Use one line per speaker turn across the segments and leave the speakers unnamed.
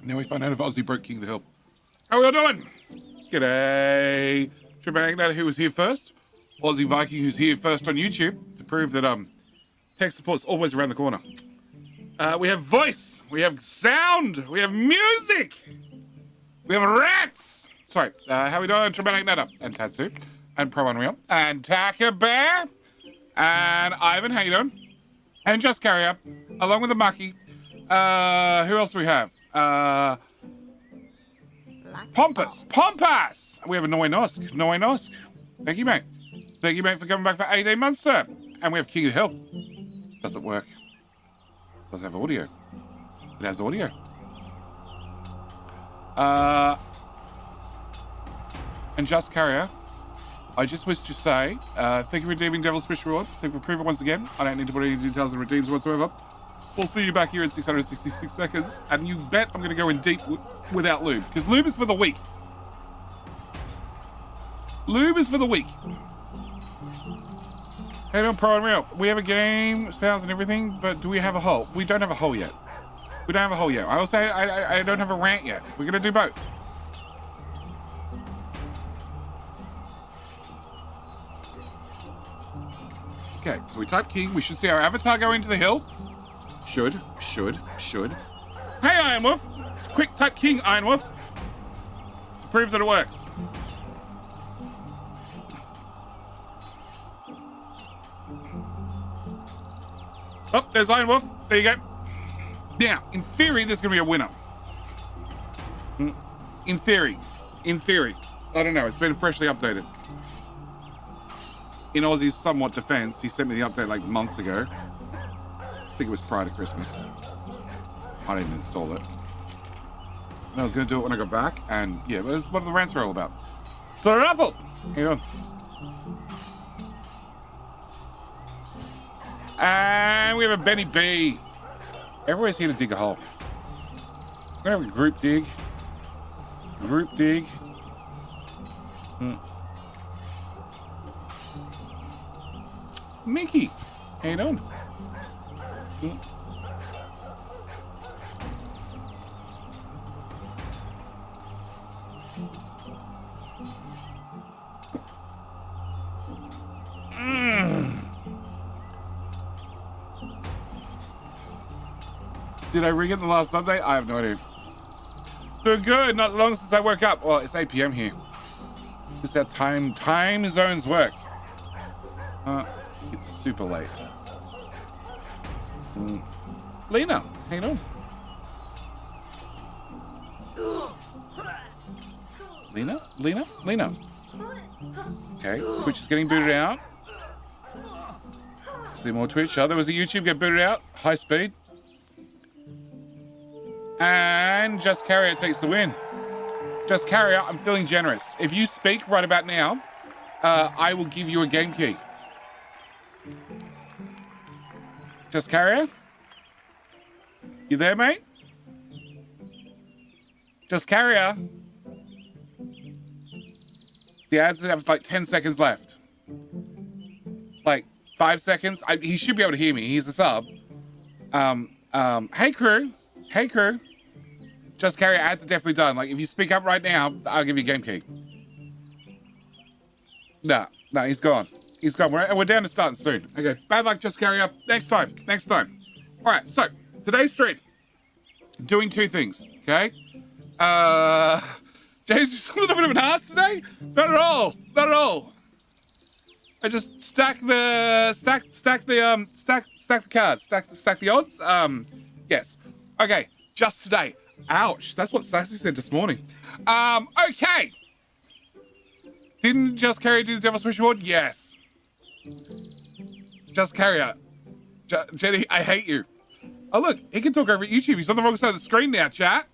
Now we find out if Ozzy broke King of the Hill. How are we all doing? G'day. Tribagnator, who was here first. Aussie Viking, who's here first on YouTube to prove that tech support's always around the corner. We have voice. We have sound. We have music. We have rants. Sorry. How we doing? Tribagnator and Tatsu and Pro Unreal and Taka Bear and Ivan. How you doing? And Just Carrier, along with the Mucky. Who else do we have? Pompous. We have a Noi Nosk. Thank you, mate. Thank you, mate, for coming back for 18 months, sir. And we have King of the Hill. Doesn't work. Doesn't have audio. It has audio. And Just Carrier, I just wish to say, thank you for redeeming Devil's Fish Reward. Thank you for proving once again. I don't need to put any details and redeems whatsoever. We'll see you back here in 666 seconds. And you bet I'm going to go in deep without lube. Because lube is for the weak. Lube is for the weak. Hey, on Pro Unreal. We have a game, sounds and everything, but do we have a hole? We don't have a hole yet. We don't have a hole yet. I also, I don't have a rant yet. We're going to do both. Okay, so we type King. We should see our avatar go into the hill. Should. Hey, Iron Wolf. Quick, type King, Iron Wolf. To prove that it works. Oh, there's Iron Wolf. There you go. Now, in theory, there's going to be a winner. In theory. I don't know. It's been freshly updated. In Aussie's somewhat defense, he sent me the update like months ago. I think it was prior to Christmas. I didn't install it. And I was going to do it when I got back, and yeah, that's what the rants are all about. So, Ruffle! Hang on. And we have a Benny B. Everybody's here to dig a hole. We're going to have a group dig. Mickey, how you doing? Did I ring it the last update? I have no idea. Doing good, not long since I woke up. Well, it's 8 p.m. here. This is how time zones work. It's super late. Lena, how you doing? Lena. Okay, Twitch is getting booted out. See more Twitch. Oh, there was a YouTube get booted out. High speed. And Just Carrier takes the win. Just Carrier, I'm feeling generous. If you speak right about now, I will give you a game key. Just Carrier? You there, mate? Just Carrier? The ads have like 10 seconds left. Like 5 seconds. He should be able to hear me. He's a sub. Hey crew. Just Carrier ads are definitely done. Like if you speak up right now, I'll give you a game key. No, he's gone. We're down to starting soon. Okay, bad luck, Just Carrier. Next time. All right, so today's stream, doing two things, okay? Jay's just a little bit of an ass today? Not at all. I just stack the cards, stack the odds. Yes. Okay, just today. Ouch, that's what Sassy said this morning. Okay. Didn't Just Carrier do the Devil's Wish Award? Yes. Just Carrier. Jenny, I hate you. Oh, look, he can talk over at YouTube. He's on the wrong side of the screen now, chat.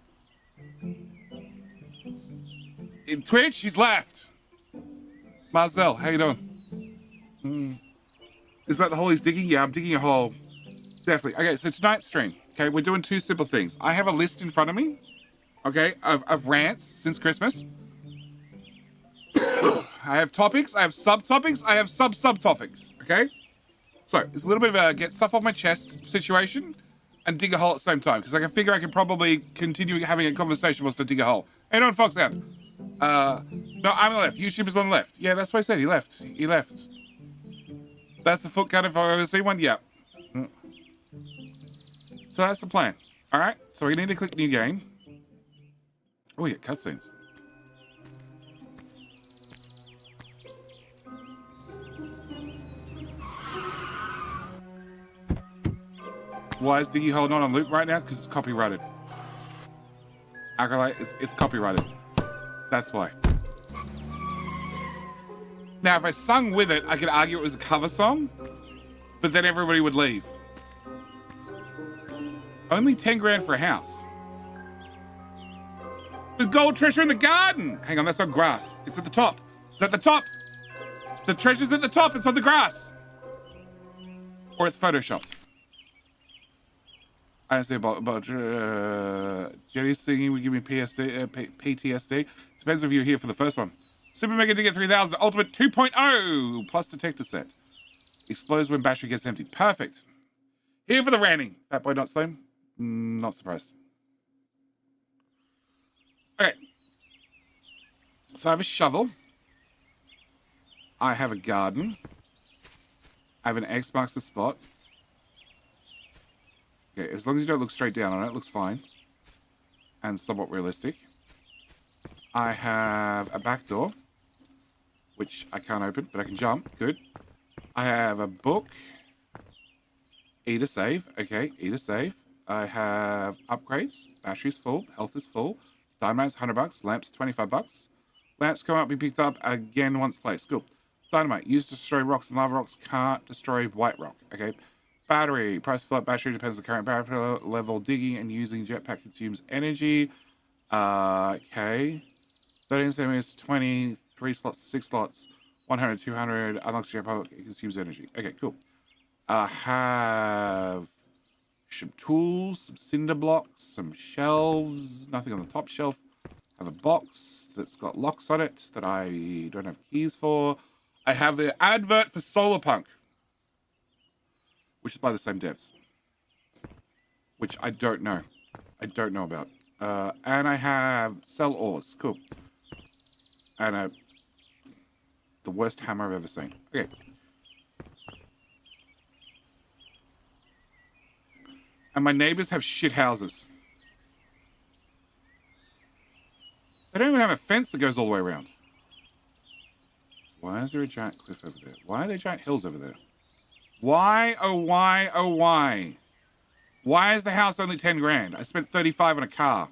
In Twitch, he's left. Marcel, how you doing? Is that the hole he's digging? Yeah, I'm digging a hole. Definitely. Okay, so tonight's stream. Okay, we're doing two simple things. I have a list in front of me, okay, of rants since Christmas. I have topics, I have subtopics, I have subtopics, okay? So, it's a little bit of a get stuff off my chest situation and dig a hole at the same time, because I can figure I can probably continue having a conversation whilst I dig a hole. Hey, don't Fox out. No, I'm on the left. YouTuber's on the left. Yeah, that's what I said. He left. He left. That's the foot cut if I ever see one. Yeah. So that's the plan. All right. So we need to click new game. Oh, yeah, cutscenes. Why is Diggy Hole not on loop right now? Because it's copyrighted. Acolyte, it's copyrighted. That's why. Now, if I sung with it, I could argue it was a cover song, but then everybody would leave. Only 10 grand for a house. The gold treasure in the garden. Hang on, that's on grass. It's at the top. It's at the top. The treasure's at the top. It's on the grass. Or it's photoshopped. I don't say about Jenny singing would give me PTSD. Depends if you're here for the first one. Super Mega Ticket 3000 Ultimate 2.0 plus detector set. Explodes when battery gets empty. Perfect. Here for the ranting. Fat boy not slim. Not surprised. Okay. So I have a shovel. I have a garden. I have an X marks the spot. Okay, as long as you don't look straight down on it, it looks fine. And somewhat realistic. I have a back door, which I can't open, but I can jump. Good. I have a book. Eat a save. Okay, eat a save. I have upgrades. Battery's full. Health is full. Dynamite's $100. Lamps $25. Lamps come up, be picked up again once placed. Cool. Dynamite used to destroy rocks and lava rocks. Can't destroy white rock. Okay. Battery. Price float battery depends on the current battery level. Digging and using jetpack consumes energy. Okay. 13 centimeters, 20, 3 slots, 6 slots, 100, 200, unlocks jetpack, it consumes energy. Okay, cool. I have some tools, some cinder blocks, some shelves, nothing on the top shelf. I have a box that's got locks on it that I don't have keys for. I have the advert for Solarpunk, which is by the same devs, which I don't know. I don't know about. And I have sell ores. Cool. And the worst hammer I've ever seen. Okay. And my neighbors have shit houses. They don't even have a fence that goes all the way around. Why is there a giant cliff over there? Why are there giant hills over there? Why, oh why, oh why? Why is the house only 10 grand? I spent 35 on a car.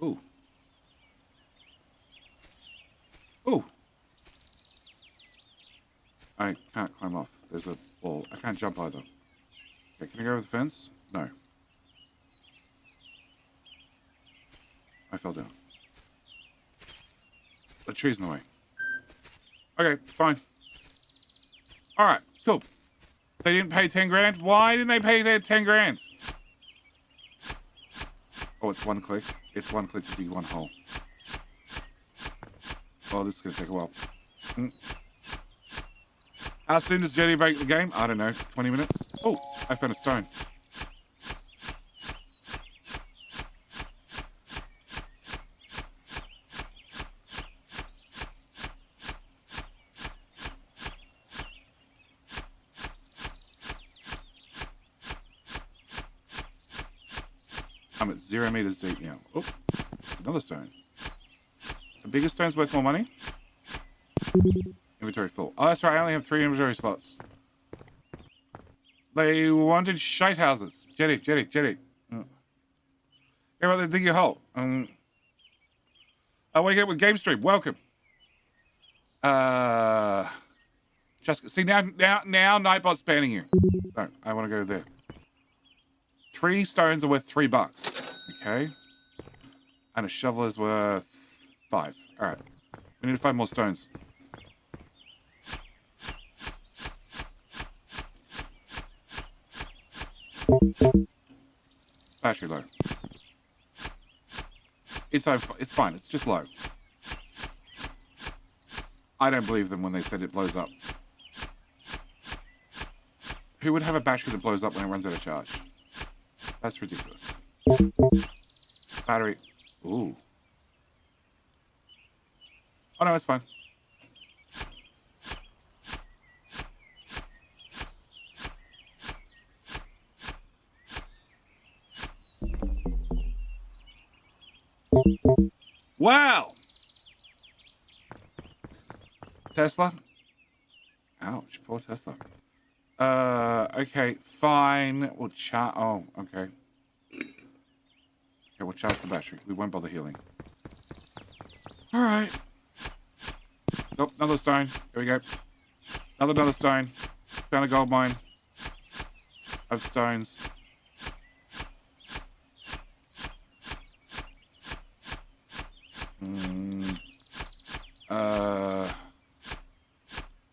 Ooh. Ooh. I can't climb off. There's a wall. I can't jump either. Okay, can I go over the fence? No. I fell down. The tree's in the way. Okay, fine. Alright, cool. They didn't pay 10 grand? Why didn't they pay 10 grand? Oh, it's one click. It's one click to be one hole. Oh, this is going to take a while. How soon does Jenny break the game? I don't know. 20 minutes? Oh, I found a stone. I'm at 0 meters deep now. Oh, another stone. The bigger stone's worth more money. Inventory full. Oh, that's right. I only have 3 inventory slots. They wanted shite houses. Jetty. Hey, about to dig your hole. I wake up with Game Stream. Welcome. Just see now Nightbot's banning you. No, I want to go there. 3 stones are worth $3. Okay. And a shovel is worth 5. All right. We need to find more stones. Battery low. It's fine. It's just low. I don't believe them when they said it blows up. Who would have a battery that blows up when it runs out of charge? That's ridiculous. Battery. Ooh. Oh no, it's fine. Wow! Tesla? Ouch, poor Tesla. Okay, fine. We'll charge. Oh, okay. Okay, we'll charge the battery. We won't bother healing. Alright. Nope, another stone. Here we go. Another stone. Found a gold mine. Of stones.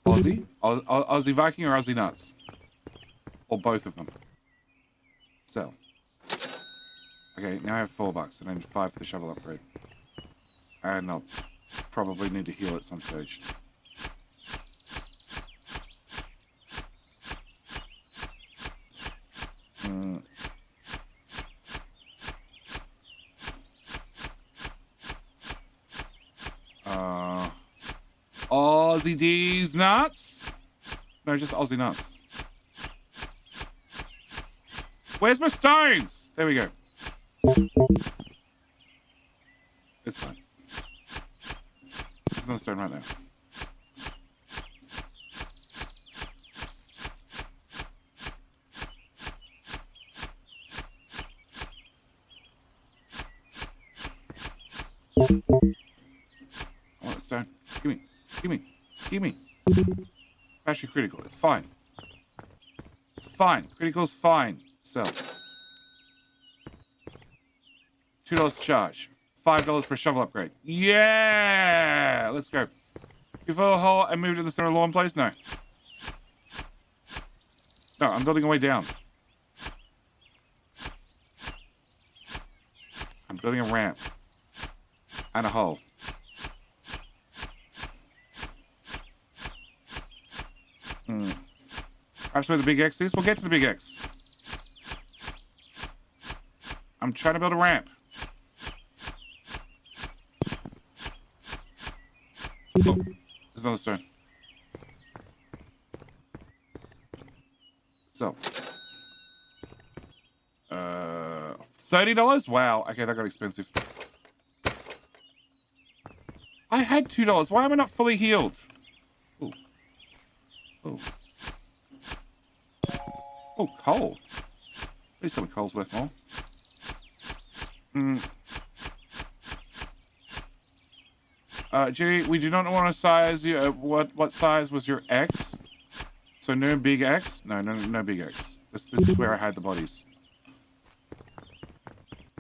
Aussie? Aussie Viking or Aussie Nuts? Or both of them. So. Okay, now I have $4 and I need 5 for the shovel upgrade. And I'll probably need to heal at some stage. Aussie D's nuts? No, just Aussie nuts. Where's my stones? There we go. It's fine. There's no stone right there. I want a stone. Gimme. Gimme. Gimme. Battery critical. It's fine. It's fine. Critical's fine. Sell. $2 charge. $5 for a shovel upgrade. Yeah! Let's go. You fill a hole and move to the center lawn place? No. No, I'm building a way down. I'm building a ramp. And a hole. Perhaps where the big X is? We'll get to the big X. I'm trying to build a ramp. Oh, there's another stone. So. $30? Wow. Okay, that got expensive. I had $2. Why am I not fully healed? Ooh. Ooh. Oh, coal. Please tell me coal's worth more. Jenny, we do not want to size you. What size was your X? So no big X? No big X. This is where I hide the bodies.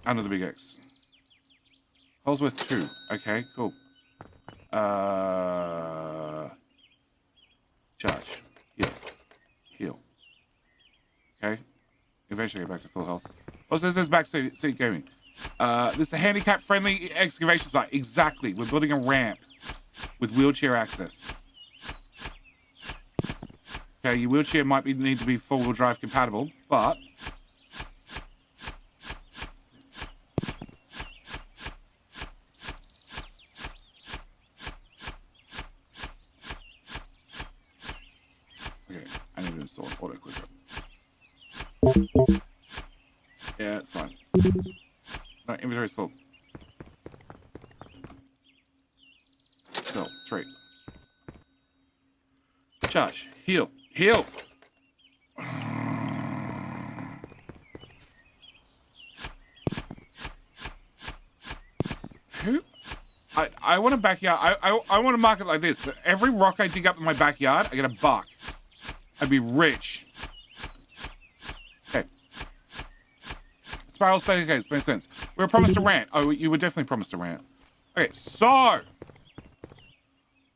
Under the big X. Coal's worth 2. Okay, cool. Charge. Heal. Okay. Eventually get back to full health. Also, this is backseat gaming. This is a handicap-friendly excavation site. Exactly. We're building a ramp with wheelchair access. Okay, your wheelchair might need to be four-wheel drive compatible, but okay, I need to install an auto clicker. Yeah, it's fine. No, inventory's full. So, 3. Josh, heal. Heal! Who? I want a backyard. I want to mark it like this. Every rock I dig up in my backyard, I get $1. I'd be rich. Okay. Spiral staircase, makes sense. We were promised a rant. Oh, you were definitely promised a rant. Okay, so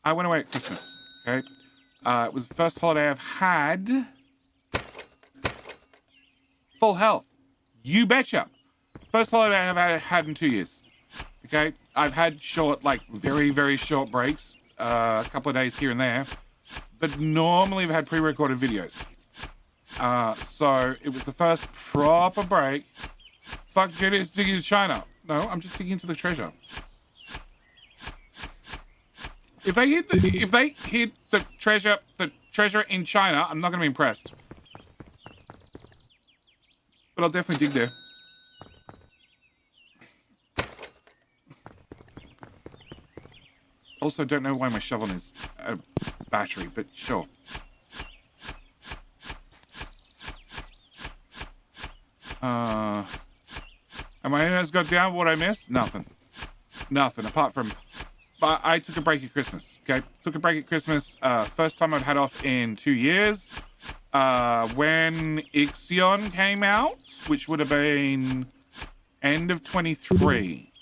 I went away at Christmas. Okay, it was the first holiday I've had. Full health. You betcha. First holiday I've had in 2 years. Okay, I've had short, like very, very short breaks, a couple of days here and there, but normally I've had pre-recorded videos. So it was the first proper break. Fuck, Jenny, it's digging to China. No, I'm just digging into the treasure. If they hit the treasure in China, I'm not gonna be impressed. But I'll definitely dig there. Also, don't know why my shovel is a battery, but sure. And my internet's got down. What I missed? Nothing. Nothing, apart from... But I took a break at Christmas, okay? Took a break at Christmas. First time I'd had off in 2 years. When Ixion came out, which would have been end of 23.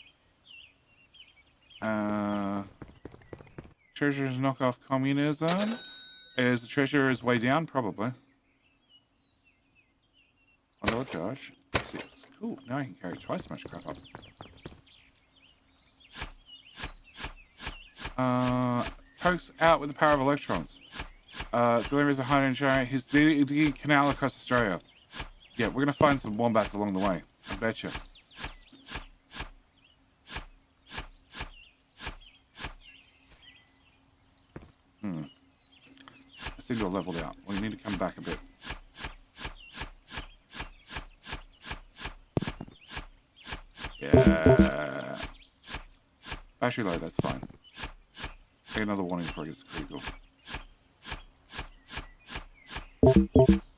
Treasure's knockoff communism. Is the treasure is way down? Probably. $1 charge. 6. Cool. Now I can carry twice as much crap up. Pokes out with the power of electrons. Delivers a high giant. His digging canal across Australia. Yeah, we're gonna find some wombats along the way. I betcha. I seem to have leveled out. We need to come back a bit. Yeah. Battery low, that's fine. Take another warning before it gets critical.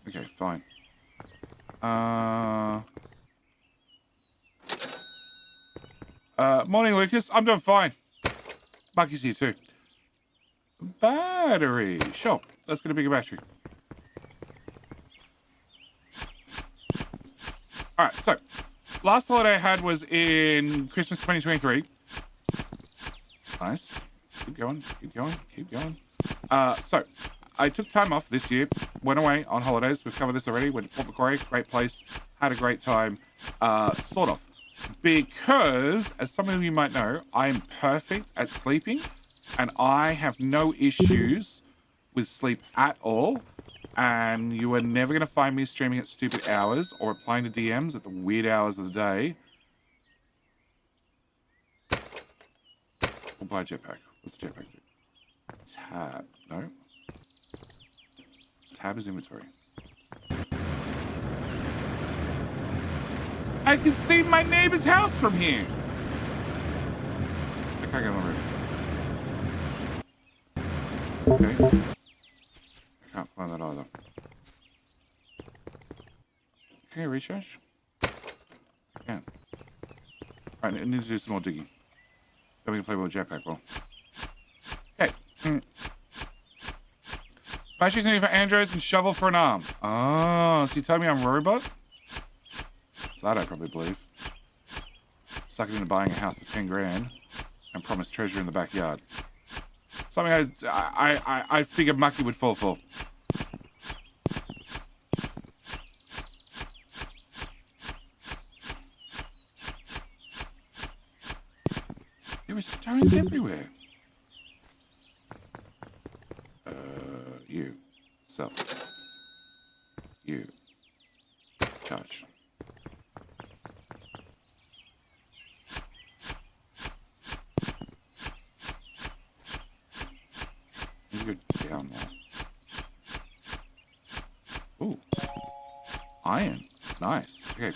Okay, fine. Morning, Lucas. I'm doing fine. Bucky's here too. Battery. Sure. Let's get a bigger battery. Alright, so last holiday I had was in Christmas 2023. Nice. Keep going, keep going, keep going. So I took time off this year, went away on holidays. We've covered this already. Went to Port Macquarie, great place, had a great time, sort of. Because, as some of you might know, I am perfect at sleeping, and I have no issues with sleep at all. And you are never going to find me streaming at stupid hours or replying to DMs at the weird hours of the day. We'll buy a jetpack. What's the jetpack do? Tab. No. Tab is inventory. I can see my neighbor's house from here. I can't get on the roof. Okay. I can't find that either. Can you recharge? I can. Alright, I need to do some more digging. Then we can play with a jetpack well. Okay. Batteries needed for androids and shovel for an arm. Oh, so you tell me I'm a robot? That I probably believe. Suck it into buying a house for 10 grand and promise treasure in the backyard. Something I figured Mucky would fall for. There were stones everywhere. You. Self. You. Charge. You go down more. Ooh. Iron. Nice. Okay.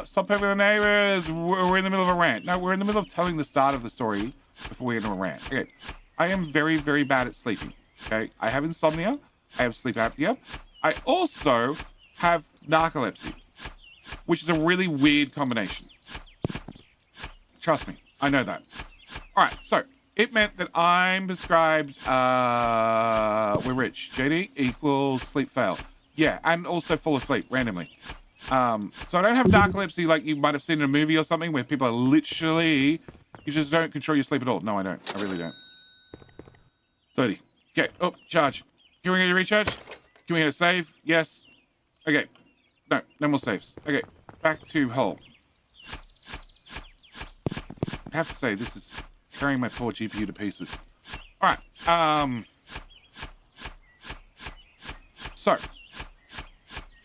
Stop picking the neighbors. We're in the middle of a rant. No, we're in the middle of telling the start of the story before we get into a rant. Okay. I am very, very bad at sleeping. Okay. I have insomnia. I have sleep apnea. I also have narcolepsy, which is a really weird combination. Trust me. I know that. All right. So it meant that I'm prescribed, we're rich. JD equals sleep fail. Yeah. And also fall asleep randomly. So I don't have narcolepsy like you might have seen in a movie or something where people are literally, you just don't control your sleep at all. No, I don't. I really don't. 30. Okay. Oh, charge. Can we get a recharge? Can we get a save? Yes. Okay. No, no more saves. Okay. Back to Hull. I have to say, this is tearing my poor GPU to pieces. All right. So,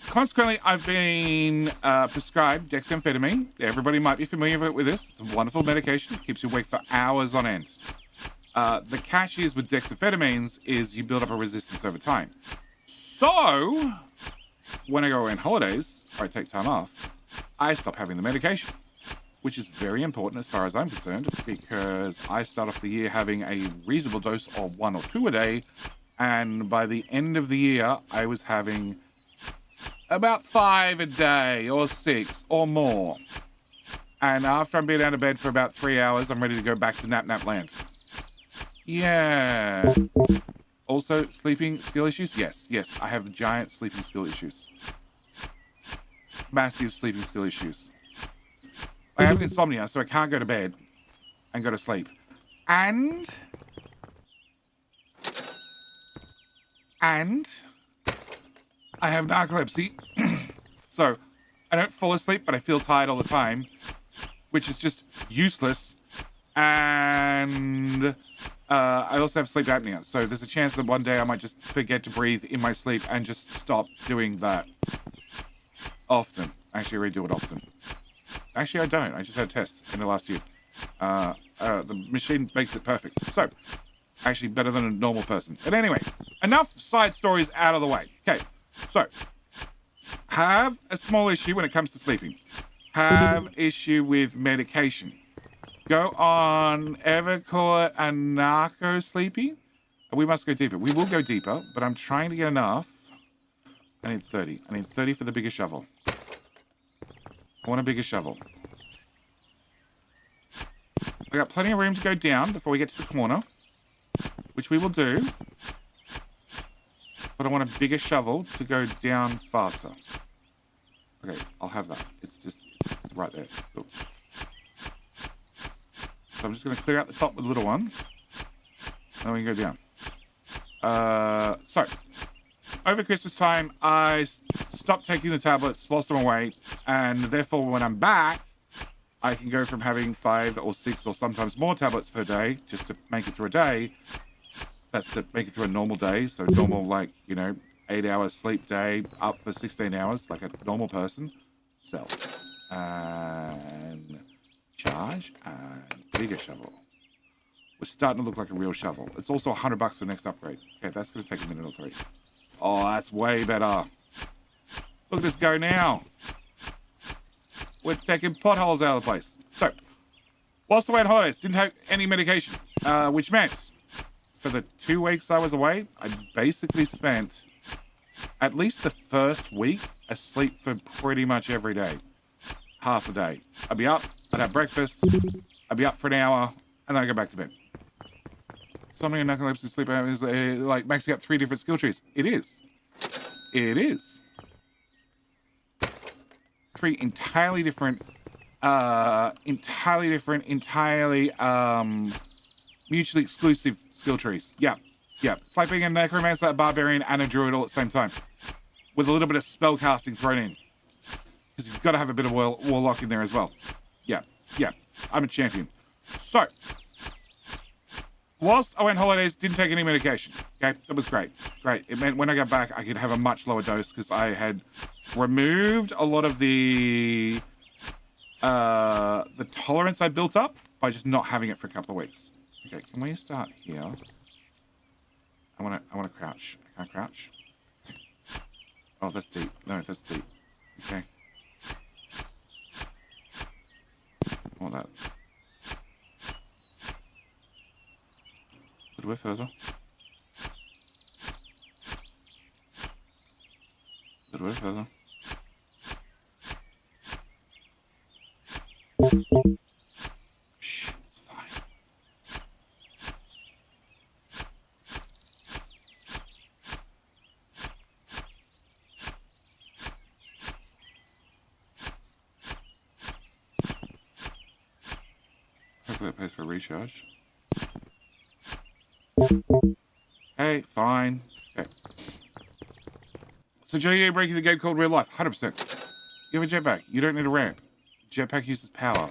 consequently, I've been prescribed dexamphetamine. Everybody might be familiar with this. It's a wonderful medication. It keeps you awake for hours on end. The catch is with dexamphetamines is you build up a resistance over time. So, when I go away on holidays, or I take time off, I stop having the medication, which is very important as far as I'm concerned, because I start off the year having a reasonable dose of 1 or 2 a day, and by the end of the year, I was having about 5 a day, or 6, or more. And after I've been out of bed for about 3 hours, I'm ready to go back to nap land. Yeah. Also, sleeping skill issues? Yes, I have giant sleeping skill issues. Massive sleeping skill issues. I have insomnia, so I can't go to bed and go to sleep. And I have narcolepsy. So I don't fall asleep, but I feel tired all the time, which is just useless. And I also have sleep apnea. So there's a chance that one day I might just forget to breathe in my sleep and just stop doing that often. Actually, I really do it often. Actually, I don't. I just had a test in the last year. The machine makes it perfect. So, actually better than a normal person. But anyway, enough side stories out of the way. Okay, so, have a small issue when it comes to sleeping. Have issue with medication. Go on Evercort and Narco Sleepy. We must go deeper. We will go deeper, but I'm trying to get enough. I need 30. I need 30 for the bigger shovel. I want a bigger shovel. I got plenty of room to go down before we get to the corner, which we will do. But I want a bigger shovel to go down faster. Okay, I'll have that. It's just right there. Cool. So I'm just going to clear out the top with the little one. Then we can go down. So, over Christmas time, I stopped taking the tablets whilst I'm away, and therefore when I'm back, I can go from having 5 or 6 or sometimes more tablets per day, just to make it through a day. That's to make it through a normal day, so normal, like, 8 hours sleep day, up for 16 hours, like a normal person. Sell. And charge, and bigger shovel. We're starting to look like a real shovel. It's also $100 for the next upgrade. Okay, that's going to take a minute or 3. Oh, that's way better. Look at us go now. We're taking potholes out of the place. So, whilst away on holidays, didn't have any medication, which meant for the 2 weeks I was away, I basically spent at least the first week asleep for pretty much every day. Half a day. I'd be up, I'd have breakfast, I'd be up for an hour, and then I'd go back to bed. Something in narcolepsy sleep is like maxing out 3 different skill trees. It is. It is. 3 entirely different, mutually exclusive skill trees. Yeah. It's like being a necromancer, a barbarian, and a druid all at the same time. With a little bit of spell casting thrown in. Because you've got to have a bit of warlock in there as well. Yeah. I'm a champion. So, whilst I went holidays, didn't take any medication. Okay, that was great. It meant when I got back, I could have a much lower dose because I had removed a lot of the tolerance I built up by just not having it for a couple of weeks. Okay, can we start here? I want to crouch. I can't crouch. Oh, that's deep. No, that's deep. Okay. I want that. A little bit further. A little bit further. Shh, it's fine. Hopefully that pays for a recharge. Hey, fine. Okay. So, Joe, you're breaking the game called real life. 100%. You have a jetpack. You don't need a ramp. Jetpack uses power.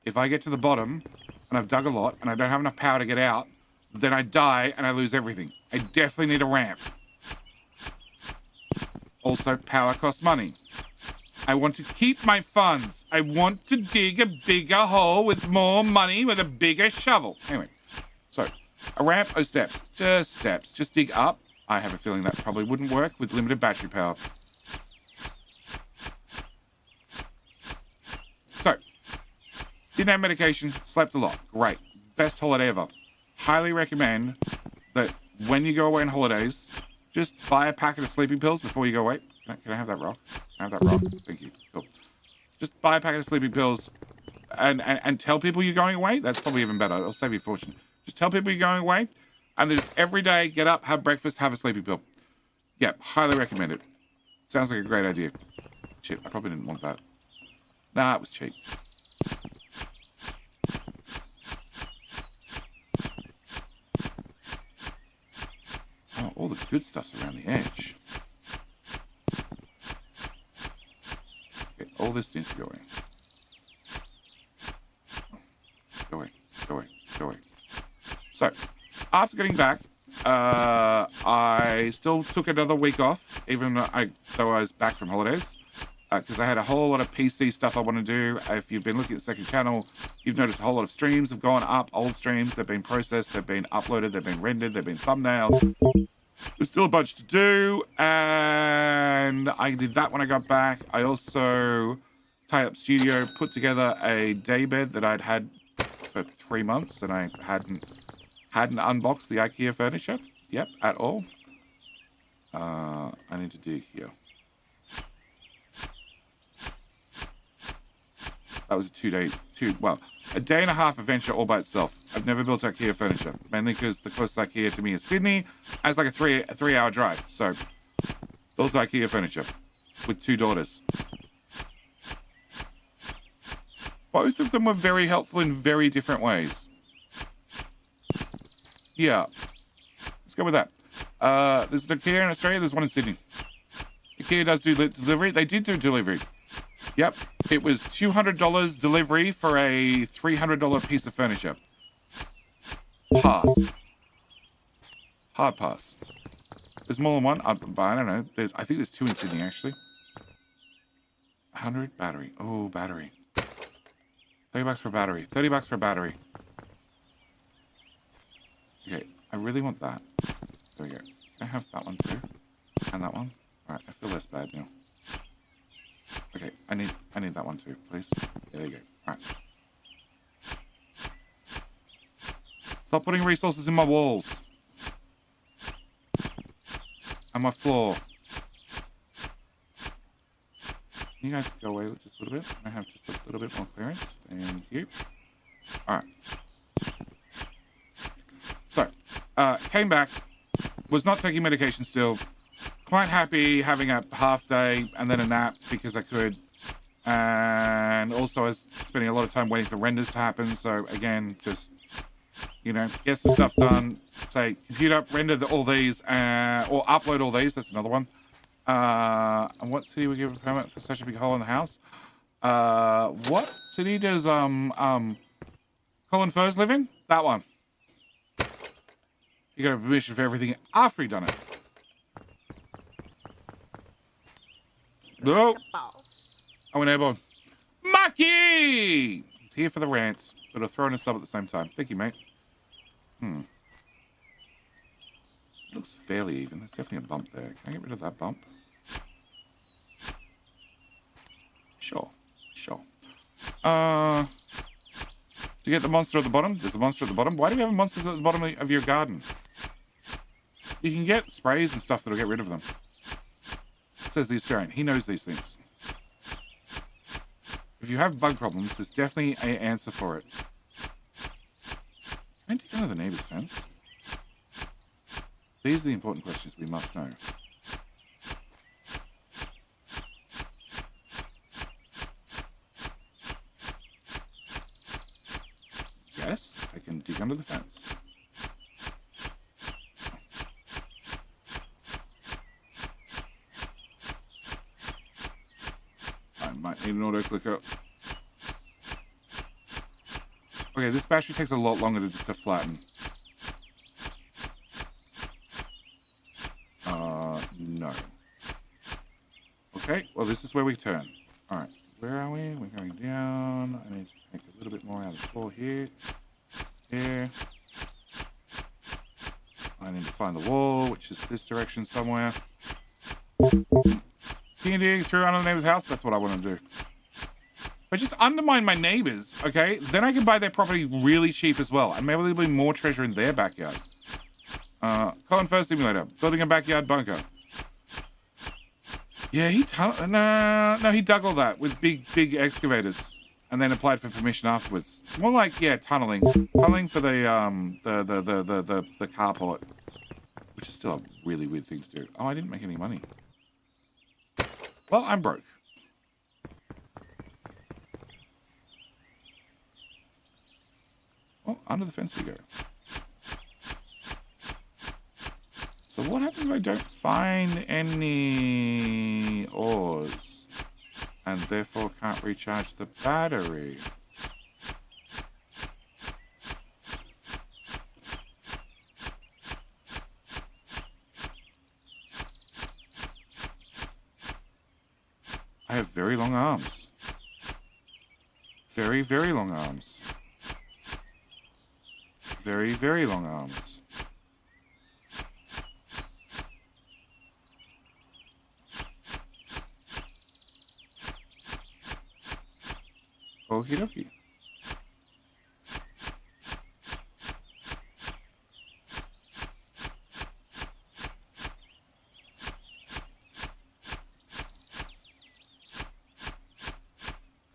If I get to the bottom and I've dug a lot and I don't have enough power to get out, then I die and I lose everything. I definitely need a ramp. Also, power costs money. I want to keep my funds. I want to dig a bigger hole with more money with a bigger shovel. Anyway, so a ramp or steps? Just steps. Just dig up. I have a feeling that probably wouldn't work with limited battery power. So, didn't have medication, slept a lot. Great. Best holiday ever. Highly recommend that when you go away on holidays, just buy a packet of sleeping pills before you go away. Can I have that rock? Can I have that rock? Thank you. Cool. Just buy a packet of sleeping pills and tell people you're going away. That's probably even better. It'll save you a fortune. Just tell people you're going away. And then just every day, get up, have breakfast, have a sleeping pill. Yeah, highly recommend it. Sounds like a great idea. Shit, I probably didn't want that. Nah, it was cheap. Oh, all the good stuff's around the edge. Okay, all this needs to go in. Go away, go away, go away. So, after getting back, I still took another week off, even though I was back from holidays, because I had a whole lot of PC stuff I want to do. If you've been looking at the second channel, you've noticed a whole lot of streams have gone up, old streams, they've been processed, they've been uploaded, they've been rendered, they've been thumbnailed. There's still a bunch to do, and I did that when I got back. I also, Tie Up Studio, put together a daybed that I'd had for 3 months, and I hadn't unboxed the IKEA furniture. Yep, at all. I need to dig here. That was a a day and a half adventure all by itself. I've never built IKEA furniture, mainly because the closest IKEA to me is Sydney, and it's like a three-hour drive. So, built IKEA furniture with 2 daughters. Both of them were very helpful in very different ways. Yeah, let's go with that. There's an IKEA in Australia, there's one in Sydney. IKEA does do delivery. They did do delivery. Yep, it was $200 delivery for a $300 piece of furniture. Pass. Hard pass. There's more than one. I don't know. I think there's 2 in Sydney, actually. 100 battery. Oh, battery. $30 for battery. $30 for battery. Okay, I really want that. There we go. Can I have that one too? And that one? Alright, I feel less bad now. Okay, I need that one too, please. Yeah, there you go. Alright. Stop putting resources in my walls. And my floor. Can you guys go away just a little bit? I have just a little bit more clearance. Thank you. Alright. So, came back. Was not taking medication still. Quite happy having a half day and then a nap because I could. And also I was spending a lot of time waiting for renders to happen. So again, just, get some stuff done. Say, computer, render all these, or upload all these. That's another one. And what city would give a permit for such a big hole in the house? What city does, Colin Furs live in? That one. You got a permission for everything after you done it. No. I went airborne. Mucky! He's here for the rants, but I'll throw in a sub at the same time. Thank you, mate. It looks fairly even. There's definitely a bump there. Can I get rid of that bump? Sure. To get the monster at the bottom, there's a monster at the bottom. Why do we have monsters at the bottom of your garden? You can get sprays and stuff that'll get rid of them. Says the Australian. He knows these things. If you have bug problems, there's definitely an answer for it. Can I take under the neighbor's fence? These are the important questions we must know. Yes? under the fence. I might need an auto clicker. Okay, this battery takes a lot longer to flatten. No. Okay, well, this is where we turn. All right, where are we? We're going down. I need to make a little bit more out of the floor here. Here. I need to find the wall, which is this direction somewhere. Can you dig through under the neighbor's house? That's what I want to do. But just undermine my neighbors, okay? Then I can buy their property really cheap as well. And maybe there'll be more treasure in their backyard. Colin First Simulator. Building a backyard bunker. Yeah, he dug all that with big excavators. And then applied for permission afterwards. More like, yeah, tunneling. Tunneling for the carport. Which is still a really weird thing to do. Oh, I didn't make any money. Well, I'm broke. Well, under the fence we go. So what happens if I don't find any ores? And therefore can't recharge the battery? I have very long arms. Very, very long arms. Very, very long arms. Okie dokie.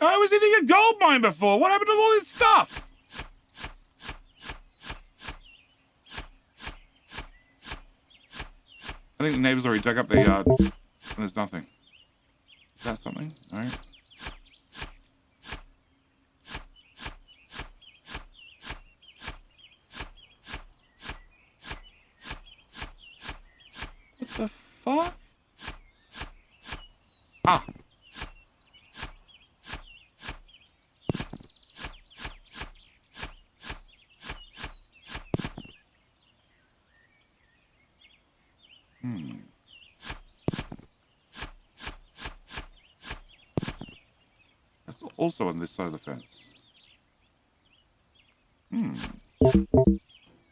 I was in a gold mine before. What happened to all this stuff? I think the neighbors already dug up their yard. And there's nothing. Is that something? No. What the fuck? Ah. That's also on this side of the fence.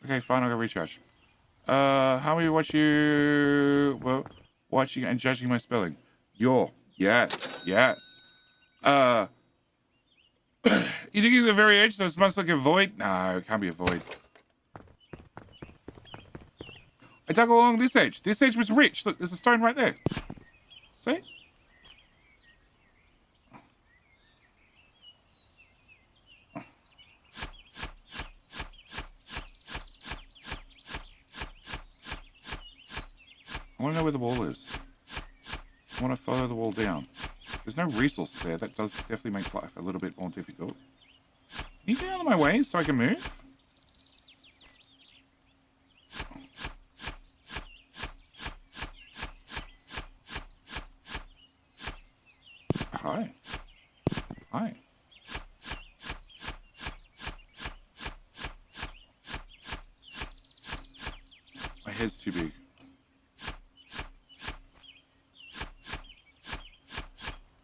Okay, fine, I'll go recharge. How many watching and judging my spelling? Yes. You digging the very edge so it smells like a void? No, it can't be a void. I dug along this edge. This edge was rich. Look, there's a stone right there. See? I want to know where the wall is. I want to follow the wall down. There's no resource there. That does definitely make life a little bit more difficult. Can you get out of my way so I can move? Hi. Hi. My head's too big.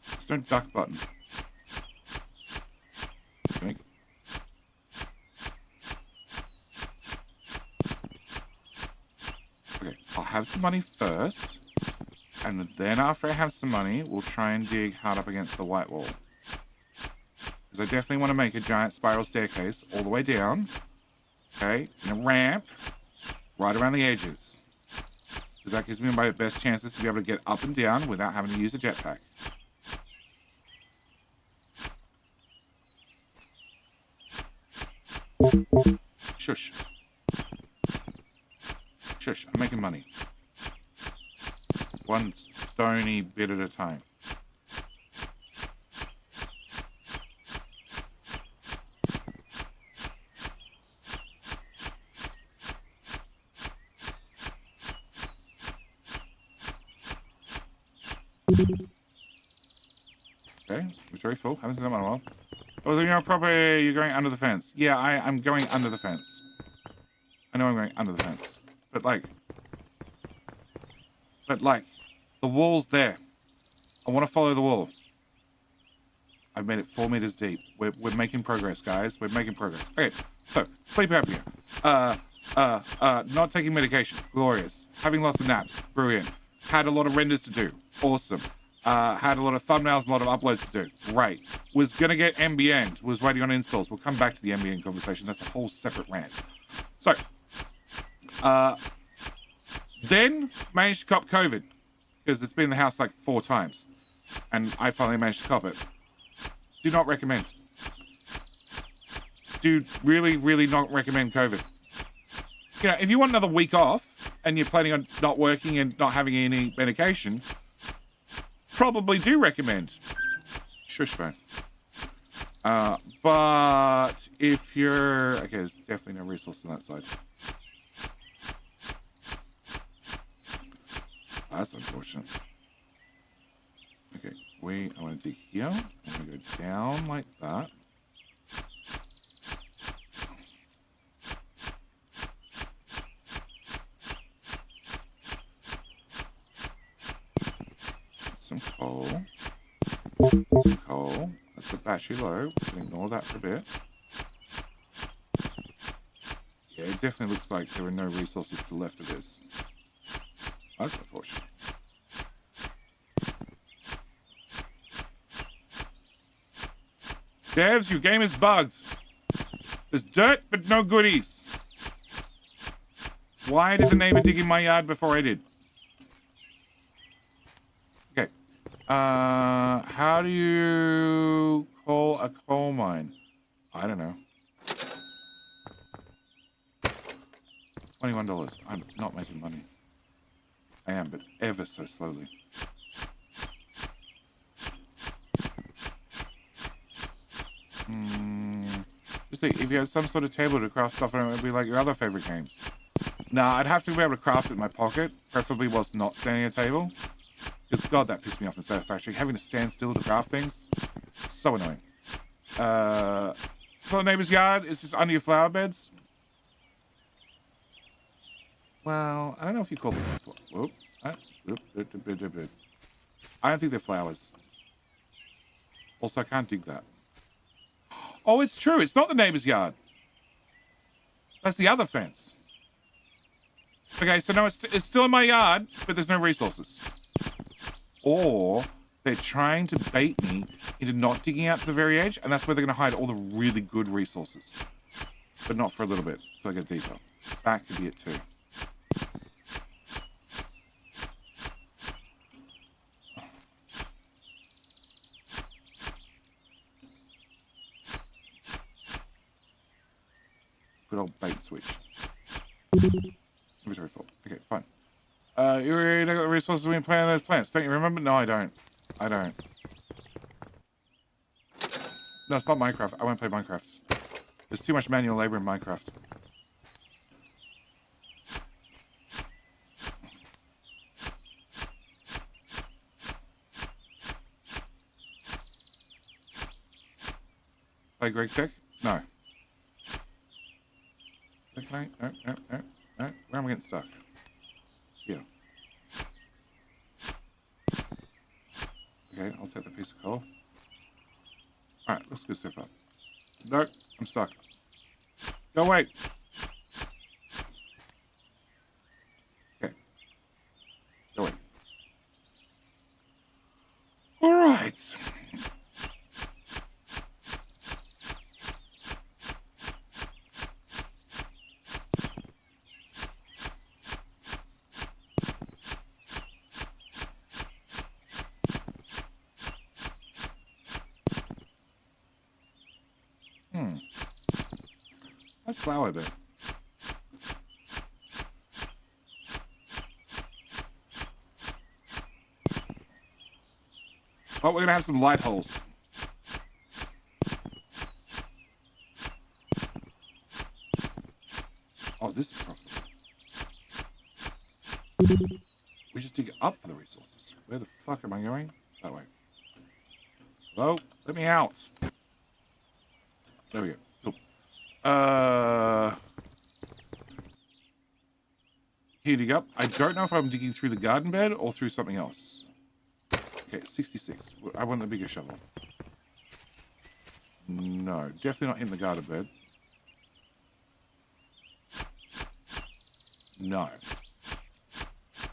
There's no duck button. Okay. Okay, I'll have some money first. And then after I have some money, we'll try and dig hard up against the white wall. Because I definitely want to make a giant spiral staircase all the way down. Okay, and a ramp right around the edges. Because that gives me my best chances to be able to get up and down without having to use a jetpack. Shush. Shush, I'm making money. One stony bit at a time. Okay, it's very full. Haven't seen that one in a while. Oh, then you're probably you're going under the fence. Yeah, I'm going under the fence. I know I'm going under the fence, but like, the wall's there. I want to follow the wall. I've made it 4 meters deep. We're making progress, guys. We're making progress. Okay, so sleep apnea. Not taking medication. Glorious. Having lots of naps. Brilliant. Had a lot of renders to do. Awesome. Had a lot of thumbnails, a lot of uploads to do. Great. Was gonna get NBN. Was waiting on installs. We'll come back to the NBN conversation. That's a whole separate rant. So, then managed to cop COVID because it's been in the house like 4 times, and I finally managed to cop it. Do not recommend. Do really, really not recommend COVID. You know, if you want another week off and you're planning on not working and not having any medication, probably do recommend. Shush phone. But if you're... Okay, there's definitely no resource on that side. That's unfortunate. Okay, I want to dig here. I'm going to go down like that. Some coal. Some coal. That's the battery low. We'll ignore that for a bit. Yeah, it definitely looks like there are no resources to the left of this. That's unfortunate. Devs, your game is bugged. There's dirt, but no goodies. Why did the neighbor dig in my yard before I did? Okay. How do you call a coal mine? I don't know. $21. I'm not making money. I am, but ever so slowly. Just think, if you had some sort of table to craft stuff on, it would be like your other favorite games. Nah, I'd have to be able to craft it in my pocket, preferably whilst not standing at a table. Because, God, that pissed me off in Satisfactory. Having to stand still to craft things, so annoying. So the neighbor's yard is just under your flower beds. Well, I don't know if you call them. Whoop. I don't think they're flowers. Also, I can't dig that. Oh, it's true. It's not the neighbor's yard. That's the other fence. Okay, so no, it's still in my yard, but there's no resources. Or they're trying to bait me into not digging out to the very edge, and that's where they're going to hide all the really good resources. But not for a little bit, so I get deeper. That could be it too. Good old bait switch. Inventory full. Okay, fine. You already got the resources we can plant on those plants, don't you remember? No, I don't. I don't. No, it's not Minecraft. I won't play Minecraft. There's too much manual labor in Minecraft. Play Greg Tech? No. Okay, no. Where am I getting stuck? Here. Okay, I'll take the piece of coal. Alright, let's go so far. No, I'm stuck. Go away! Okay. Go away. Alright! That's flower bit. Oh, we're gonna have some light holes. Oh, this is profitable. We just dig up for the resources. Where the fuck am I going? That way. Hello? Let me out. There we go. Cool. Can you dig up? I don't know if I'm digging through the garden bed or through something else. Okay, 66. I want the bigger shovel. No, definitely not in the garden bed. No.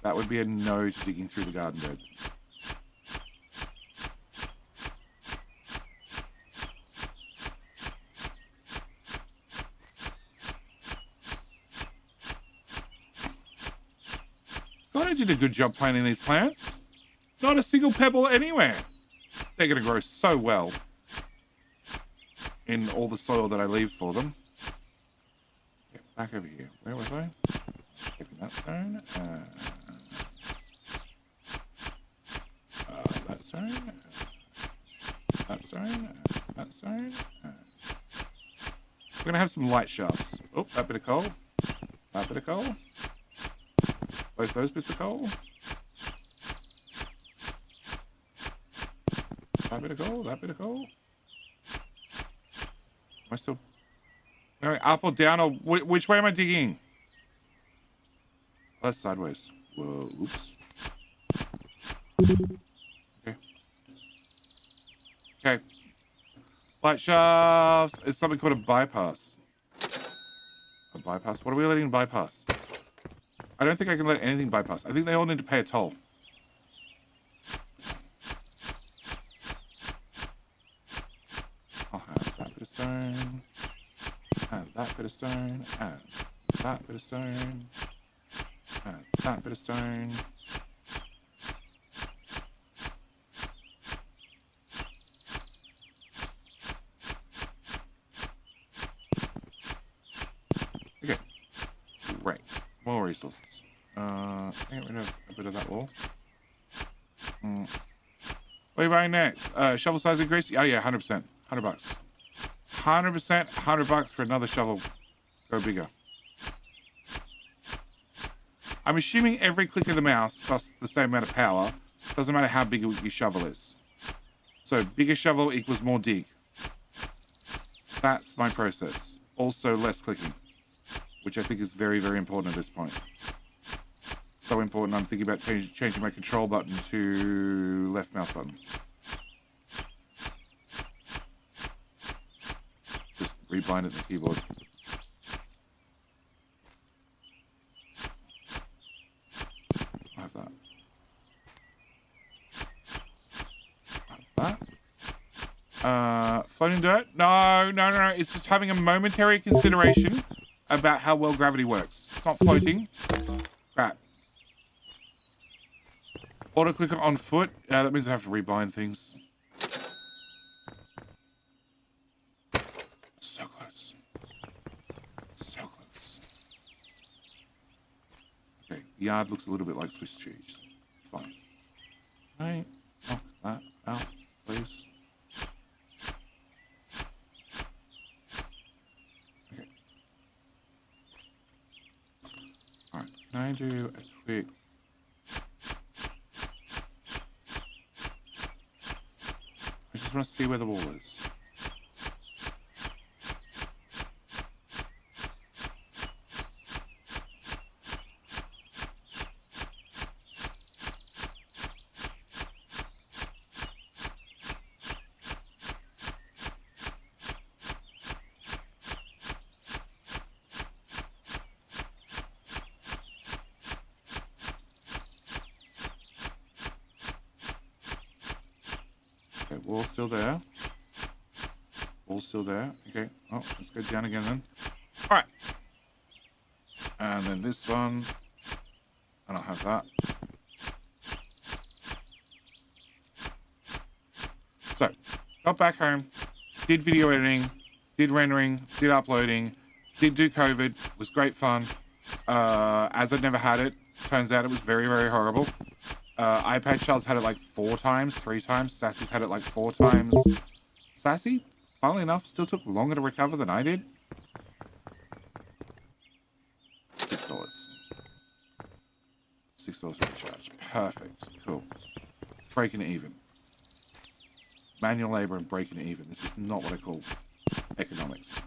That would be a no to digging through the garden bed. God, I did a good job planting these plants. Not a single pebble anywhere. They're going to grow so well in all the soil that I leave for them. Yeah, back over here. Where was I? Taking that stone. That stone. That stone. That stone. We're going to have some light shafts. Oh, that bit of coal. That bit of coal. Both those bits of coal. That bit of coal. That bit of coal. Am I still going up or down, or which way am I digging? That's sideways. Whoa, oops. Okay. Okay. Light shafts. It's something called a bypass. A bypass? What are we letting bypass? I don't think I can let anything bypass. I think they all need to pay a toll. I'll have that bit of stone. And that bit of stone. And that bit of stone. And that bit of stone. Okay. Great. More resources. Get rid of a bit of that wall. What are you buying next? Shovel size increase? Oh yeah, 100%. 100 bucks. 100%, 100 bucks for another shovel. Go bigger. I'm assuming every click of the mouse costs the same amount of power. Doesn't matter how big your shovel is. So bigger shovel equals more dig. That's my process. Also less clicking, which I think is very, very important at this point. So important, I'm thinking about changing my control button to left mouse button. Just rebind it to the keyboard. I have that. I have that. Floating dirt? No. It's just having a momentary consideration about how well gravity works. It's not floating. Crap. Auto clicker on foot. That means I have to rebind things. So close. So close. Okay, yard looks a little bit like Swiss cheese. Fine. Right. Knock that out, please. Okay. Alright, can I do a quick... I just want to see where the wall is. Okay, wall's still there. Wall's still there. Okay. Oh, let's go down again then. All right. And then this one. I don't have that. So, got back home, did video editing, did rendering, did uploading, did do COVID. Was great fun. As I'd never had it, turns out it was very, very horrible. iPad Shells had it like 4 times, 3 times. Sassy's had it like 4 times. Sassy, funnily enough, still took longer to recover than I did. $6. $6 recharge. Perfect. Cool. Breaking it even. Manual labor and breaking it even. This is not what I call economics.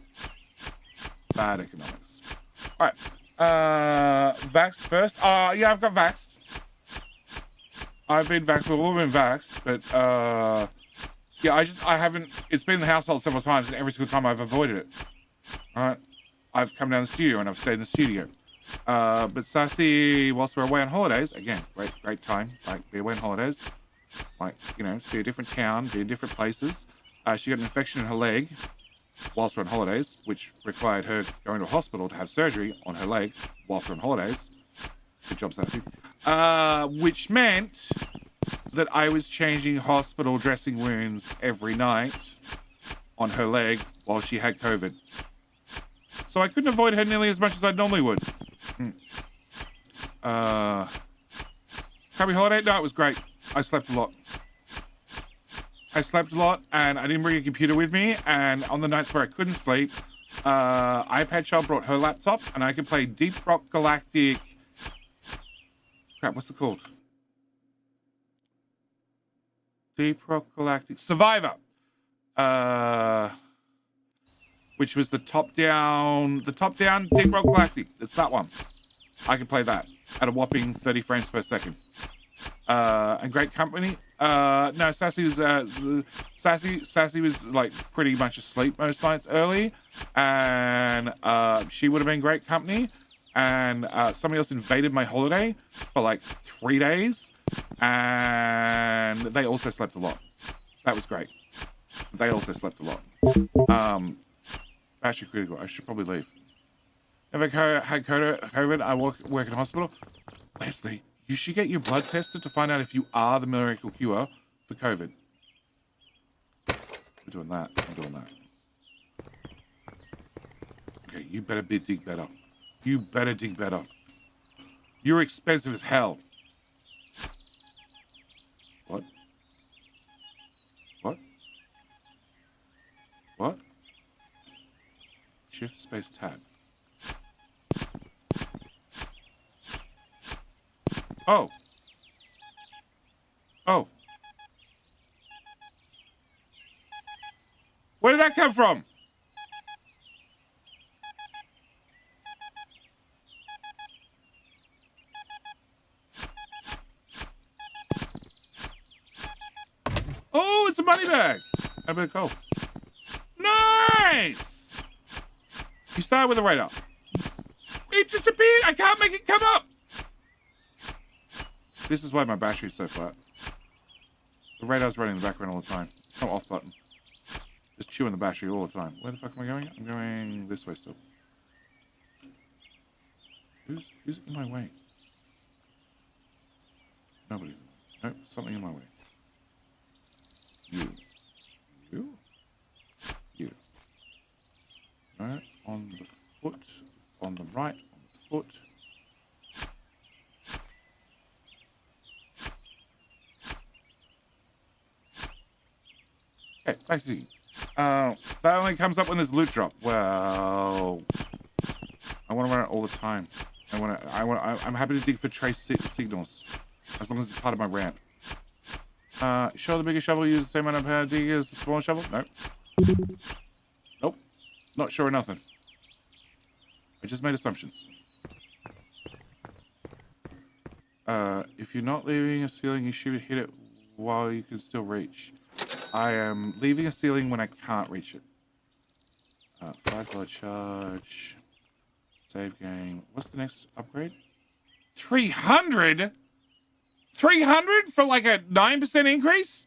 Bad economics. All right. Vaxxed first. Yeah, I've got vaxxed. I've been vaxxed. We've all been vaxxed, but yeah, I haven't. It's been in the household several times, and every single time I've avoided it. All right. I've come down to the studio and I've stayed in the studio. But Sassy, whilst we're away on holidays, again, great time. Like, be away on holidays. Like, you know, see a different town, be in different places. She got an infection in her leg whilst we're on holidays, which required her going to a hospital to have surgery on her leg whilst we're on holidays. Good job, Sassy. Which meant that I was changing hospital dressing wounds every night on her leg while she had COVID. So I couldn't avoid her nearly as much as I normally would. Happy holiday? No, it was great. I slept a lot. And I didn't bring a computer with me. And on the nights where I couldn't sleep, iPad Child brought her laptop, and I could play Deep Rock Galactic. Crap, what's it called? Deep Rock Galactic Survivor. Which was the top-down Deep Rock Galactic. It's that one. I could play that at a whopping 30 frames per second. And great company. No, Sassy was like pretty much asleep most nights early, and she would have been great company. And somebody else invaded my holiday for like 3 days, and they also slept a lot. That was great. They also slept a lot. Battery critical. I should probably leave. If I had COVID, I work in a hospital. Leslie, you should get your blood tested to find out if you are the miracle cure for COVID. We're doing that. I'm doing that. Okay, you better dig better. You better dig better. You're expensive as hell. What? What? What? Shift space tab. Oh. Oh. Where did that come from? Oh, it's a money bag. I better go. Nice. You started with a radar. It just appeared. I can't make it come up. This is why my battery's so flat. The radar's running in the background all the time. It's not off button. Just chewing the battery all the time. Where the fuck am I going? I'm going this way still. Who's in my way? Nobody. Nope, something in my way. You. Alright, on the foot, on the right, on the foot. Okay, back to you. That only comes up when there's loot drop. Well, I want to run it all the time. I'm happy to dig for trace signals, as long as it's part of my rant. Sure, the bigger shovel uses the same amount of power dig as the smaller shovel? Nope. Nope. Not sure of nothing. I just made assumptions. If you're not leaving a ceiling, you should hit it while you can still reach. I am leaving a ceiling when I can't reach it. $5 charge. Save game. What's the next upgrade? 300? 300 for like a 9% increase?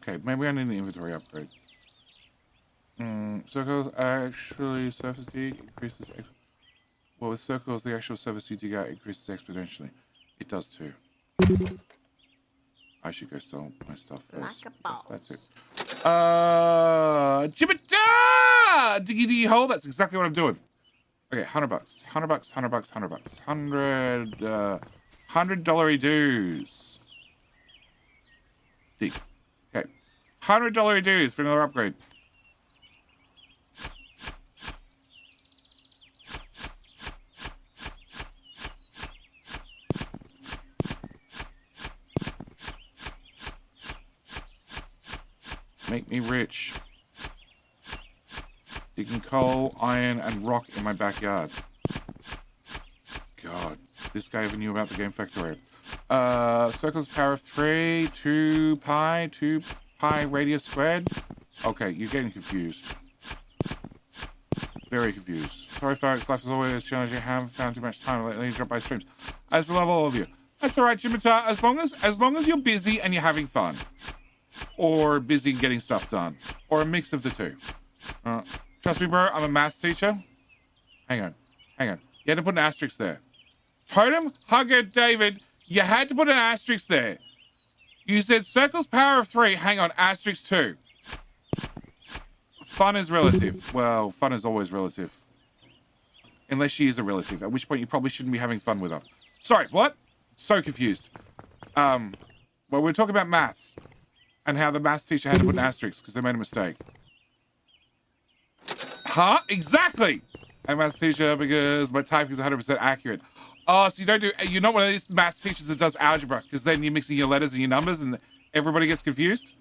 Okay, maybe I need an inventory upgrade. Circles actually surface dig increases. Well, with circles, the actual surface you dig out increases exponentially. It does too. I should go sell my stuff first.
Like a boss.
That's it. Jimita! Diggy diggy hole. That's exactly what I'm doing. Okay, $100. $100 dues. Dig. Okay. $100 dues for another upgrade. Make me rich. Digging coal, iron, and rock in my backyard. God, this guy even knew about the game factory. Circles power of 3, 2 pi radius squared. Okay, you're getting confused. Very confused. Sorry folks, life is always a challenge. You haven't found too much time lately. Drop by streams. I just love all of you. That's alright, Jimita, as long as you're busy and you're having fun. Or busy getting stuff done. Or a mix of the two. Trust me, bro, I'm a maths teacher. Hang on. You had to put an asterisk there. Totem Hugger David, you had to put an asterisk there. You said circles power of 3. Hang on, asterisk 2. Fun is relative. Well, fun is always relative. Unless she is a relative, at which point you probably shouldn't be having fun with her. Sorry, what? So confused. Well, we're talking about maths. And how the maths teacher had to put an asterisk because they made a mistake. Huh? Exactly! I'm a maths teacher because my typing is 100% accurate. Oh, so you're not one of these maths teachers that does algebra because then you're mixing your letters and your numbers and everybody gets confused?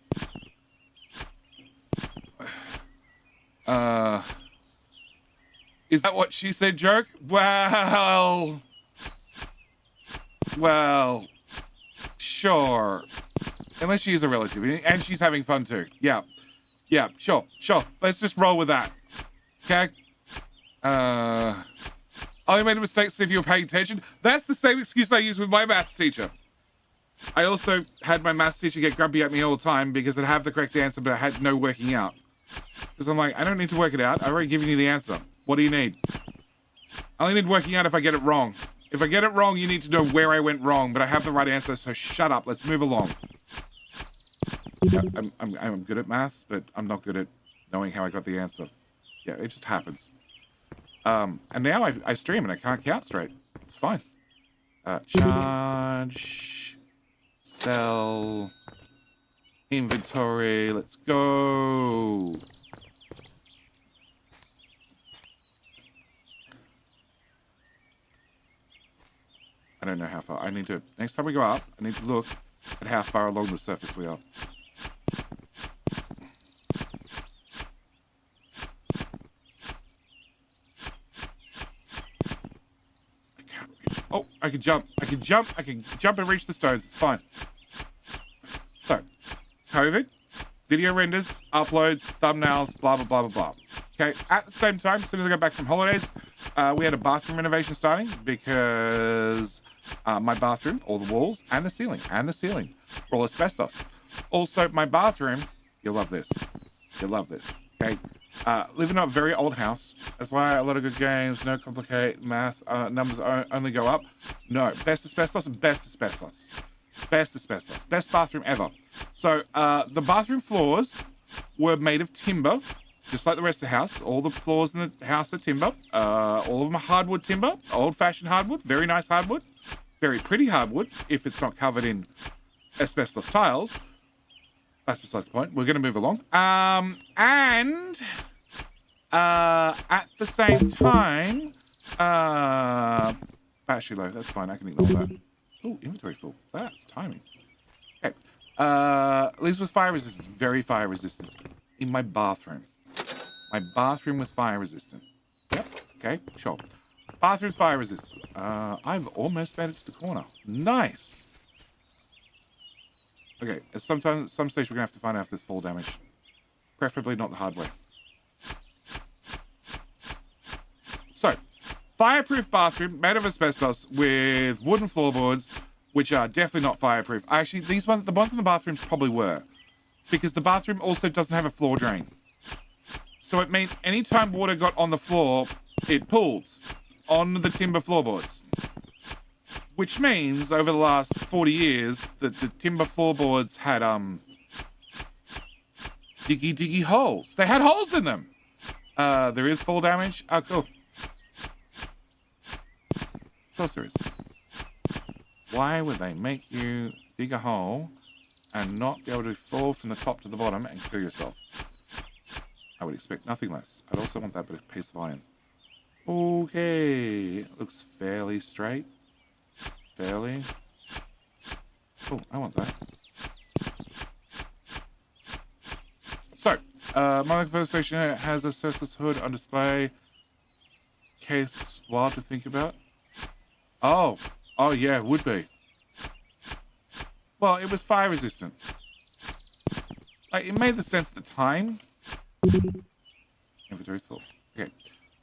Is that what she said, joke? Well, sure. Unless she is a relative, and she's having fun too. Yeah, sure. Let's just roll with that. Okay? I made a mistake, so if you were paying attention. That's the same excuse I use with my maths teacher. I also had my maths teacher get grumpy at me all the time because I'd have the correct answer, but I had no working out. Because I'm like, I don't need to work it out. I've already given you the answer. What do you need? I only need working out if I get it wrong. If I get it wrong, you need to know where I went wrong, but I have the right answer, so shut up. Let's move along. Yeah, I'm good at maths, but I'm not good at knowing how I got the answer. Yeah, it just happens. And now I stream and I can't count straight. It's fine. Charge, sell, inventory. Let's go. I don't know how far. Next time we go up, I need to look at how far along the surface we are. Oh, I can jump and reach the stones. It's fine. So, COVID, video renders, uploads, thumbnails, blah, blah, blah, blah, blah. Okay, at the same time, as soon as I got back from holidays, we had a bathroom renovation starting because my bathroom, all the walls, and the ceiling, were all asbestos. Also, my bathroom, you'll love this, okay? Live in a very old house. That's why a lot of good games, no complicate math, numbers only go up. No, best asbestos, best bathroom ever. So the bathroom floors were made of timber, just like the rest of the house. All the floors in the house are timber. All of them are hardwood timber, old-fashioned hardwood, very nice hardwood, very pretty hardwood if it's not covered in asbestos tiles. That's besides the point. We're going to move along. And at the same time, battery low. That's fine. I can ignore that. Oh, inventory full. That's timing. Okay. Leaves was fire resistant. Very fire resistant. In my bathroom. My bathroom was fire resistant. Yep. Okay. Sure. Bathroom's fire resistant. I've almost made it to the corner. Nice. Okay, some stage we're gonna have to find out if there's fall damage. Preferably not the hard way. So, fireproof bathroom made of asbestos with wooden floorboards, which are definitely not fireproof. Actually, the ones in the bathrooms probably were, because the bathroom also doesn't have a floor drain. So it means anytime water got on the floor, it pooled on the timber floorboards. Which means over the last 40 years that the timber floorboards had diggy holes. They had holes in them. There is fall damage. Oh, cool. Of course there is. Why would they make you dig a hole and not be able to fall from the top to the bottom and kill yourself? I would expect nothing less. I'd also want that bit of piece of iron. Okay. It looks fairly straight. Fairly. Oh, I want that. So, my first station has a surface hood on display. Case wild to think about. Oh. Oh, yeah, it would be. Well, it was fire resistant. Like, it made the sense at the time. Inventory's full. Okay.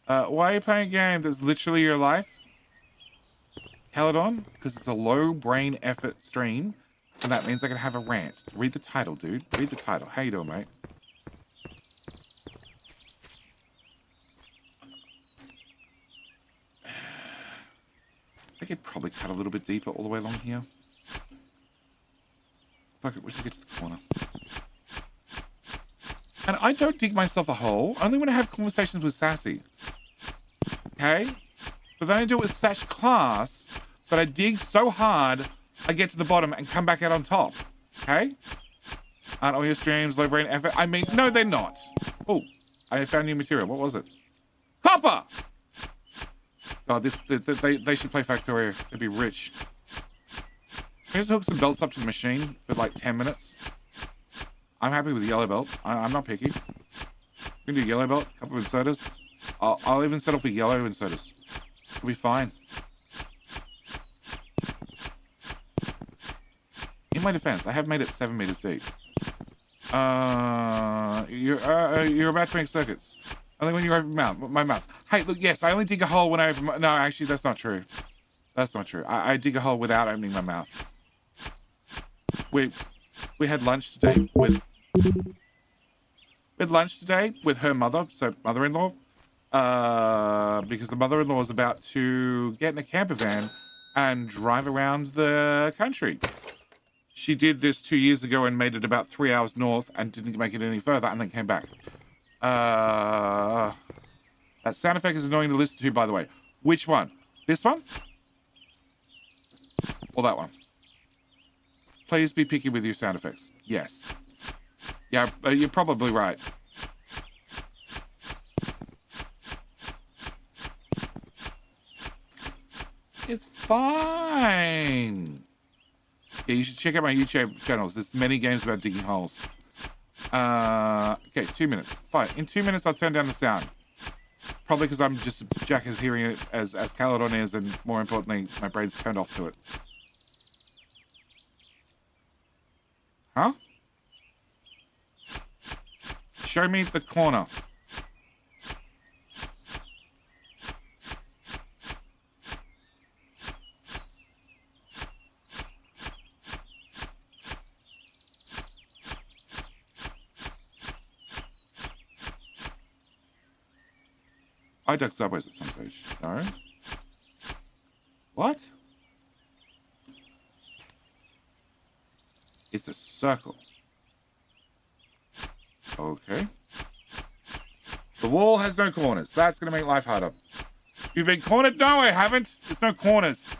Why are you playing a game that's literally your life? Caledon? Because it's a low brain effort stream. And that means I can have a rant. Read the title, dude. Read the title. How you doing, mate? I could probably cut a little bit deeper all the way along here. Fuck it, we should get to the corner. And I don't dig myself a hole, only when I have conversations with Sassy. Okay? But then I do it with such class that I dig so hard, I get to the bottom and come back out on top. Okay? Aren't all your streams low brain effort? I mean, no, they're not. Oh, I found new material. What was it? Copper! God, they should play Factorio. They'd be rich. Can you just hook some belts up to the machine for like 10 minutes? I'm happy with the yellow belt. I'm not picky. We can do yellow belt, a couple of inserters. I'll even settle for yellow inserters. It'll be fine. In my defense, I have made it 7 meters deep. You're about to make circuits. Only when you open my mouth. Hey, look, yes, I only dig a hole when I open my... No, actually, that's not true. That's not true. I dig a hole without opening my mouth. We had lunch today with... We had lunch today with her mother, so mother-in-law. Because the mother-in-law is about to get in a camper van and drive around the country. She did this 2 years ago and made it about 3 hours north and didn't make it any further and then came back. That sound effect is annoying to listen to, by the way. Which one? This one? Or that one? Please be picky with your sound effects. Yes. Yeah, you're probably right. It's fine. Yeah, you should check out my YouTube channels. There's many games about digging holes. Okay, 2 minutes. Fine. In 2 minutes, I'll turn down the sound. Probably because I'm just Jack is hearing it as Caledon is, and more importantly, my brain's turned off to it. Huh? Show me the corner. I ducked sideways at some stage. No. What? It's a circle. Okay. The wall has no corners. That's going to make life harder. You've been cornered? No, I haven't. There's no corners.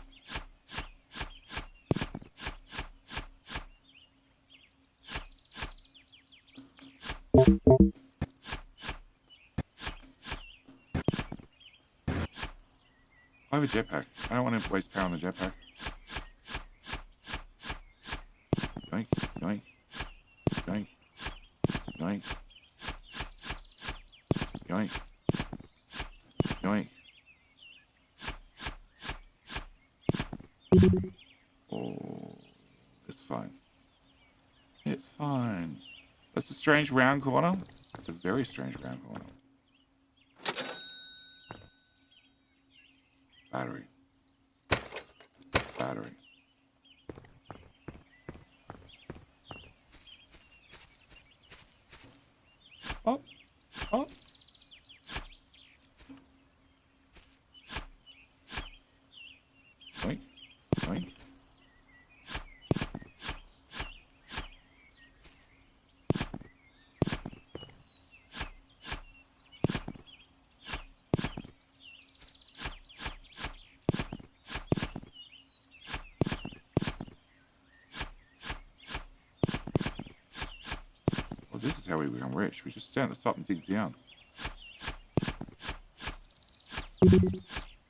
I have a jetpack. I don't want to waste power on the jetpack. Yoink, yoink, yoink, yoink, yoink, yoink. Oh, it's fine. It's fine. That's a strange round corner. It's a very strange round corner. Battery. Battery. Oh. Oh. how we become rich. We just stand at the top and dig down.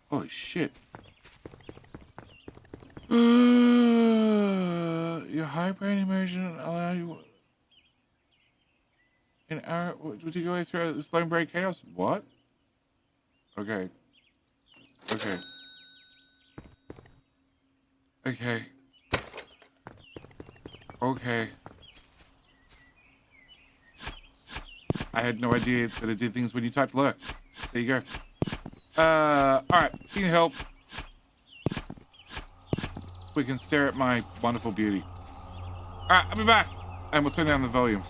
Holy shit. Your high brain immersion allow you... Would you go through this lone break chaos? What? Okay. Okay. Okay. Okay. I had no idea that it did things when you typed lurk. There you go. Alright. Can you help? We can stare at my wonderful beauty. Alright, I'll be back. And we'll turn down the volume.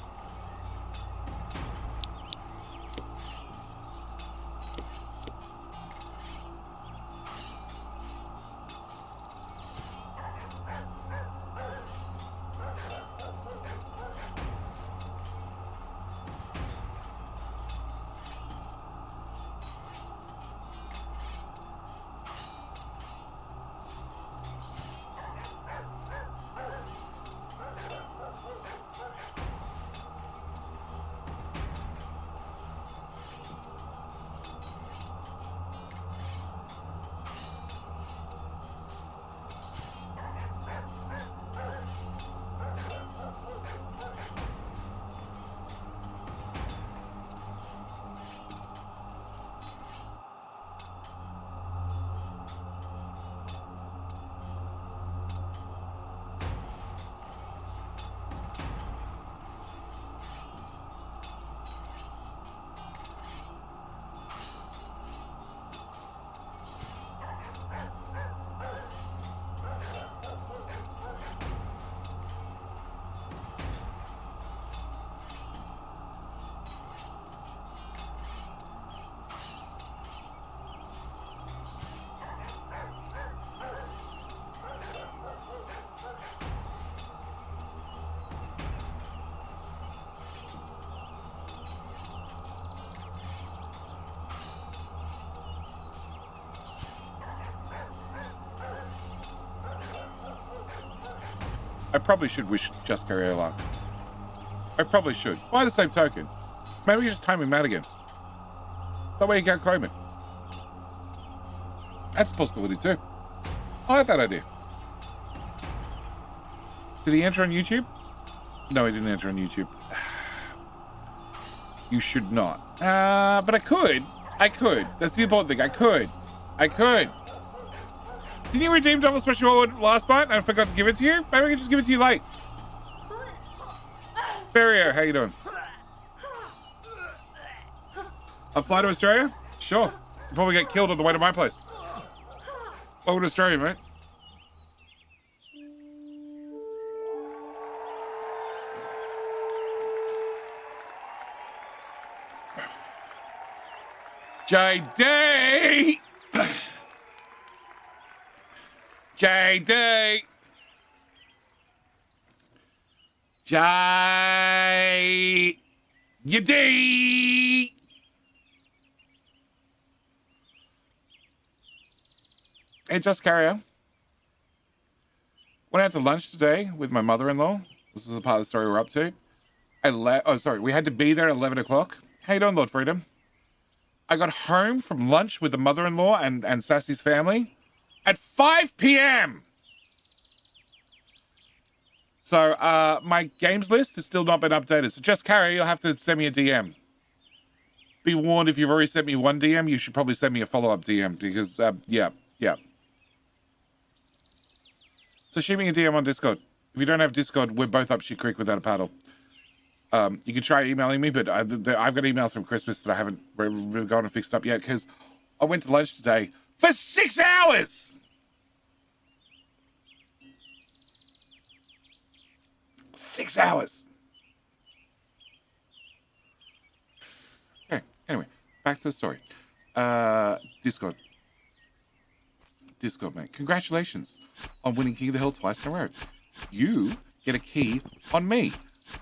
I probably should wish Just Carry luck. I probably should. By the same token, maybe you just time him mad again. That way you can't claim it. That's a possibility too. I like that idea. Did he enter on YouTube? No, he didn't enter on YouTube. You should not. But I could. I could. That's the important thing. I could. Didn't you redeem double special reward last night and I forgot to give it to you? Maybe I can just give it to you late. Barrier, how you doing? I'll fly to Australia? Sure. You'll probably get killed on the way to my place. Welcome to Australia, mate. JD! JD! JD! Hey, Just Carrier. Went out to lunch today with my mother-in-law. This is the part of the story we're up to. We had to be there at 11 o'clock. How you doing, Lord Freedom? I got home from lunch with the mother-in-law and Sassy's family at 5 p.m. So, my games list has still not been updated. So Just Carry, you'll have to send me a DM. Be warned, if you've already sent me one DM, you should probably send me a follow-up DM because, yeah. So shoot me a DM on Discord. If you don't have Discord, we're both up shit creek without a paddle. You can try emailing me, but I've got emails from Christmas that I haven't really gone and fixed up yet because I went to lunch today for 6 hours. 6 hours. Okay, anyway, back to the story. Discord, mate. Congratulations on winning King of the Hill twice in a row. You get a key on me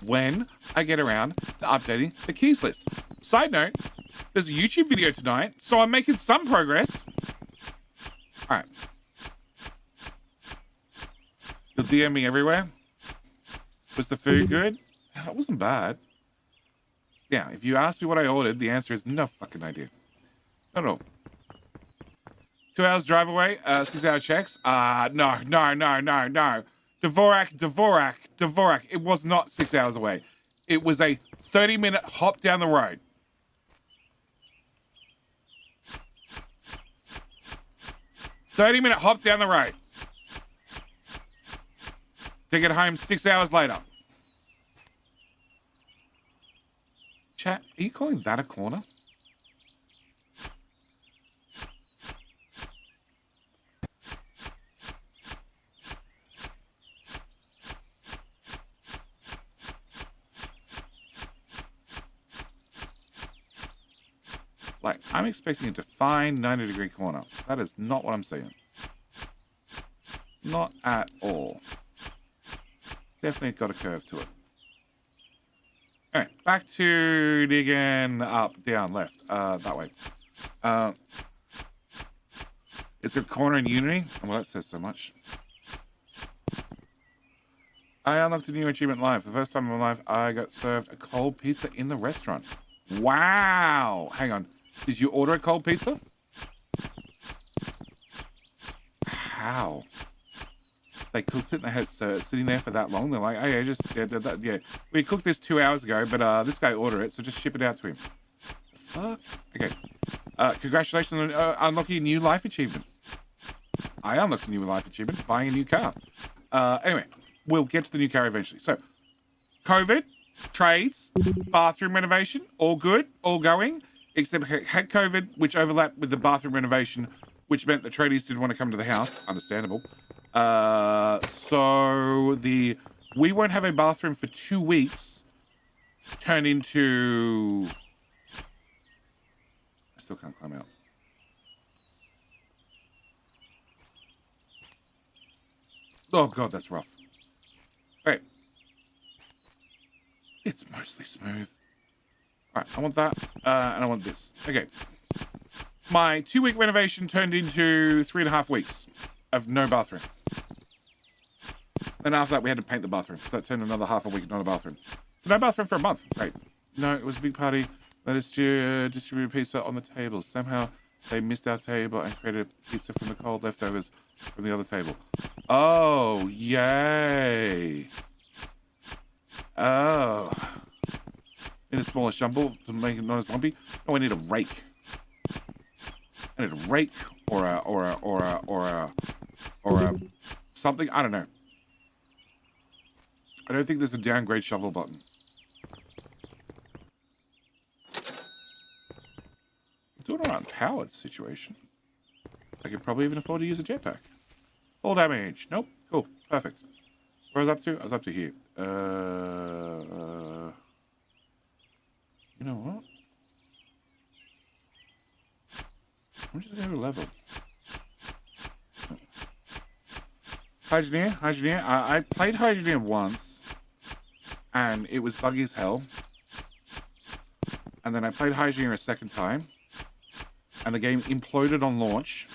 when I get around to updating the keys list. Side note, there's a YouTube video tonight, so I'm making some progress. All right. You'll DM me everywhere. Was the food good? It wasn't bad. Now, if you ask me what I ordered, the answer is no fucking idea. Not at all. 2 hours drive away, 6 hour checks. No. Dvorak. It was not 6 hours away. It was a 30-minute hop down the road. To get home 6 hours later. Chat, are you calling that a corner? Like, I'm expecting a defined 90-degree corner. That is not what I'm seeing. Not at all. Definitely got a curve to it. Alright, back to digging up, down, left. That way. Is there a corner in Unity? Well, that says so much. I unlocked a new achievement live. For the first time in my life, I got served a cold pizza in the restaurant. Wow! Hang on. Did you order a cold pizza? How? They cooked it and they had it sitting there for that long. They're like, oh yeah, we cooked this 2 hours ago, but this guy ordered it, so just ship it out to him. Fuck. Okay. Congratulations on unlocking a new life achievement. I unlocked a new life achievement, buying a new car. Anyway, we'll get to the new car eventually. So, COVID, trades, bathroom renovation, all good, all going. Except had COVID, which overlapped with the bathroom renovation, which meant the tradies didn't want to come to the house. Understandable. So we won't have a bathroom for 2 weeks. Turned into... I still can't climb out. Oh god, that's rough. Wait. It's mostly smooth. Alright, I want that, and I want this. Okay. My 2-week renovation turned into 3.5 weeks of no bathroom. Then after that, we had to paint the bathroom. So that turned another half a week, not a bathroom. So no bathroom for a month. Great. No, it was a big party. Let us distribute pizza on the table. Somehow, they missed our table and created pizza from the cold leftovers from the other table. Oh, yay. Oh. Need a smaller shovel to make it not as lumpy. No, I need a rake. I need a rake or a something. I don't know. I don't think there's a downgrade shovel button. Do it around powered situation. I could probably even afford to use a jetpack. Full damage. Nope. Cool. Perfect. Where was I up to? I was up to here. You know what? I'm just going to level. Hydroneer. I played Hydroneer once, and it was buggy as hell. And then I played Hydroneer a second time, and the game imploded on launch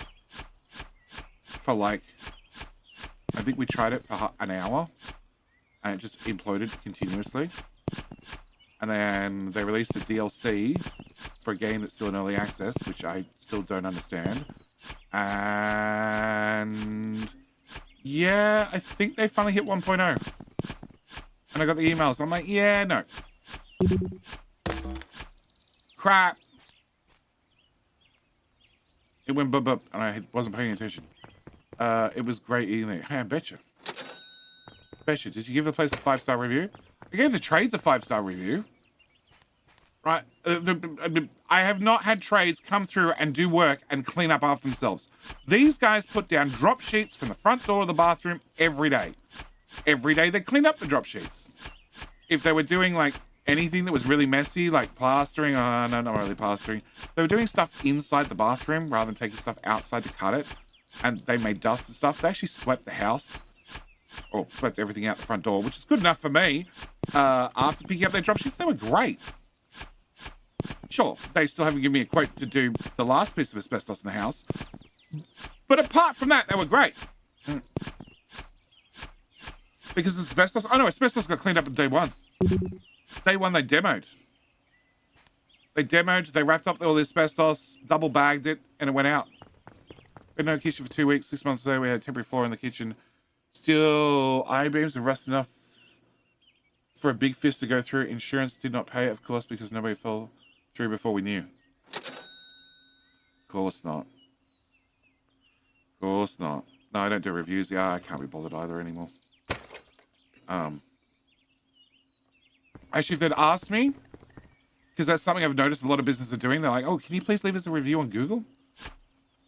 for like, I think we tried it for an hour, and it just imploded continuously. And then they released the DLC for a game that's still in early access, which I still don't understand. And yeah, I think they finally hit 1.0. And I got the emails. I'm like, yeah, no. Crap. It went bub, and I wasn't paying attention. It was great eating it. Hey, I betcha. Did you give the place a 5-star review? I gave the trades a 5-star review. Right? I have not had trades come through and do work and clean up after themselves. These guys put down drop sheets from the front door of the bathroom every day. Every day they clean up the drop sheets. If they were doing like anything that was really messy, like plastering, no, not really plastering. They were doing stuff inside the bathroom rather than taking stuff outside to cut it. And they made dust and stuff. They actually swept the house. Or swept everything out the front door, which is good enough for me. After picking up their drop sheets, they were great. Sure, they still haven't given me a quote to do the last piece of asbestos in the house. But apart from that, they were great. Because asbestos... Oh no, asbestos got cleaned up on day one. Day one, they demoed. They demoed, they wrapped up all the asbestos, double bagged it, and it went out. We had no kitchen for 2 weeks. 6 months ago, we had a temporary floor in the kitchen. Steel I-beams are rust enough for a big fist to go through. Insurance did not pay it, of course, because nobody fell through before we knew. Of course not. Of course not. No, I don't do reviews. Yeah, I can't be bothered either anymore. Actually, if they'd asked me, because that's something I've noticed a lot of businesses are doing, they're like, oh, can you please leave us a review on Google?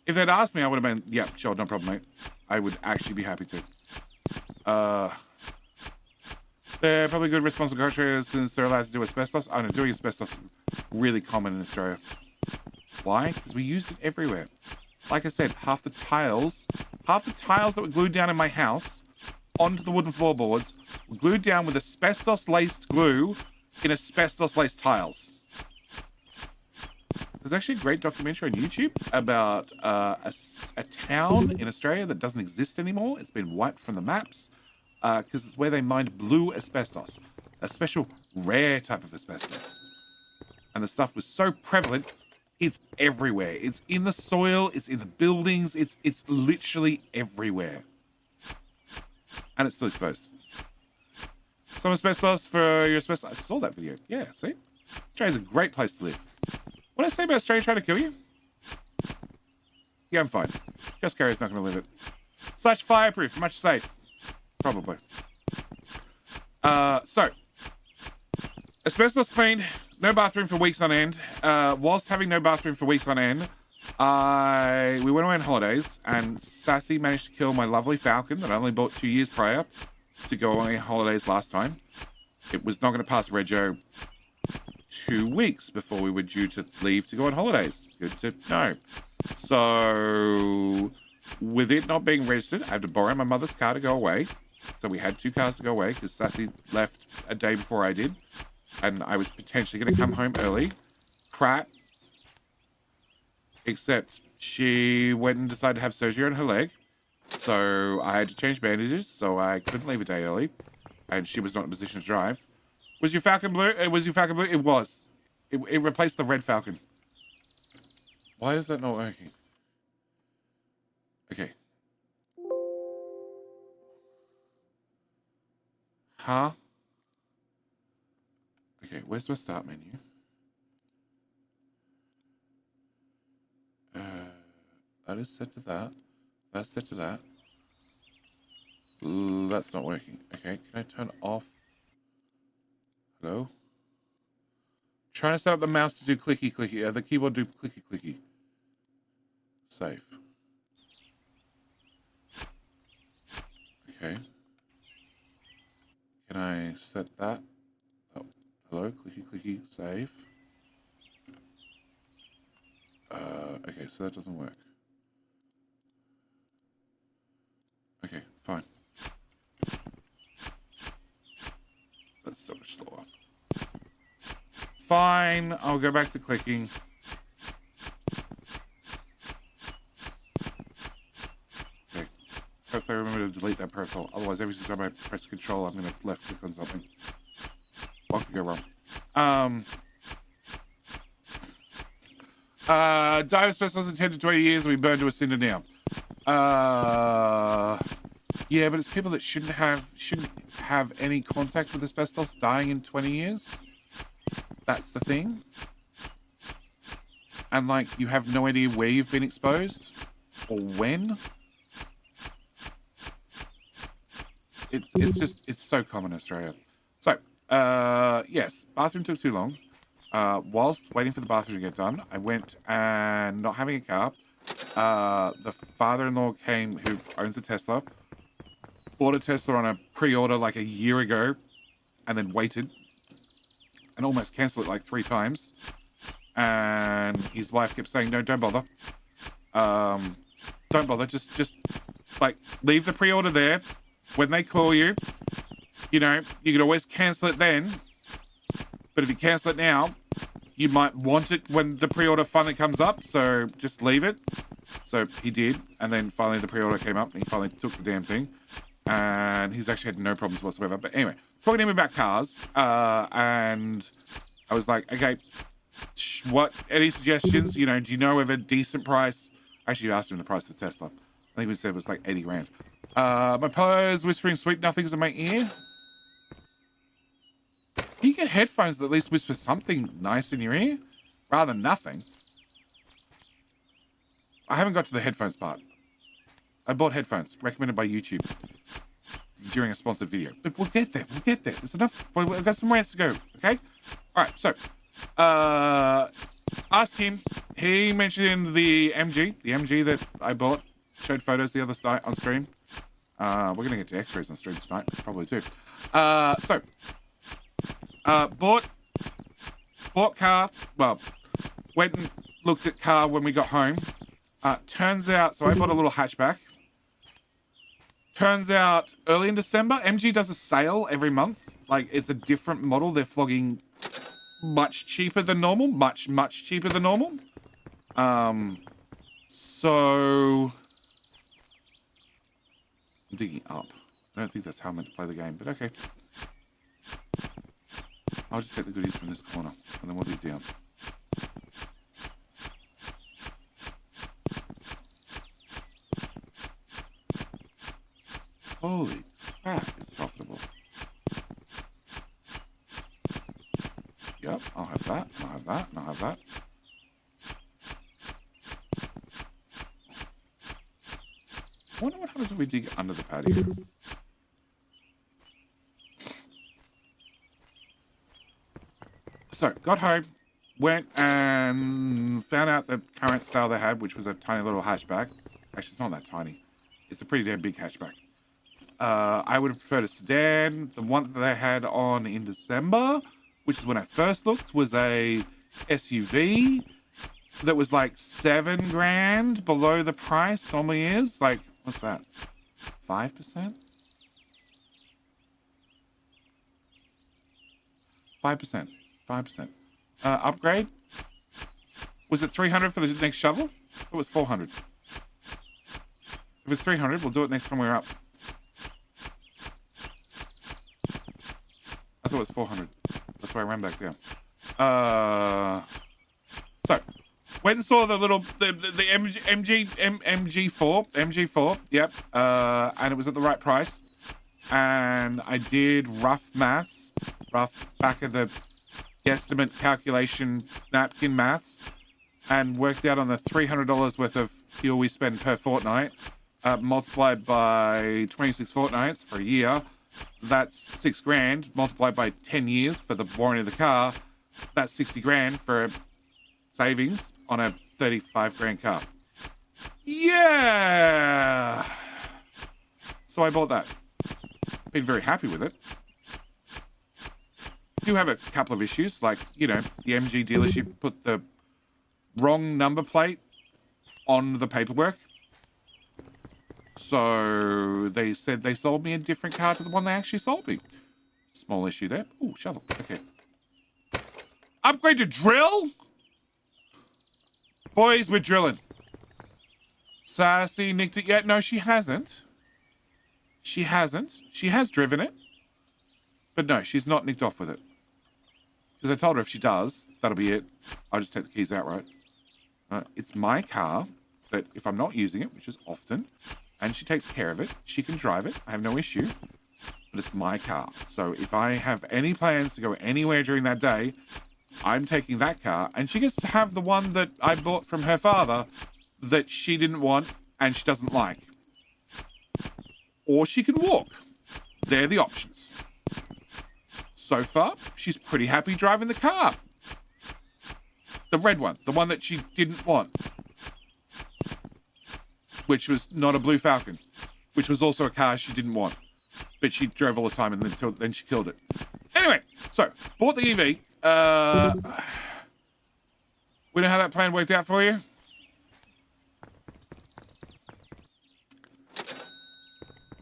If they'd asked me, I would have been, yeah, sure, no problem, mate. I would actually be happy to. They're probably good responsible contractors since they're allowed to do asbestos. I know, doing asbestos is really common in Australia. Why? Because we use it everywhere. Like I said, half the tiles that were glued down in my house onto the wooden floorboards were glued down with asbestos-laced glue in asbestos-laced tiles. There's actually a great documentary on YouTube about a town in Australia that doesn't exist anymore. It's been wiped from the maps because it's where they mined blue asbestos, a special rare type of asbestos. And the stuff was so prevalent, it's everywhere. It's in the soil, it's in the buildings, it's literally everywhere. And it's still exposed. Some asbestos for your asbestos. I saw that video. Yeah, see? Australia's a great place to live. What did I say about Australia trying to kill you? Yeah, I'm fine. Just Gary's not going to live it. Such fireproof, much safe. Probably. So, asbestos cleaned, no bathroom for weeks on end. Whilst having no bathroom for weeks on end, we went away on holidays, and Sassy managed to kill my lovely falcon that I only bought 2 years prior to go away on holidays last time. It was not going to pass Rego 2 weeks before we were due to leave to go on holidays. Good to know. So, with it not being registered, I had to borrow my mother's car to go away. So we had 2 cars to go away because Sassy left a day before I did. And I was potentially going to come home early. Crap. Except she went and decided to have surgery on her leg. So I had to change bandages, so I couldn't leave a day early. And she was not in a position to drive. Was your Falcon blue? Was your Falcon blue? It was. It replaced the red Falcon. Why is that not working? Okay. Huh? Okay, where's my start menu? That is set to that. That's set to that. That's not working. Okay, can I turn off? Hello? Trying to set up the mouse to do clicky clicky. The keyboard do clicky clicky. Save. Okay. Can I set that? Oh, hello, clicky clicky, save. Okay, so that doesn't work. Okay, fine. That's so much slower. Fine, I'll go back to clicking. Okay. Hopefully I remember to delete that profile. Otherwise, every time I press control, I'm going to left click on something. What could go wrong? Dive asbestos in 10 to 20 years and we burn to a cinder now. Yeah, but it's people that shouldn't have any contact with asbestos dying in 20 years. That's the thing. And like, you have no idea where you've been exposed or when. It's so common in Australia. So, yes, bathroom took too long. Whilst waiting for the bathroom to get done, I went and not having a car. The father-in-law came, who owns a Tesla, bought a Tesla on a pre-order like a year ago, and then waited and almost canceled it like 3 times. And his wife kept saying, "No, don't bother. Don't bother. Just like leave the pre-order there. When they call you, you know, you can always cancel it then. But if you cancel it now, you might want it when the pre-order finally comes up. So just leave it." So he did, and then finally the pre-order came up, and he finally took the damn thing. And he's actually had no problems whatsoever. But anyway, talking to him about cars, and I was like, okay, Any suggestions? You know, do you know of a decent price? Actually, you asked him the price of the Tesla. I think we said it was like 80 grand. My pillow's whispering sweet nothings in my ear. Can you get headphones that at least whisper something nice in your ear? Rather than nothing. I haven't got to the headphones part. I bought headphones, recommended by YouTube, during a sponsored video. But we'll get there, we'll get there. There's enough, we've got some rants to go, okay? Alright, so, asked him, he mentioned the MG that I bought, showed photos the other night on stream. We're gonna get to X-rays on stream tonight, probably too. Bought car, well, went and looked at car when we got home. Turns out, so I bought a little hatchback. Turns out early in December, MG does a sale every month. Like, it's a different model. They're flogging much cheaper than normal. Much cheaper than normal. So I'm digging up. I don't think that's how I'm meant to play the game, but okay. I'll just take the goodies from this corner, and then we'll dig down. Holy crap, it's profitable. Yep, I'll have that, I'll have that, I'll have that. I wonder what happens if we dig under the patio. So, got home, went and found out the current sale they had, which was a tiny little hatchback. Actually, it's not that tiny. It's a pretty damn big hatchback. I would have preferred a sedan. The one that they had on in December, which is when I first looked, was a SUV that was like 7 grand below the price normally is. Like, what's that? 5%? 5%. Upgrade? Was it 300 for the next shovel? It was 400. If it's 300, we'll do it next time we're up. I thought it was 400. That's why I ran back down. So, went and saw the little, the MG4, yep. And it was at the right price. And I did rough back of the guesstimate calculation napkin maths, and worked out on the $300 worth of fuel we spend per fortnight, multiplied by 26 fortnights for a year. That's 6 grand multiplied by 10 years for the warranty of the car. That's 60 grand for savings on a 35 grand car. Yeah. So I bought that. Been very happy with it. Do have a couple of issues, like, you know, the MG dealership put the wrong number plate on the paperwork. So they said they sold me a different car to the one they actually sold me. Small issue there. Ooh, shovel. Okay. Upgrade to drill? Boys, we're drilling. Sassy nicked it yet? No, she hasn't. She hasn't. She has driven it. But no, she's not nicked off with it. Because I told her if she does, that'll be it. I'll just take the keys outright. It's my car, but if I'm not using it, which is often, and she takes care of it, she can drive it. I have no issue. But it's my car. So if I have any plans to go anywhere during that day, I'm taking that car, and she gets to have the one that I bought from her father that she didn't want and she doesn't like. Or she can walk. They're the options. So far, she's pretty happy driving the car. The red one, the one that she didn't want. Which was not a Blue Falcon. Which was also a car she didn't want. But she drove all the time and then she killed it. Anyway, so, bought the EV. We know how that plan worked out for you?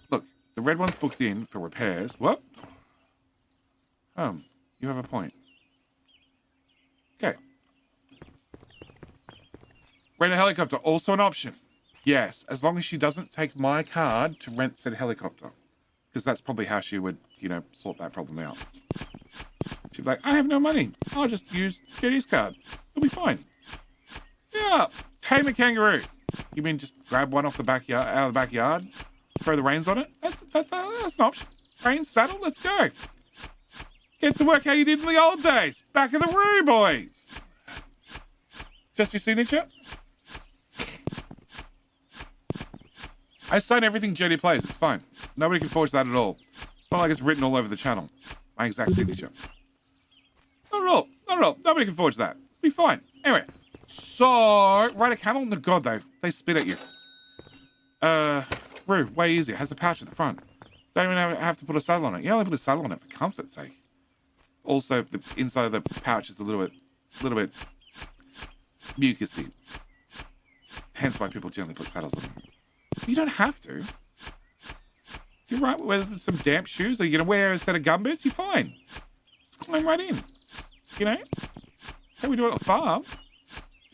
Look, the red one's booked in for repairs. What? You have a point. Okay. Rent a helicopter, also an option. Yes, as long as she doesn't take my card to rent said helicopter. Because that's probably how she would, you know, sort that problem out. She'd be like, I have no money. I'll just use Jetty's card. It'll be fine. Yeah, tame a kangaroo. You mean just grab one off the backyard, out of the backyard, throw the reins on it? That's an option. Reins, saddle, let's go. Get to work how you did in the old days. Back of the roo, boys. Just your signature? I sign everything Jetty plays. It's fine. Nobody can forge that at all. It's not like it's written all over the channel. My exact signature. Not at all. Not at all. Nobody can forge that. Be fine. Anyway. So, ride a camel? No, God, they spit at you. Roo, way easier. Has a pouch at the front. Don't even have to put a saddle on it. You only put a saddle on it for comfort's sake. Also, the inside of the pouch is a little bit mucusy. Hence why people generally put saddles on them. You don't have to. You're right with some damp shoes, or you're gonna wear a set of gumboots, you're fine. Just climb right in. You know? How we do it on the farm.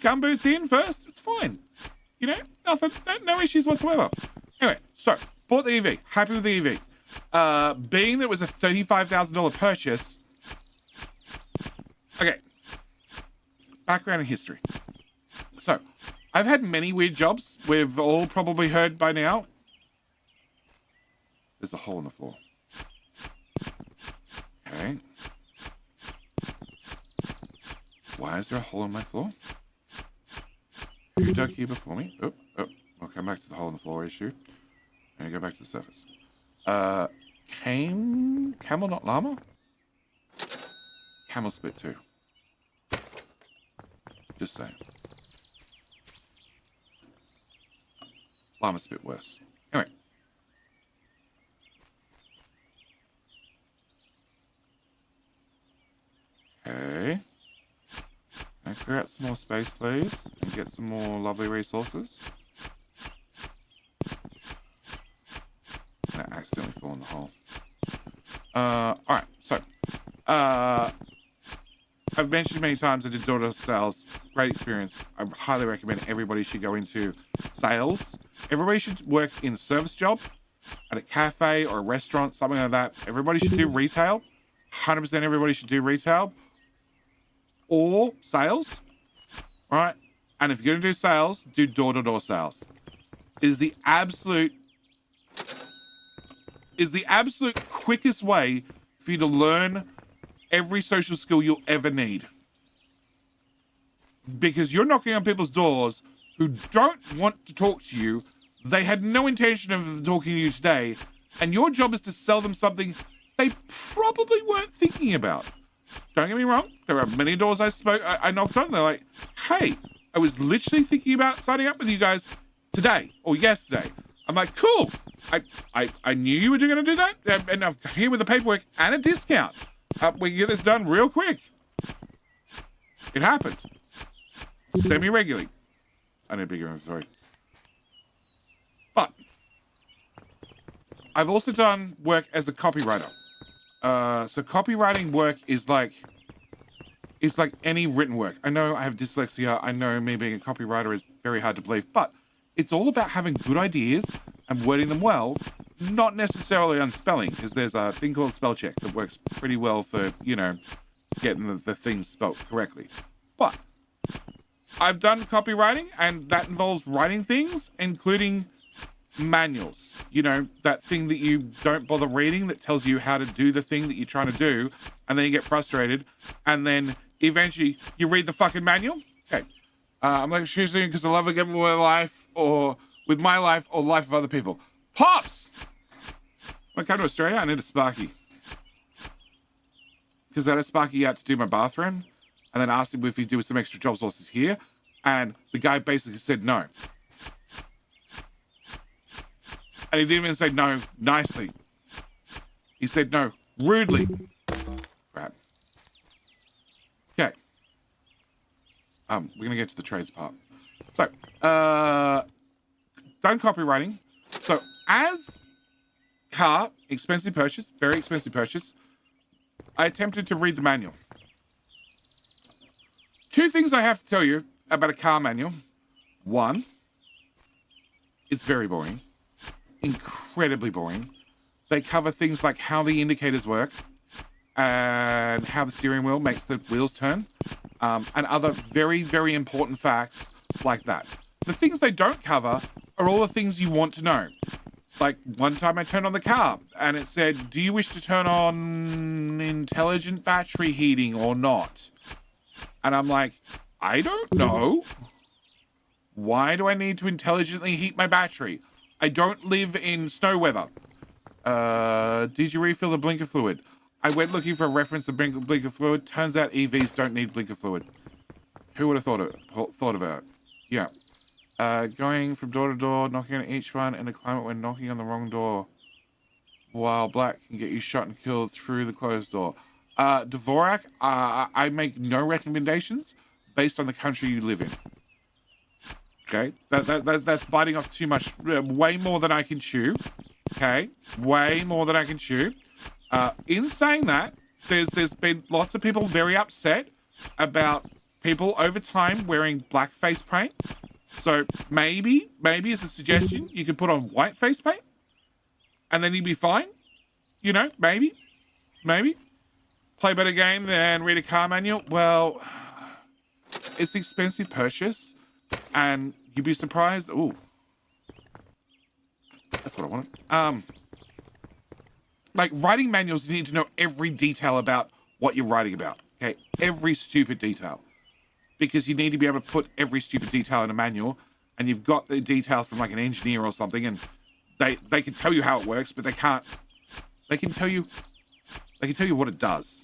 Gumboots in first, it's fine. You know, nothing, no issues whatsoever. Anyway, so, bought the EV. Happy with the EV. Being that it was a $35,000 purchase. Okay. Background and history. So, I've had many weird jobs. We've all probably heard by now. There's a hole in the floor. Okay. Why is there a hole in my floor? You dug here before me. Oh, I'll come back to the hole in the floor issue. And go back to the surface. Camel, not llama? Camel spit too. Just saying. Llama spit worse. Anyway. Okay. Can I clear out some more space, please? And get some more lovely resources? I accidentally fell in the hole. Alright, so. I've mentioned many times I did door-to-door sales. Great experience. I highly recommend everybody should go into sales. Everybody should work in a service job, at a cafe or a restaurant, something like that. Everybody should do retail. 100% everybody should do retail. Or sales, right? And if you're going to do sales, do door-to-door sales. It is the absolute quickest way for you to learn every social skill you'll ever need. Because you're knocking on people's doors who don't want to talk to you. They had no intention of talking to you today. And your job is to sell them something they probably weren't thinking about. Don't get me wrong. There are many doors I knocked on. They're like, hey, I was literally thinking about signing up with you guys today or yesterday. I'm like, cool. I knew you were going to do that. And I'm here with the paperwork and a discount. We can get this done real quick. It happened. Semi-regularly. I need a bigger inventory. But I've also done work as a copywriter. So copywriting work is like any written work. I know I have dyslexia. I know me being a copywriter is very hard to believe, but it's all about having good ideas and wording them well, not necessarily on spelling, because there's a thing called spell check that works pretty well for, you know, getting the things spelled correctly. But I've done copywriting, and that involves writing things, including manuals. You know, that thing that you don't bother reading that tells you how to do the thing that you're trying to do, and then you get frustrated, and then eventually you read the fucking manual. Okay. I'm like choosing because I love to get with my life, or with my life, or the life of other people. Pops! When I come to Australia, I need a Sparky. Because I had a Sparky out to do my bathroom, and then asked him if he'd do some extra jobs whilst he's here, and the guy basically said no. And he didn't even say no nicely. He said no rudely. Crap. Okay. We're going to get to the trades part. So, done copywriting. So, as car, expensive purchase, very expensive purchase, I attempted to read the manual. Two things I have to tell you about a car manual. One, it's very boring. Incredibly boring. They cover things like how the indicators work, and how the steering wheel makes the wheels turn, and other very, very important facts like that. The things they don't cover are all the things you want to know. Like one time I turned on the car and it said, do you wish to turn on intelligent battery heating or not? And I'm like, I don't know. Why do I need to intelligently heat my battery? I don't live in snow weather. Did you refill the blinker fluid? I went looking for a reference to blinker fluid. Turns out EVs don't need blinker fluid. Who would have thought of it? Yeah. Going from door to door, knocking on each one in a climate when knocking on the wrong door, while black can get you shot and killed through the closed door. Dvorak, I make no recommendations based on the country you live in. Okay, that's biting off too much, way more than I can chew. Okay, way more than I can chew. In saying that, there's been lots of people very upset about people over time wearing black face paint. So maybe as a suggestion, you could put on white face paint and then you'd be fine. You know, maybe. Play a better game than read a car manual. Well, it's an expensive purchase and you'd be surprised. Ooh, that's what I wanted. Like writing manuals, you need to know every detail about what you're writing about. Okay, every stupid detail. Because you need to be able to put every stupid detail in a manual, and you've got the details from like an engineer or something, and they can tell you how it works, but they can't. They can tell you what it does,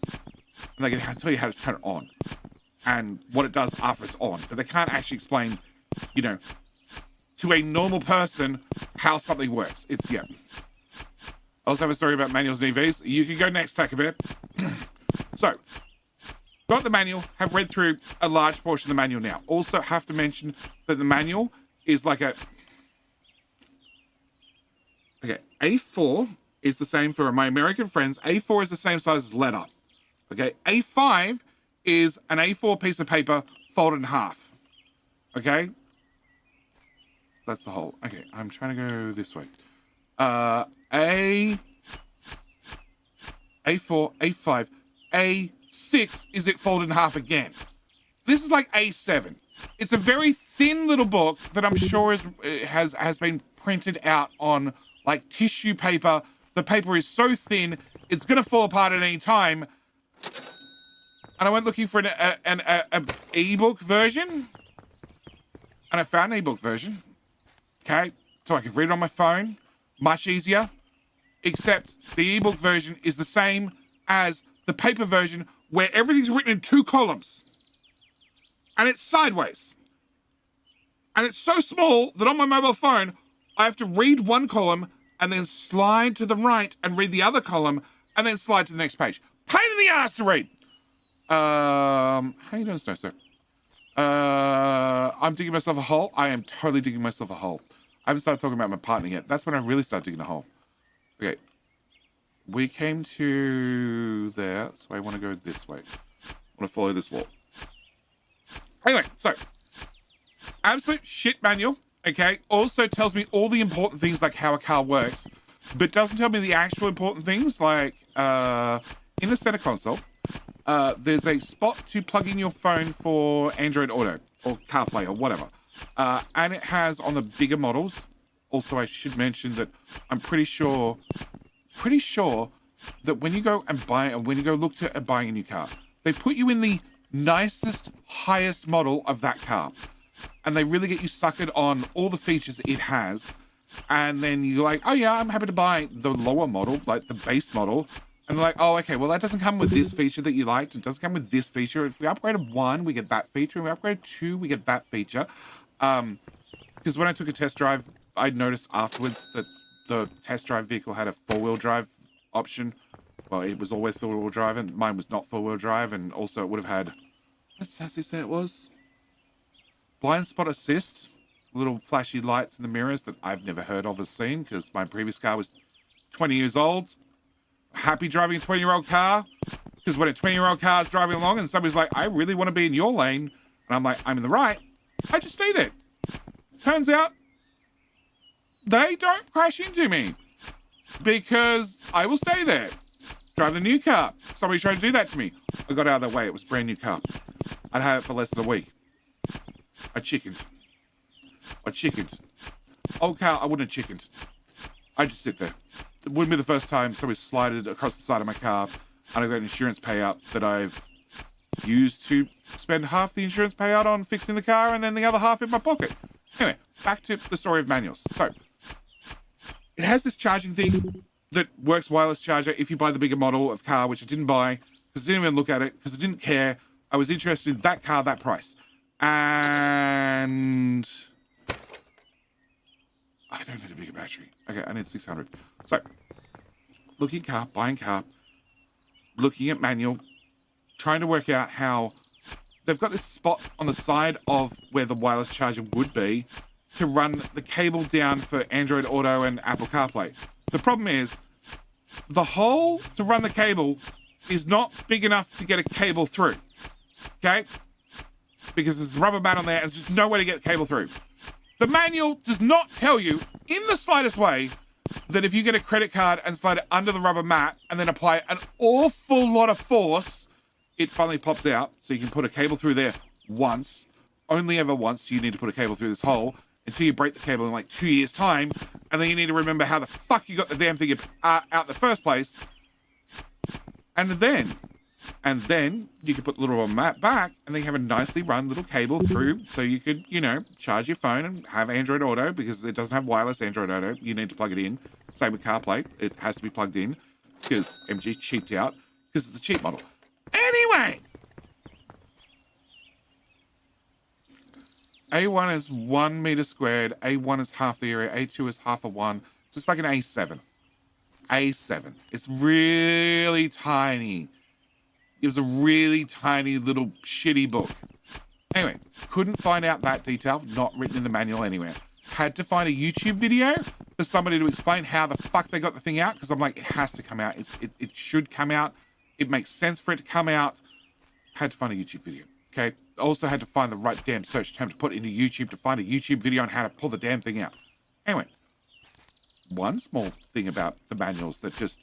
and they can tell you how to turn it on, and what it does after it's on. But they can't actually explain, you know, to a normal person how something works. It's yeah. I also have a story about manuals and EVs. You can go next, Tack a bit. So. Got the manual, have read through a large portion of the manual now. Also have to mention that the manual is like A4 is the same for my American friends. A4 is the same size as letter. Okay, A5 is an A4 piece of paper folded in half. Okay, that's the whole. Okay, I'm trying to go this way. A4, A5, A6 is it folded in half again. This is like A7. It's a very thin little book that I'm sure has been printed out on like tissue paper. The paper is so thin, it's gonna fall apart at any time. And I went looking for an ebook version, and I found an ebook version. Okay, so I could read it on my phone, much easier. Except the ebook version is the same as the paper version, where everything's written in 2 columns. And it's sideways. And it's so small that on my mobile phone, I have to read one column and then slide to the right and read the other column and then slide to the next page. Pain in the ass to read. How you doing, Snow, sir? I'm digging myself a hole. I am totally digging myself a hole. I haven't started talking about my partner yet. That's when I really start digging a hole. Okay. We came to there, so I want to go this way. I want to follow this wall. Anyway, so absolute shit manual, okay? Also tells me all the important things like how a car works, but doesn't tell me the actual important things like in the center console, there's a spot to plug in your phone for Android Auto or CarPlay or whatever. And it has on the bigger models. Also, I should mention that I'm pretty sure that when you go and buy, when you go look to buying a new car, they put you in the nicest, highest model of that car. And they really get you suckered on all the features it has. And then you're like, oh yeah, I'm happy to buy the lower model, like the base model. And they're like, oh, okay, well, that doesn't come with this feature that you liked. It doesn't come with this feature. If we upgraded 1, we get that feature. If we upgraded 2, we get that feature. Because when I took a test drive, I noticed afterwards that the test drive vehicle had a 4-wheel drive option. Well, it was always 4-wheel drive, and mine was not 4-wheel drive. And also, it would have had, what did Sassy say it was? Blind spot assist. Little flashy lights in the mirrors that I've never heard of or seen, because my previous car was 20 years old. Happy driving a 20-year-old car, because when a 20-year-old car is driving along and somebody's like, I really want to be in your lane, and I'm like, I'm in the right, I just stay there. Turns out they don't crash into me because I will stay there. drive the new car. Somebody tried to do that to me. I got out of their way. It was a brand new car. I'd had it for less than a week. I chickened. Old car, I wouldn't have chickened. I just sit there. It wouldn't be the first time somebody slided across the side of my car and I got an insurance payout that I've used to spend half the insurance payout on fixing the car and then the other half in my pocket. Anyway, back to the story of manuals. So, it has this charging thing that works wireless charger if you buy the bigger model of car, which I didn't buy because I didn't even look at it because I didn't care. I was interested in that car, that price. And I don't need a bigger battery. Okay, I need 600. So, looking car, buying car, looking at manual, trying to work out how they've got this spot on the side of where the wireless charger would be to run the cable down for Android Auto and Apple CarPlay. The problem is the hole to run the cable is not big enough to get a cable through. Okay? Because there's a rubber mat on there and there's just no way to get the cable through. The manual does not tell you in the slightest way that if you get a credit card and slide it under the rubber mat and then apply an awful lot of force, it finally pops out. So you can put a cable through there once. Only ever once you need to put a cable through this hole until you break the cable in like 2 years' time. And then you need to remember how the fuck you got the damn thing out in the first place. And then you can put the little mat back and then you have a nicely run little cable through so you could, charge your phone and have Android Auto because it doesn't have wireless Android Auto. You need to plug it in. Same with CarPlay. It has to be plugged in because MG cheaped out because it's the cheap model. Anyway, A1 is 1 meter squared. A1 is half the area. A2 is half of 1. So it's like an A7. A7. It's really tiny. It was a really tiny little shitty book. Anyway, couldn't find out that detail, not written in the manual anywhere. Had to find a YouTube video for somebody to explain how the fuck they got the thing out, because I'm like, it has to come out. It should come out. It makes sense for it to come out. Had to find a YouTube video, okay? Also had to find the right damn search term to put into YouTube to find a YouTube video on how to pull the damn thing out. Anyway, one small thing about the manuals that just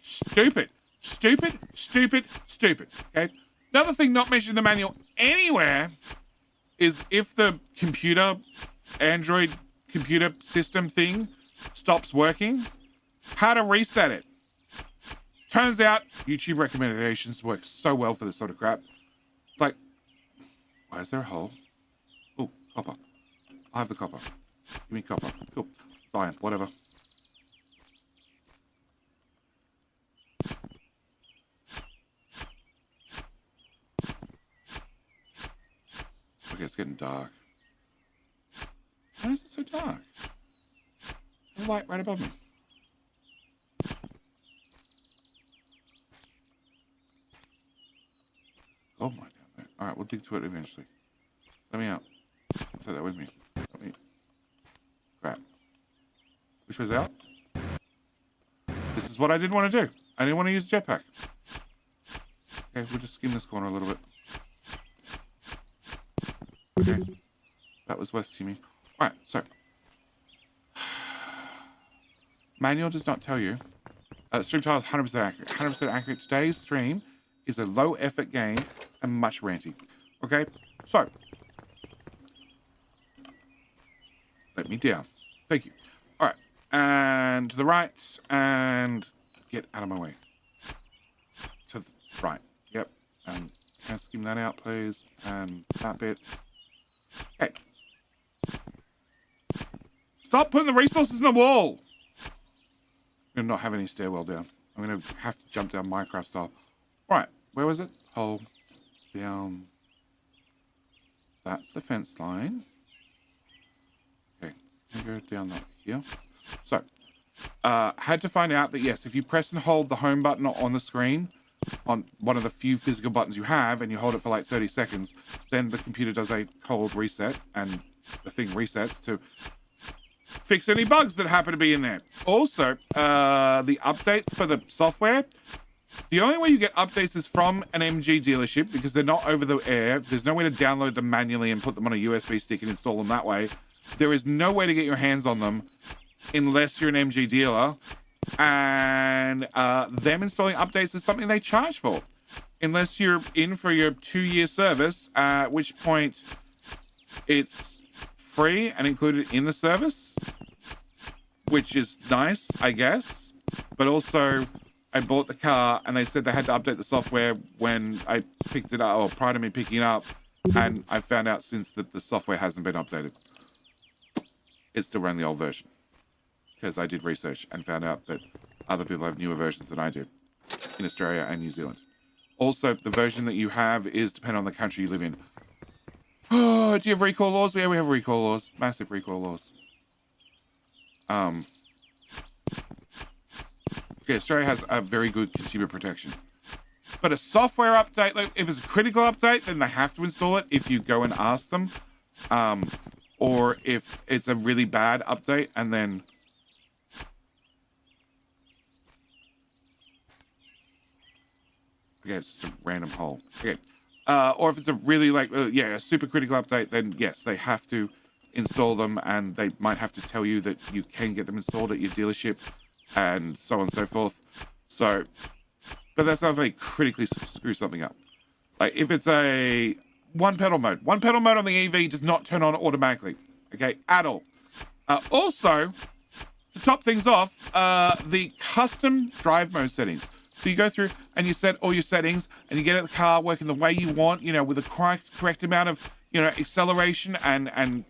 stupid. Stupid, okay? Another thing not mentioned in the manual anywhere is if the Android computer system thing stops working, how to reset it. Turns out YouTube recommendations work so well for this sort of crap. It's like, why is there a hole? Oh, copper. I have the copper. Give me copper. Cool. Iron, whatever. Okay, it's getting dark. Why is it so dark? There's a light right above me. Oh my down there. Alright, we'll dig to it eventually. Let me out. Take that with me. Let me. Crap. Which way's out? This is what I didn't want to do. I didn't want to use a jetpack. Okay, we'll just skim this corner a little bit. Okay. That was West Timmy. Alright, so. Manual does not tell you. Stream title is 100% accurate. 100% accurate. Today's stream is a low effort game and much ranty. Okay? So. Let me down. Thank you. Alright. And to the right. And get out of my way. To the right. Yep. And can I skim that out, please? And that bit. Okay. Stop putting the resources in the wall. I'm going to not have any stairwell down. I'm going to have to jump down Minecraft style. Right. Where was it? Hole. Down. That's the fence line. Okay. Go down that here. So. Had to find out that, yes, if you press and hold the home button on the screen, on one of the few physical buttons you have, and you hold it for like 30 seconds, then the computer does a cold reset, and the thing resets to fix any bugs that happen to be in there. Also, the updates for the software, the only way you get updates is from an MG dealership because they're not over the air. There's no way to download them manually and put them on a USB stick and install them that way. There is no way to get your hands on them unless you're an MG dealer. And them installing updates is something they charge for. Unless you're in for your 2-year service, at which point it's free and included in the service, which is nice, I guess. But also, I bought the car and they said they had to update the software when I picked it up, or prior to me picking it up, and I found out since that the software hasn't been updated. It's still running the old version. Because I did research and found out that other people have newer versions than I do in Australia and New Zealand. Also, the version that you have is dependent on the country you live in. Oh, do you have recall laws? Yeah, we have recall laws. Massive recall laws. Okay, Australia has a very good consumer protection. But a software update, like if it's a critical update, then they have to install it if you go and ask them. Or if it's a really bad update and then... Okay, it's just a random hole. Okay. Or if it's a really, a super critical update, then yes, they have to install them, and they might have to tell you that you can get them installed at your dealership, and so on and so forth. So, but that's not if they critically screw something up. Like, if it's a one pedal mode on the EV does not turn on automatically, okay, at all. Also, to top things off, the custom drive mode settings. So you go through and you set all your settings and you get the car working the way you want, with the correct amount of, acceleration and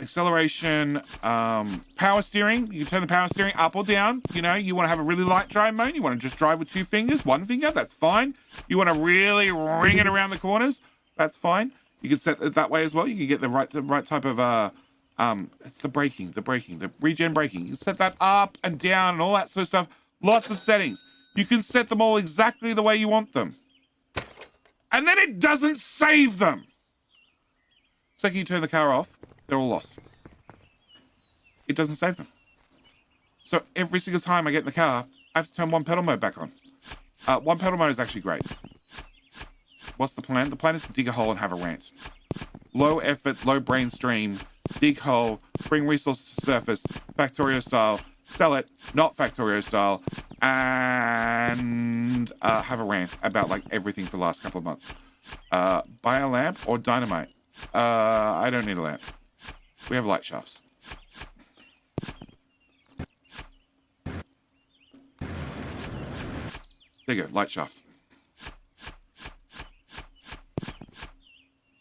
acceleration, power steering. You can turn the power steering up or down. You want to have a really light drive mode. You want to just drive with 2 fingers, 1 finger. That's fine. You want to really ring it around the corners. That's fine. You can set it that way as well. You can get the right type of, it's the braking, the regen braking. You can set that up and down and all that sort of stuff. Lots of settings. You can set them all exactly the way you want them. And then it doesn't save them. So you turn the car off, they're all lost. It doesn't save them. So every single time I get in the car, I have to turn one pedal mode back on. One pedal mode is actually great. What's the plan? The plan is to dig a hole and have a rant. Low effort, low brain stream, dig hole, bring resources to surface, Factorio style, sell it, not Factorio style, and have a rant about everything for the last couple of months. Buy a lamp or dynamite? I don't need a lamp. We have light shafts. There you go, light shafts.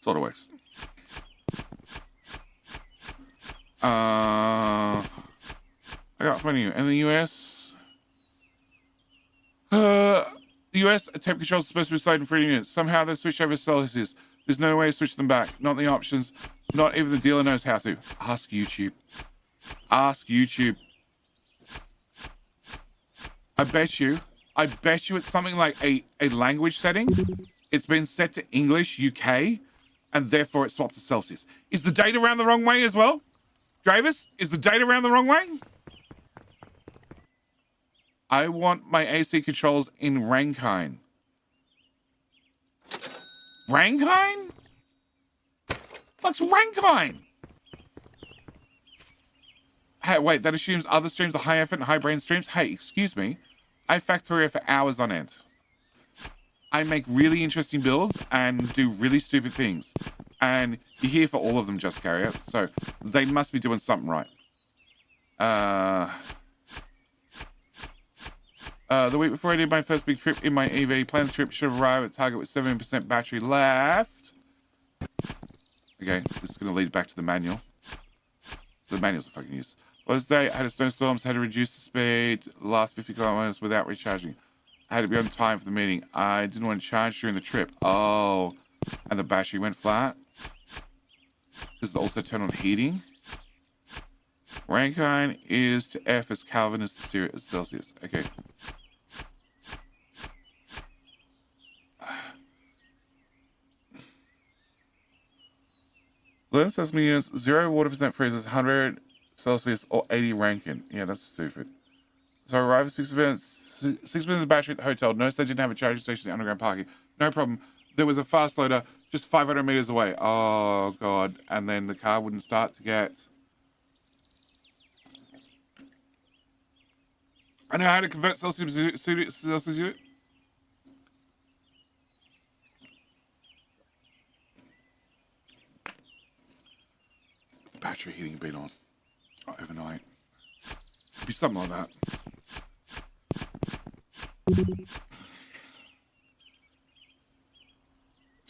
Sort of works. I got from you. In the US, temp controls are supposed to be sliding 3 units. Somehow they switch over to Celsius. There's no way to switch them back. Not the options. Not even the dealer knows how to. Ask YouTube. Ask YouTube. I bet you it's something like a language setting. It's been set to English UK, and therefore it's swapped to Celsius. Is the data around the wrong way as well? Dravis, is the data around the wrong way? I want my AC controls in Rankine. Rankine? Fuck's Rankine? Hey, wait, that assumes other streams are high effort and high brain streams? Hey, excuse me. I Factorio for hours on end. I make really interesting builds and do really stupid things. And you're here for all of them, Just Carrier. So they must be doing something right. The week before I did my first big trip in my EV, planned trip should have arrived at Target with 7% battery left. Okay, this is going to lead back to the manual. The manual's a fucking use. Last day, I had a snowstorm, so I had to reduce the speed last 50 kilometers without recharging. I had to be on time for the meeting. I didn't want to charge during the trip. Oh, and the battery went flat. Because it also turned on heating. Rankine is to F as Kelvin is to Celsius. Okay. Learn Sesame units, 0 water percent freezes, 100 Celsius or 80 Rankine. Yeah, that's stupid. So I arrived at 6 minutes of battery at the hotel. Noticed they didn't have a charging station in the underground parking. No problem. there was a fast loader just 500 meters away. Oh, God. And then the car wouldn't start to get... I know how to convert Celsius unit. Battery heating been on overnight. It'd be something like that.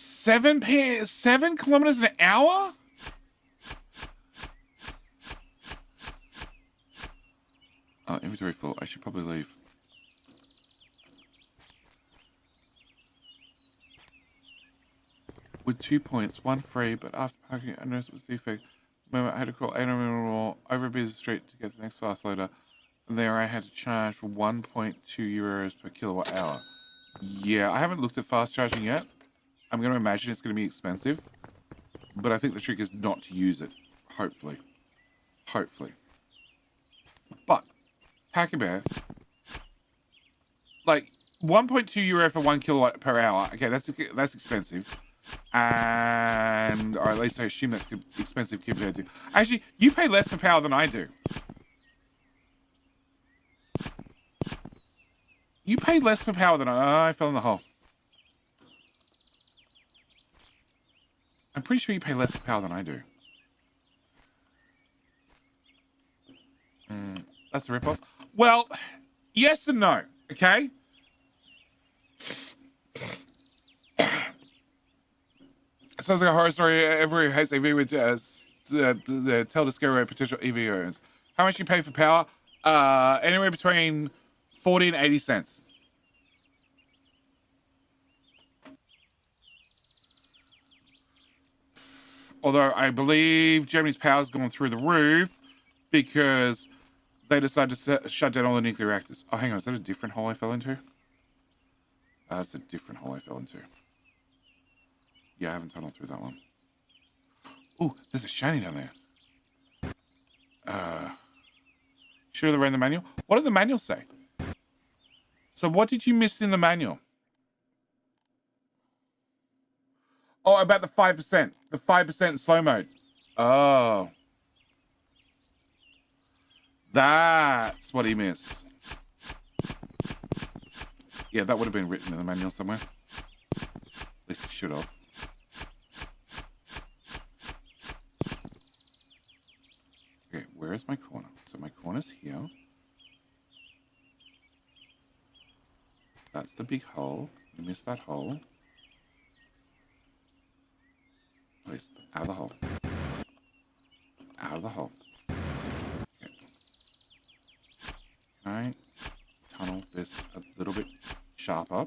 7 kilometers an hour? Oh, inventory full. I should probably leave. With 2 points, 1 free, but after parking, I noticed it was defect. Moment I had to call 800 more over a busy street to get to the next fast loader. And there I had to charge for 1.2 euros per kilowatt hour. Yeah, I haven't looked at fast charging yet. I'm going to imagine it's going to be expensive. But I think the trick is not to use it. Hopefully. Hopefully. But, Packer Bear, like, 1.2 euro for 1 kilowatt per hour. Okay, that's expensive. And, or at least I assume that's expensive compared to... Actually, you pay less for power than I do. You pay less for power than I fell in the hole. I'm pretty sure you pay less for power than I do. That's a ripoff. Well, yes and no, okay? It sounds like a horror story. Every hates EV would tell to scare away potential EV owners. How much you pay for power? Anywhere between 40 and 80 cents. Although I believe Germany's power's gone through the roof because they decided to shut down all the nuclear reactors. Oh, hang on. Is that a different hole I fell into? That's a different hole I fell into. Yeah, I haven't tunneled through that one. Ooh, there's a shiny down there. Should have read the manual. What did the manual say? So what did you miss in the manual? Oh, about the 5%. The 5% in slow mode. Oh. That's what he missed. Yeah, that would have been written in the manual somewhere. At least it should have. Okay, where is my corner? So my corner's here. That's the big hole. You missed that hole. Please, out of the hole. Out of the hole. Okay. Can I tunnel this a little bit sharper?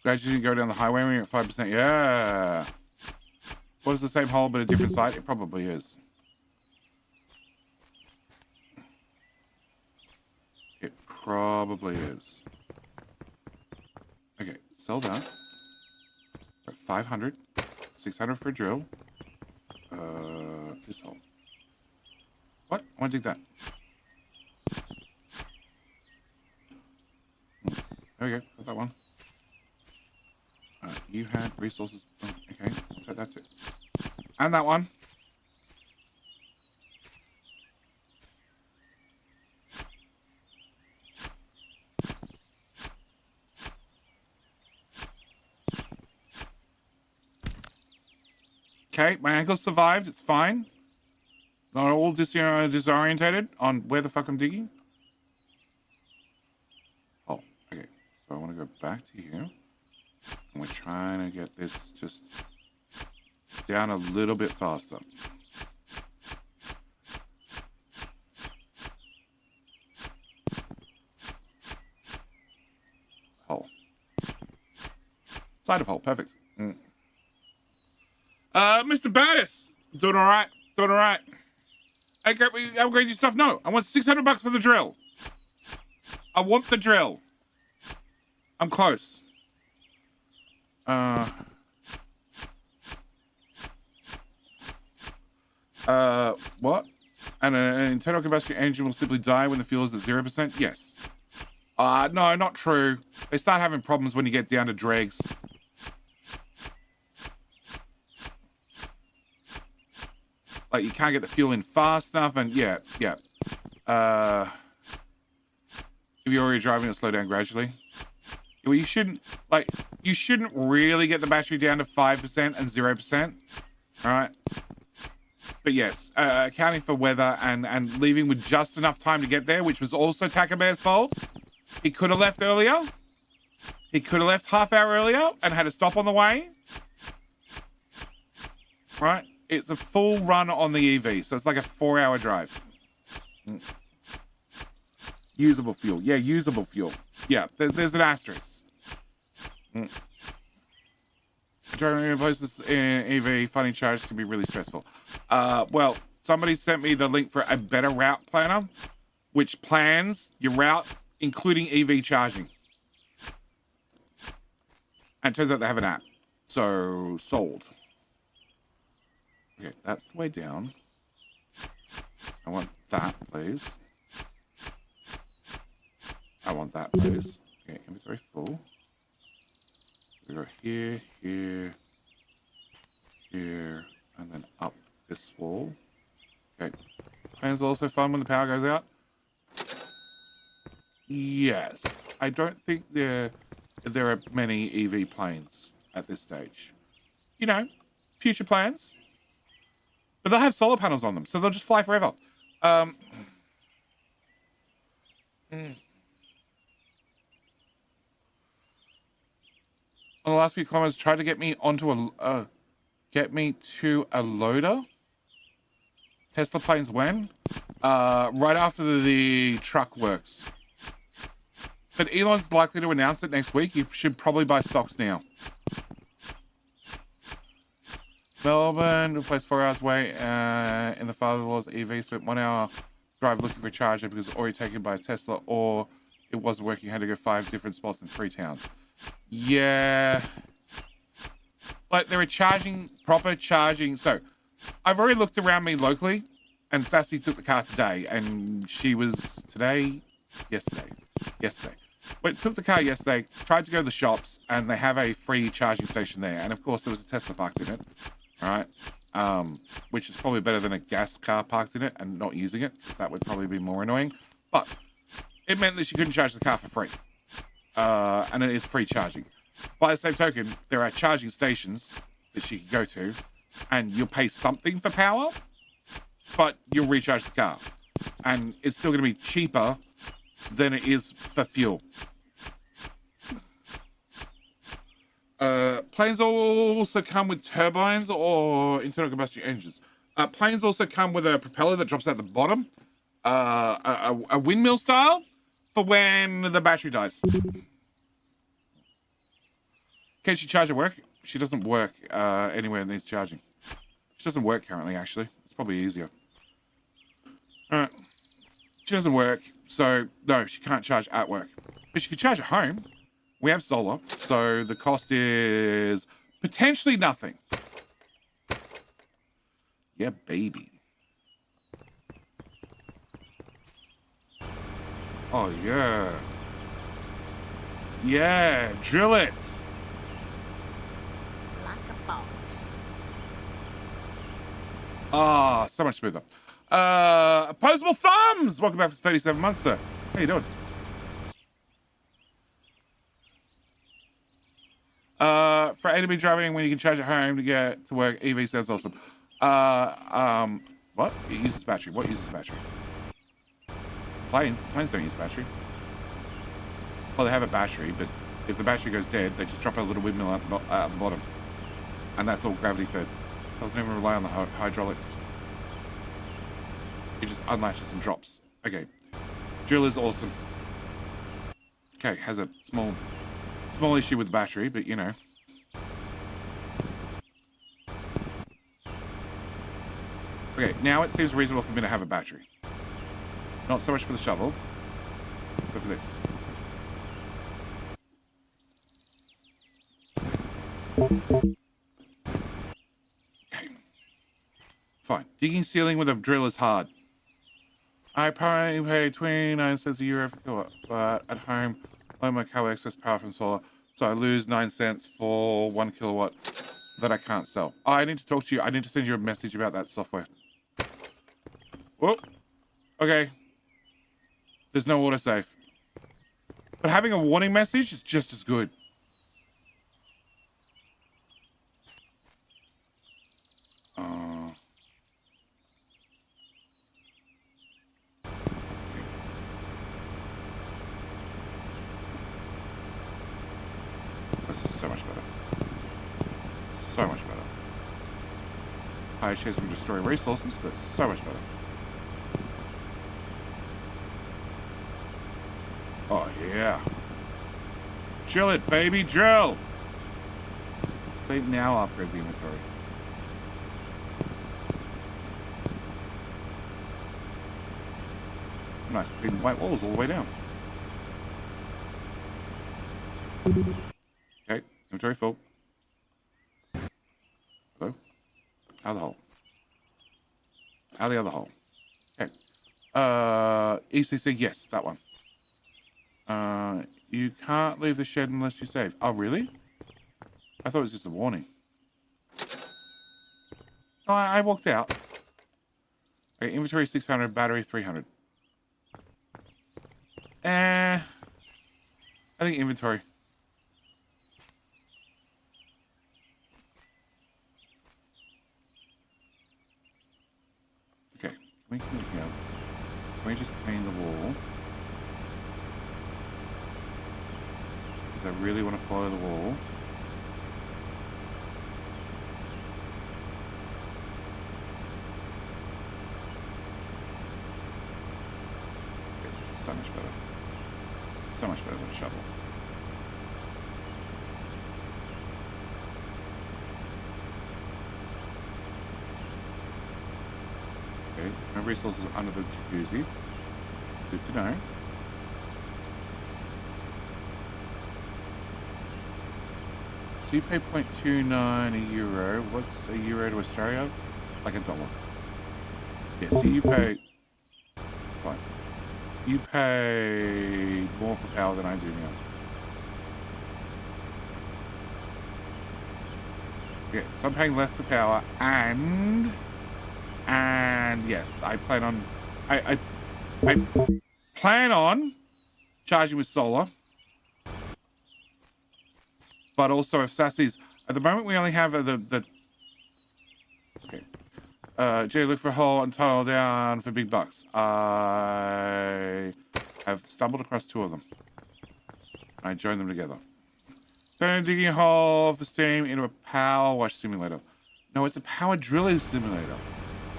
Glad you didn't go down the highway when you're at 5%. Yeah. What is the same hole but a different side? It probably is. It probably is. Okay, sell that. We're at 500. 600 for a drill. This hole. What? I want to dig that. There we go. Got that one. You had resources. Oh, okay, I'll take that too. And that one. Okay, my ankle survived. It's fine. Not all disorientated on where the fuck I'm digging. Oh, okay. So I want to go back to here. And we're trying to get this just down a little bit faster. Hole. Side of hole. Perfect. Mr. Battis. Doing all right. Doing all right. Upgrade your stuff. No, I want 600 bucks for the drill. I want the drill. I'm close. What? And an internal combustion engine will simply die when the fuel is at 0%? Yes. No, not true. They start having problems when you get down to dregs. Like, you can't get the fuel in fast enough, and yeah. If you're already driving, it'll slow down gradually. Well, you shouldn't really get the battery down to 5% and 0%. All right. But yes, accounting for weather and leaving with just enough time to get there, which was also Taco Bear's fault. He could have left earlier. He could have left half hour earlier and had to stop on the way. Right? It's a full run on the EV, so it's like a 4-hour drive. Usable fuel. Yeah, usable fuel. Yeah, there's an asterisk. Driving places in EV, finding charge can be really stressful. Well, somebody sent me the link for a better route planner, which plans your route, including EV charging. And it turns out they have an app. So, sold. Okay, that's the way down. I want that, please. I want that, please. Okay, inventory full. We go here, here, here, and then up this wall. Okay. Planes are also fun when the power goes out. Yes. I don't think there are many EV planes at this stage. You know, future plans. But they'll have solar panels on them, so they'll just fly forever. On the last few kilometers, tried to get me onto a loader. Tesla planes when? Right after the truck works. But Elon's likely to announce it next week. You should probably buy stocks now. Melbourne, replaced 4 hours away in the father-in-law's EV. Spent 1 hour drive looking for a charger because it was already taken by a Tesla, or it wasn't working. Had to go 5 different spots in 3 towns. Yeah. Like, there are proper charging. So, I've already looked around me locally, and Sassy took the car today, and she was yesterday. But took the car yesterday, tried to go to the shops, and they have a free charging station there. And of course, there was a Tesla parked in it. All right. Which is probably better than a gas car parked in it and not using it, because that would probably be more annoying. But it meant that she couldn't charge the car for free. And it is free charging. By the same token, there are charging stations that she can go to, and you'll pay something for power, but you'll recharge the car. And it's still going to be cheaper than it is for fuel. Planes also come with turbines or internal combustion engines. Planes also come with a propeller that drops out the bottom, a windmill style, for when the battery dies. Can she charge at work? She doesn't work anywhere that needs charging. She doesn't work currently, actually. It's probably easier. Alright. She doesn't work, so no, she can't charge at work. But she can charge at home. We have solar, so the cost is potentially nothing. Yeah, baby. Oh, yeah. Yeah, drill it.
Like a boss.
Ah, so much smoother. Opposable thumbs. Welcome back for 37 months, sir. How you doing? For A to B driving when you can charge at home to get to work, EV sounds awesome. What? It uses battery. What uses battery? Planes don't use battery. Well, they have a battery, but if the battery goes dead, they just drop a little windmill out the bottom. And that's all gravity fed. Doesn't even rely on the hydraulics. It just unlatches and drops. Okay. Drill is awesome. Okay, has a small issue with the battery, but you know. Okay, now it seems reasonable for me to have a battery. Not so much for the shovel, but for this. Okay. Fine. Digging ceiling with a drill is hard. I probably pay 29 cents a euro for kilowatt, but at home, I my cow excess power from solar, so I lose 9 cents for 1 kilowatt that I can't sell. Oh, I need to talk to you. I need to send you a message about that software. Whoop. Okay. There's no autosave. But having a warning message is just as good. This is so much better. So much better. High chance from destroying resources, but so much better. Oh, yeah. Drill it, baby, drill! So now I'll upgrade the inventory. Nice, clean white walls all the way down. Okay, inventory full. Hello? Out of the hole. Out of the other hole. Okay. ECC, yes, that one. You can't leave the shed unless you save. Oh, really? I thought it was just a warning. No, I walked out. Okay, inventory 600, battery 300. I think inventory. Okay, can we clean it here? Can we just clean the wall? Because I really want to follow the wall. This is so much better. So much better than a shovel. Okay, no resources under the jacuzzi. Good to know. So you pay 0.29 a euro. What's a euro to Australia? Like $1. Yeah, so you pay... Fine. You pay more for power than I do now. Yeah, so I'm paying less for power, and yes, I plan on I plan on charging with solar. But also if Sassy's at the moment we only have the okay. Jay, look for a hole and tunnel down for big bucks. I have stumbled across 2 of them. I joined them together. Turn digging a hole for steam into a power wash simulator. No, it's a power drilling simulator.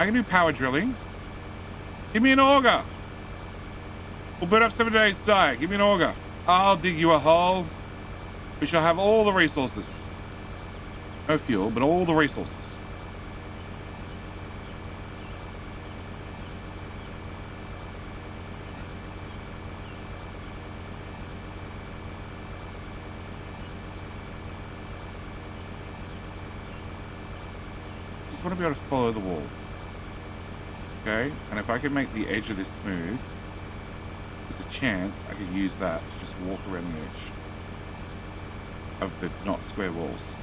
I can do power drilling. Give me an auger. We'll burn up 7 days' diet. Give me an auger. I'll dig you a hole. We shall have all the resources. No fuel, but all the resources. Just want to be able to follow the wall. Okay? And if I can make the edge of this smooth, there's a chance I could use that to just walk around the edge of the not square walls.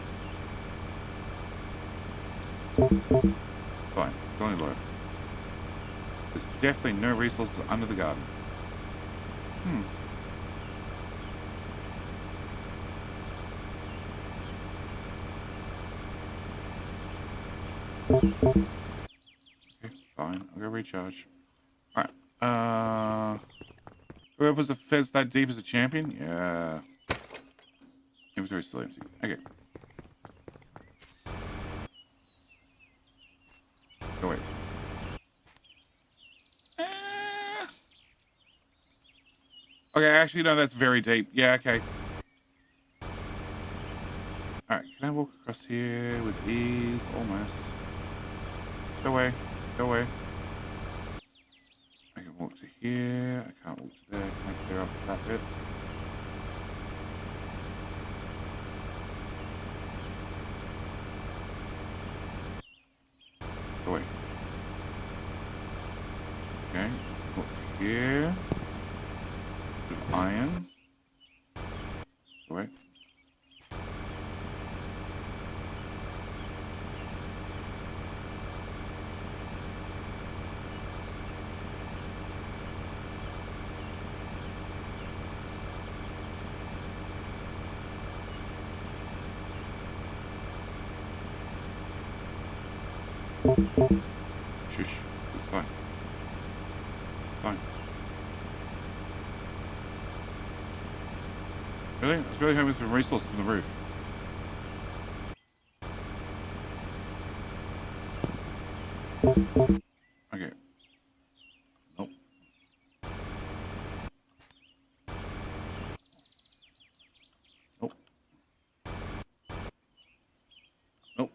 Fine, it's only low. There's definitely no resources under the garden. Okay, fine. I'll go recharge. Alright. Whoever puts the fence that deep is a champion? Yeah. Inventory still empty. Okay. Go away. Okay, actually, no, that's very deep. Yeah, okay. Alright, can I walk across here with ease? Almost. Go away. Go away. I can walk to here. I can't walk to there. Can I clear off that bit? Go away. Okay. here. With iron. Wait. Shush. It's fine. It's fine. Really? I was really hoping for some resources on the roof. Okay. Nope. Nope. Nope.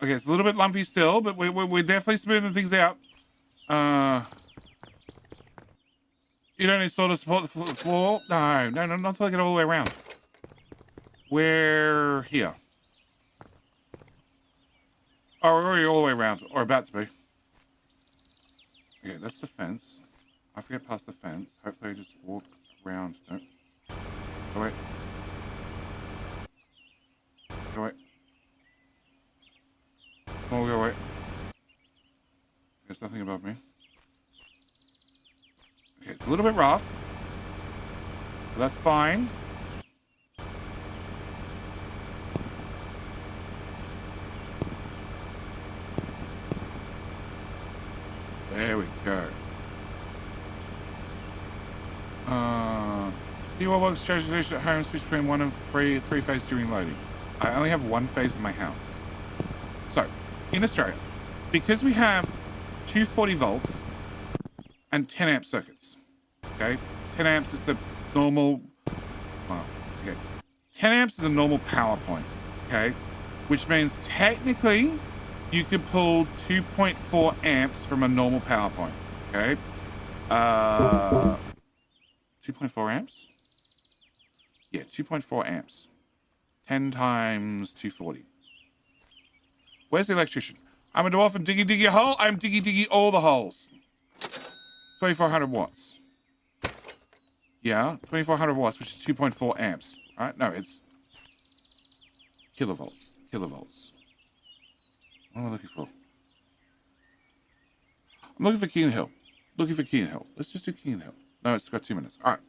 Okay, it's a little bit lumpy still, but we're definitely smoothing things out. You don't need sort of support the floor? No, not until I get all the way around. We're here. Oh, we're already all the way around, or about to be. Okay, that's the fence. I forget past the fence. Hopefully I just walk around. Don't. Oh, wait. Go away. Oh, go away. There's nothing above me. Okay, it's a little bit rough. But that's fine. There we go. Do you all work strategy at home? Switch between 1 and 3 phase during loading. I only have 1 phase in my house. So, in Australia, because we have 240 volts and 10 amp circuits, okay? 10 amps is the normal, well, okay. 10 amps is a normal power point, okay? Which means technically you could pull 2.4 amps from a normal power point, okay? 2.4 amps? Yeah, 2.4 amps. 10 times 240. Where's the electrician? I'm a dwarf and diggy a hole. I'm diggy all the holes. 2400 watts. Yeah, 2400 watts, which is 2.4 amps. All right, no, it's kilovolts. Kilovolts. What am I looking for? I'm looking for Keen Hill. Looking for Keen Hill. Let's just do Keen Hill. No, it's got 2 minutes. All right.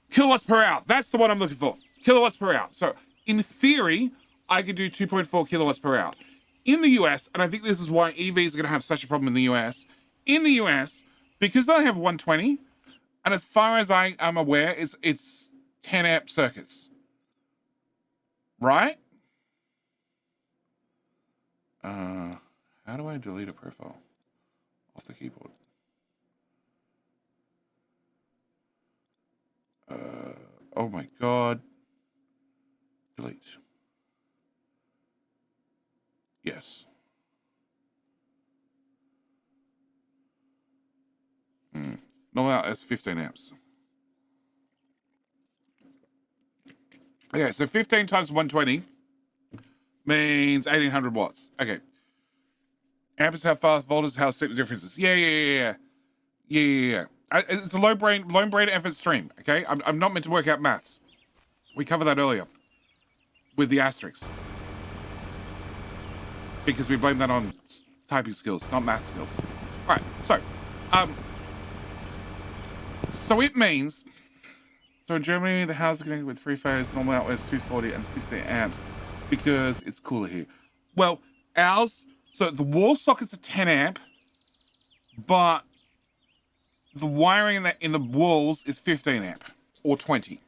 Kilowatts per hour. That's the one I'm looking for. Kilowatts per hour. So, in theory, I could do 2.4 kilowatts per hour. In the US, and I think this is why EVs are going to have such a problem in the US, because they have 120, and as far as I am aware, it's 10 amp circuits. Right? How do I delete a profile off the keyboard? Oh my god. Delete. Yes. No, that's 15 amps. Okay, so 15 times 120 means 1800 watts. Okay. Amp is how fast, volt is how steep the difference is. Yeah. It's a low brain effort stream, okay? I'm not meant to work out maths. We covered that earlier with the asterisks. Because we blame that on typing skills, not math skills. All right, so it means, so in Germany, the houses are connected with 3-phase, normal outlet is 240 and 60 amps because it's cooler here. Well, ours, so the wall sockets are 10 amp, but the wiring in the walls is 15 amp or 20.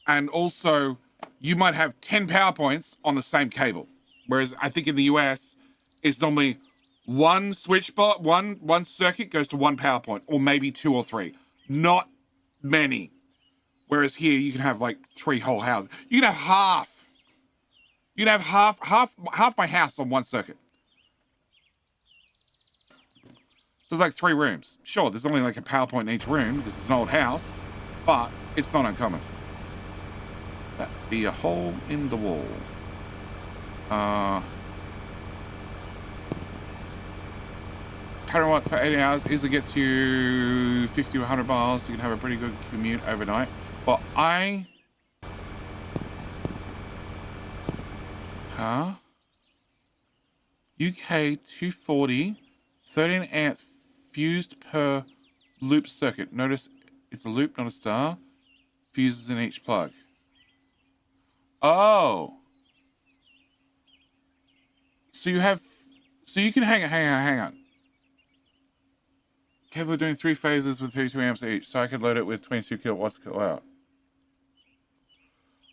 And also, you might have 10 power points on the same cable. Whereas I think in the US, it's normally one switch box, one circuit goes to one power point, or maybe 2 or 3. Not many. Whereas here, you can have like 3 whole houses. You can have half. You can have half my house on one circuit. So it's like 3 rooms. Sure, there's only like a power point in each room because it's an old house, but it's not uncommon. be a hole in the wall. 100 watts for 80 hours easily gets you 50 to 100 miles. So you can have a pretty good commute overnight. But UK 240, 13 amps fused per loop circuit. Notice it's a loop, not a star. Fuses in each plug. Oh. So you can hang on. Capable of doing 3 phases with 32 amps each, so I could load it with 22 kilowatts kilowatt hour.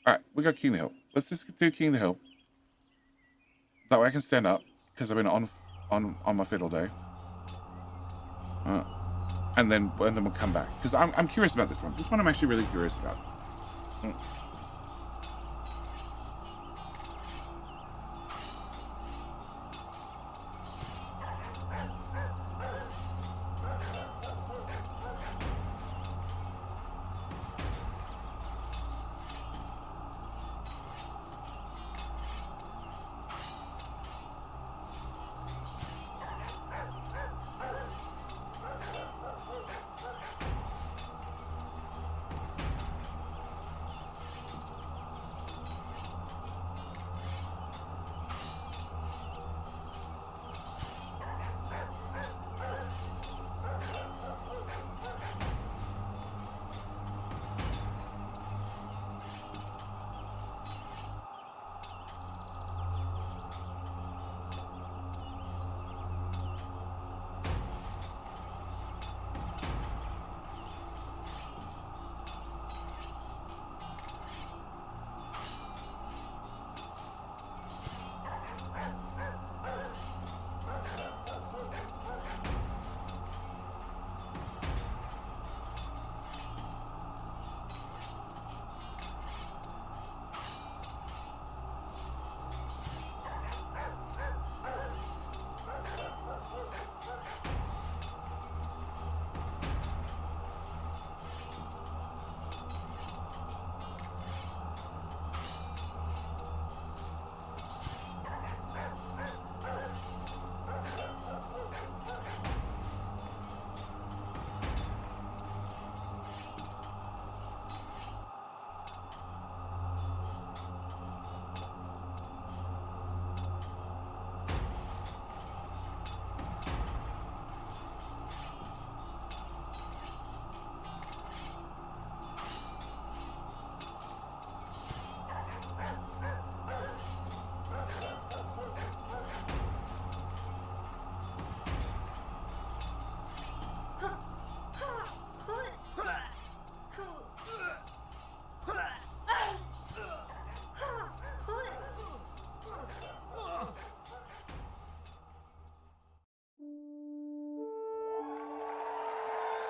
Alright, we got King the Hill. Let's just do King the Hill. That way I can stand up, because I've been on my feet all day. And then we'll come back. Because I'm curious about this one. This one I'm actually really curious about.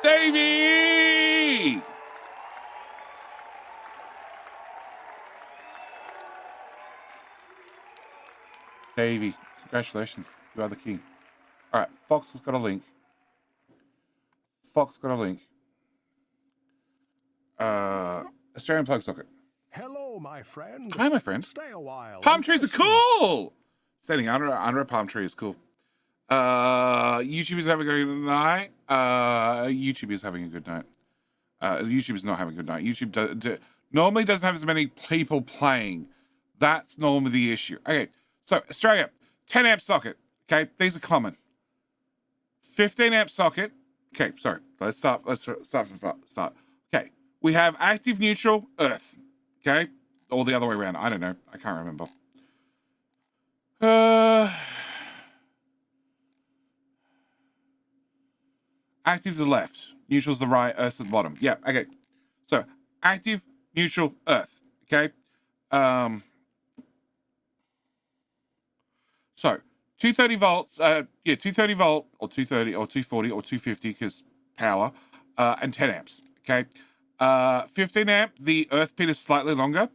Davey! Davey, congratulations. You are the king. All right, Fox has got a link. Australian plug socket.
Hello, my friend.
Hi, my friend.
Stay a while.
Palm trees are cool! Standing under a palm tree is cool. YouTube is having a good night. YouTube is having a good night. YouTube is not having a good night. YouTube normally doesn't have as many people playing. That's normally the issue. Okay, so Australia, 10 amp socket. Okay, these are common. 15 amp socket. Okay, sorry. Let's start from the start. Okay, we have active, neutral, earth. Okay, or the other way around. I don't know. I can't remember. Active to the left, neutral to the right, earth to the bottom. Yeah, okay. So active, neutral, earth. Okay. So 230 volts. 230 volt or 230 or 240 or 250 because power, and 10 amps. Okay. 15 amp. The earth pin is slightly longer.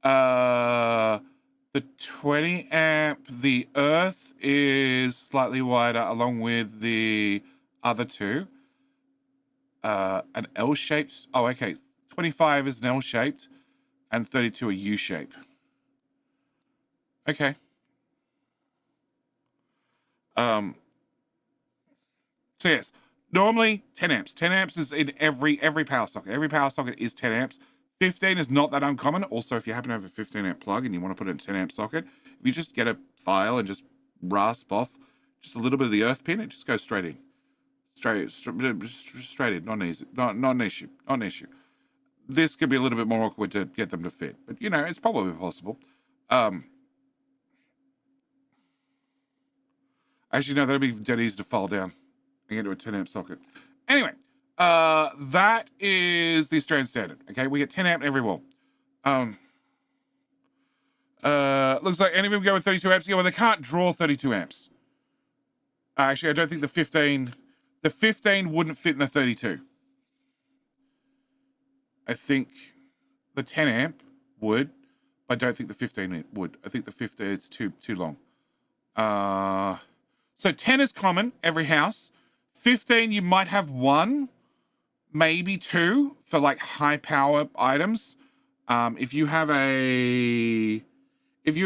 The 20 amp. The earth is slightly wider, along with the other two. An L-shaped. Oh, okay. 25 is an L-shaped. and 32 are U-shape. Okay. So yes, normally 10 amps. 10 amps is in every power socket. Every power socket is 10 amps. 15 is not that uncommon. Also, if you happen to have a 15 amp plug and you want to put it in a 10 amp socket, if you just get a file and just rasp off just a little bit of the earth pin, it just goes straight in. Straight in. Not an issue. Not an issue. This could be a little bit more awkward to get them to fit, but you know, it's probably possible. Actually, no, that'd be dead easy to file down and get to a 10 amp socket. Anyway, that is the Australian standard. Okay, we get 10 amp in every wall. Looks like any of them go with 32 amps. Yeah, well, they can't draw 32 amps. Actually, I don't think the 15 wouldn't fit in the 32. I think the 10 amp would. I don't think the 15 would. I think the 15 it's too long. So 10 is common every house. 15 you might have one, maybe two for like high power items. If you're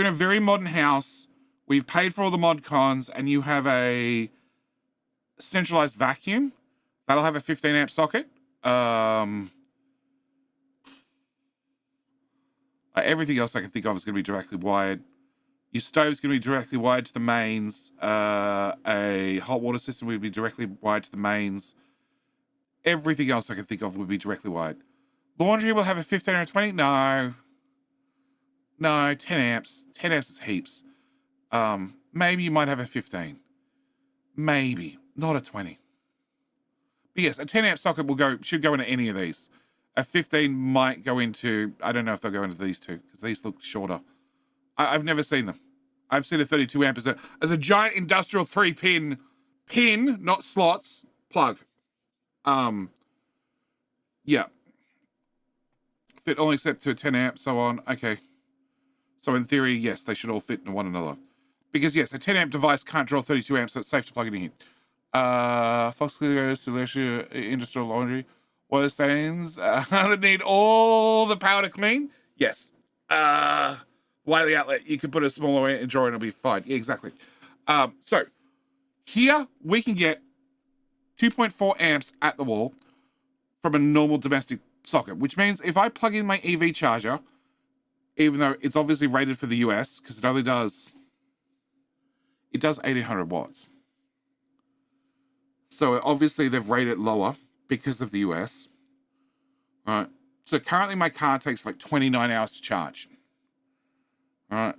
in a very modern house, we've paid for all the mod cons, and you have a centralized vacuum, that'll have a 15 amp socket. Everything else I can think of is going to be directly wired. Your stove's going to be directly wired to the mains. A hot water system would be directly wired to the mains. Everything else I can think of would be directly wired. Laundry will have a 15 or a 20? No, 10 amps. 10 amps is heaps. Maybe you might have a 15. Maybe, not a 20. But yes, a 10 amp socket should go into any of these. A 15 might go into, I don't know if they'll go into these two, because these look shorter. I've never seen them. I've seen a 32 amp as a giant industrial 3-pin, not slots, plug. Yeah. Fit all except to a 10 amp, so on. Okay. So in theory, yes, they should all fit into one another. Because yes, a 10 amp device can't draw 32 amps, so it's safe to plug it in here. Fox Clear, Celestia, Industrial Laundry, water stains, that need all the power to clean? Yes. Widely outlet, you can put a smaller drawer and it'll be fine. Yeah, exactly. So here we can get 2.4 amps at the wall from a normal domestic socket, which means if I plug in my EV charger, even though it's obviously rated for the US, because it does 1800 watts. So obviously they've rated it lower because of the US. All right. So currently my car takes like 29 hours to charge. All right.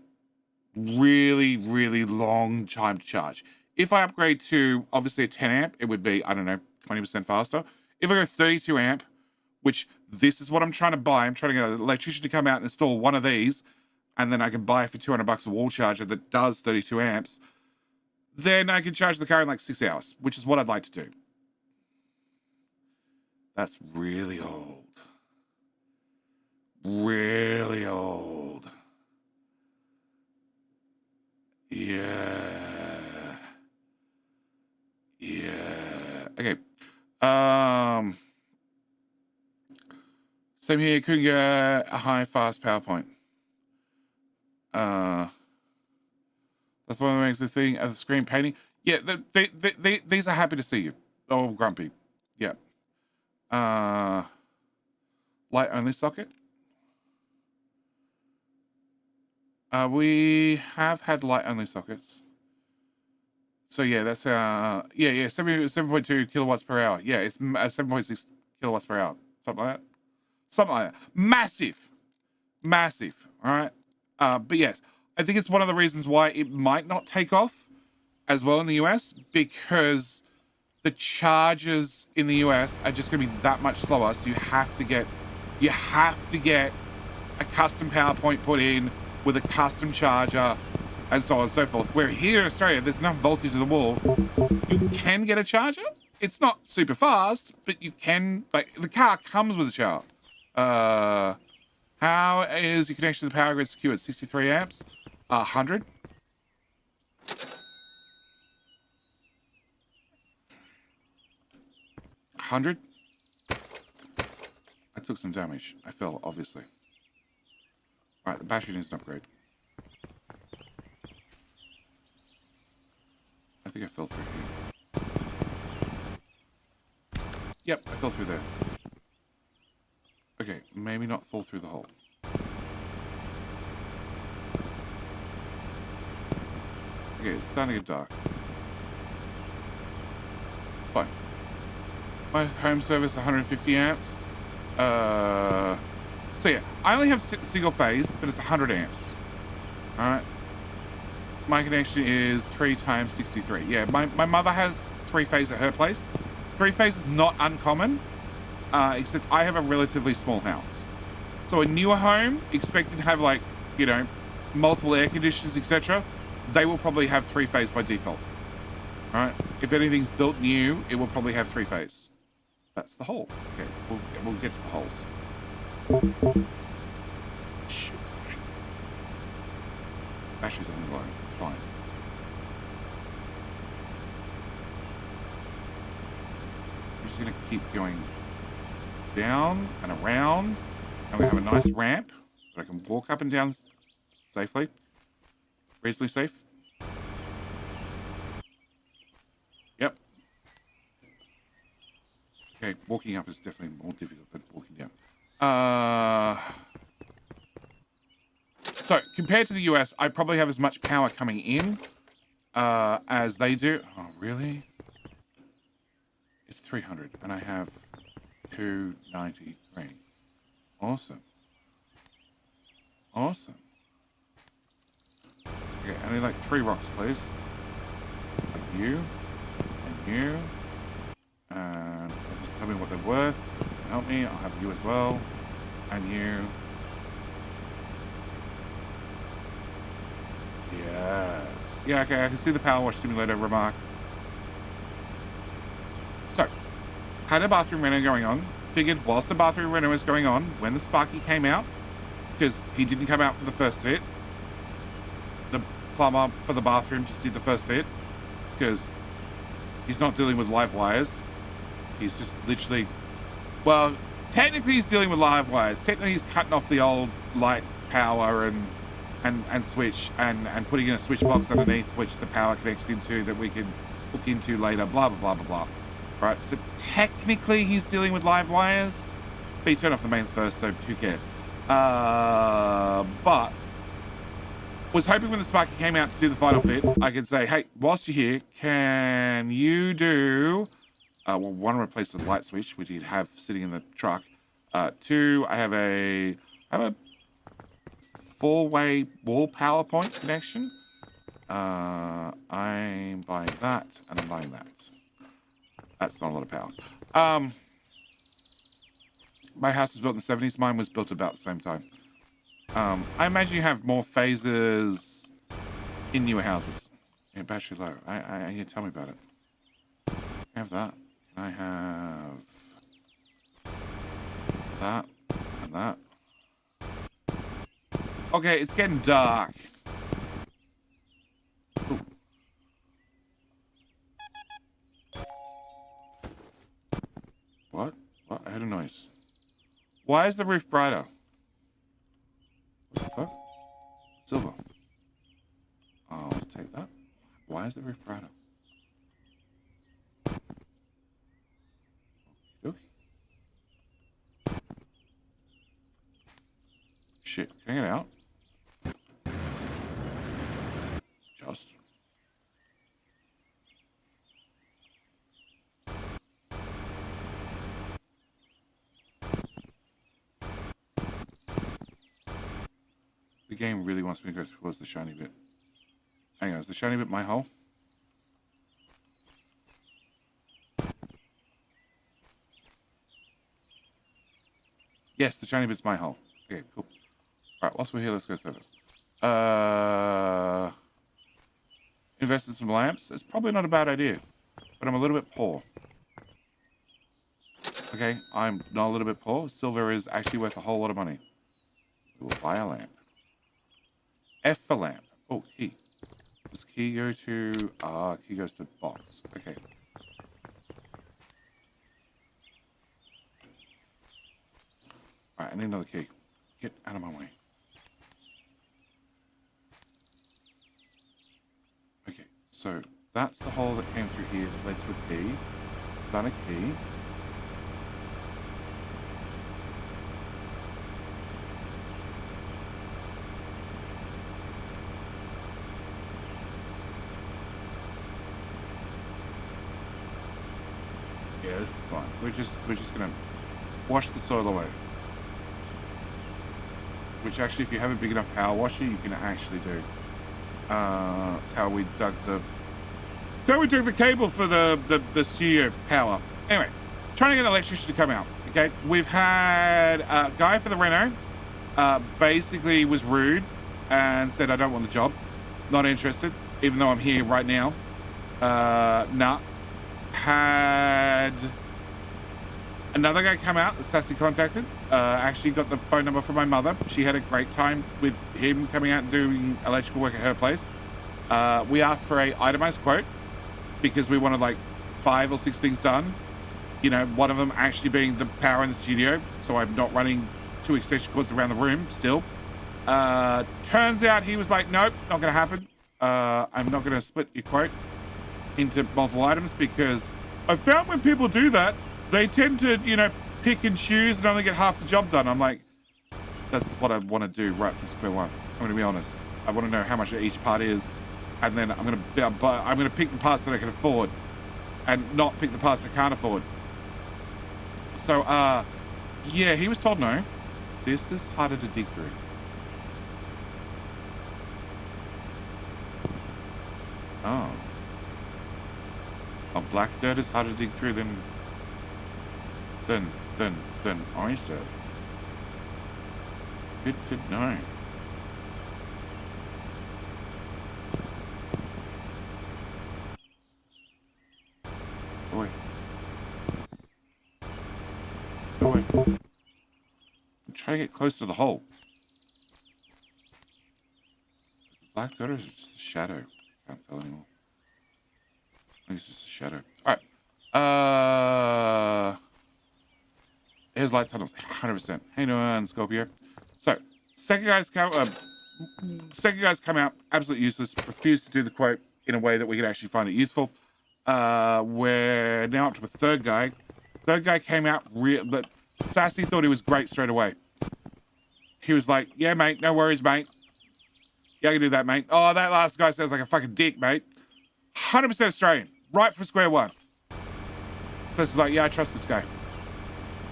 Really, really long time to charge. If I upgrade to obviously a 10 amp, it would be, I don't know, 20% faster. If I go 32 amp, which this is what I'm trying to buy. I'm trying to get an electrician to come out and install one of these, and then I can buy for $200 a wall charger that does 32 amps. Then I can charge the car in like 6 hours, which is what I'd like to do. That's really old. Really old. Yeah. Okay. Same here. Couldn't get a high fast PowerPoint. That's one that makes the thing as a screen painting. Yeah, these are happy to see you. Oh, grumpy. Yeah. Light only socket. We have had light only sockets. So yeah, that's 7.2 kilowatts per hour. Yeah, it's 7.6 kilowatts per hour. Something like that. Massive. All right. But yes, I think it's one of the reasons why it might not take off as well in the US, because the charges in the US are just going to be that much slower. So you have to get a custom PowerPoint put in with a custom charger and so on and so forth. Where here in Australia, there's enough voltage in the wall. You can get a charger. It's not super fast, but you can, like, the car comes with a charger. How is your connection to the power grid secured? 63 amps? 100? I took some damage. I fell, obviously. Right, the battery needs an upgrade. I think I fell through here. Yep, I fell through there. Okay, maybe not fall through the hole. Okay, it's starting to get dark. It's fine. My home service 150 amps. So yeah, I only have single phase, but it's 100 amps. Alright. My connection is 3 times 63. Yeah, my mother has 3 phase at her place. 3 phase is not uncommon, except I have a relatively small house. So a newer home, expected to have like, you know, multiple air conditioners, etc., they will probably have 3 phase by default. Alright? If anything's built new, it will probably have 3 phase. That's the hole. Okay, we'll get to the holes. Shit, it's fine. Battery's only low. It's fine. I'm just gonna keep going down and around, and we have a nice ramp that I can walk up and down safely, reasonably safe. Yep. Okay, walking up is definitely more difficult than walking down. So compared to the US, I probably have as much power coming in as they do. Oh, really? It's 300, and I have 293. Awesome. Awesome. Okay, I need like 3 rocks, please. Like you, and you, and just tell me what they're worth. Help me. I'll have you as well, and you. Yes. Yeah, okay, I can see the power wash simulator remark. So, had a bathroom reno going on. Figured whilst the bathroom reno was going on, when the Sparky came out, because he didn't come out for the first fit, the plumber for the bathroom just did the first fit, because he's not dealing with live wires. He's just literally, well, technically he's dealing with live wires. Technically he's cutting off the old light power and switch and putting in a switch box underneath which the power connects into that we can hook into later, blah, blah, blah, blah, blah. Right, so technically he's dealing with live wires, but he turned off the mains first, so who cares? But was hoping when the Sparky came out to do the final fit, I could say, hey, whilst you're here, can you do, well, 1, replace the light switch, which he'd have sitting in the truck. 2, I have a 4-way wall power point connection. I'm buying that, and I'm buying that. That's not a lot of power. My house was built in the 70s. Mine was built about the same time. I imagine you have more phases in newer houses. Yeah, battery low. Yeah, tell me about it. I have that. Can I have that and that? Okay, it's getting dark. Ooh. What? I heard a noise. Why is the roof brighter? What the fuck? Silver. I'll take that. Why is the roof brighter? Okay. Shit, can I get out? Just. The game really wants me to go towards the shiny bit. Hang on, is the shiny bit my hole? Yes, the shiny bit's my hole. Okay, cool. Alright, whilst we're here, let's go surface. Invest in some lamps. It's probably not a bad idea, but I'm a little bit poor. Okay, I'm not a little bit poor. Silver is actually worth a whole lot of money. We'll buy a lamp. F for lamp. Oh, key. Does key go to... key goes to box. Okay. Alright, I need another key. Get out of my way. So that's the hole that came through here that led to a key. Done a key. Yeah, this is fine. We're just gonna wash the soil away. Which actually, if you have a big enough power washer, you can actually do. That's how we dug the cable for the studio power. Anyway, trying to get an electrician to come out. Okay, we've had a guy for the reno. Basically was rude and said, "I don't want the job. Not interested, even though I'm here right now." Nah. Had another guy come out that Sassy contacted. Actually got the phone number from my mother. She had a great time with him coming out and doing electrical work at her place. We asked for a itemized quote because we wanted like 5 or 6 things done. You know, one of them actually being the power in the studio, so I'm not running 2 extension cords around the room still. Turns out he was like, nope, not gonna happen. I'm not gonna split your quote into multiple items because I found when people do that, they tend to, you know, pick and choose and only get half the job done. I'm like, that's what I want to do right from square one. I'm going to be honest. I want to know how much each part is, and then I'm going to pick the parts that I can afford, and not pick the parts I can't afford. So, yeah, he was told no. This is harder to dig through. Oh. Oh, black dirt is harder to dig through than orange dirt. Good to know. Boy. Boy. I'm trying to get close to the hole. Black dirt or is it just a shadow? Can't tell anymore. I think it's just a shadow. All right. Here's light tunnels, 100%. Hey, no, Scorpio. So, second guys come out, absolutely useless. Refused to do the quote in a way that we could actually find it useful. We're now up to the third guy. Third guy came out but Sassy thought he was great straight away. He was like, "Yeah, mate, no worries, mate. Yeah, I can do that, mate. Oh, that last guy sounds like a fucking dick, mate. 100% Australian, right from square one." So it's like, yeah, I trust this guy.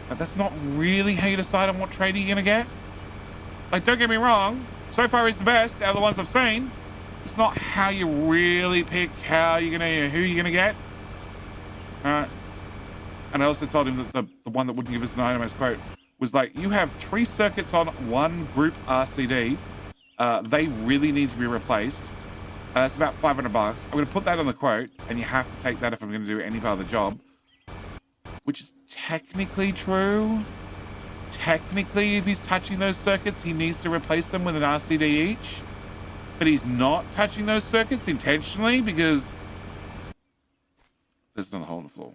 But that's not really how you decide on what trader you're gonna get. Like, don't get me wrong, so far he's the best out of the ones I've seen. It's not how you really pick who you're gonna get. And I also told him that the one that wouldn't give us an itemized quote was like, you have 3 circuits on one group RCD. They really need to be replaced. It's about $500. I'm gonna put that on the quote, and you have to take that if I'm gonna do any part of the job. Which is technically true. Technically, if he's touching those circuits, he needs to replace them with an RCD each. But he's not touching those circuits intentionally because there's another hole in the floor.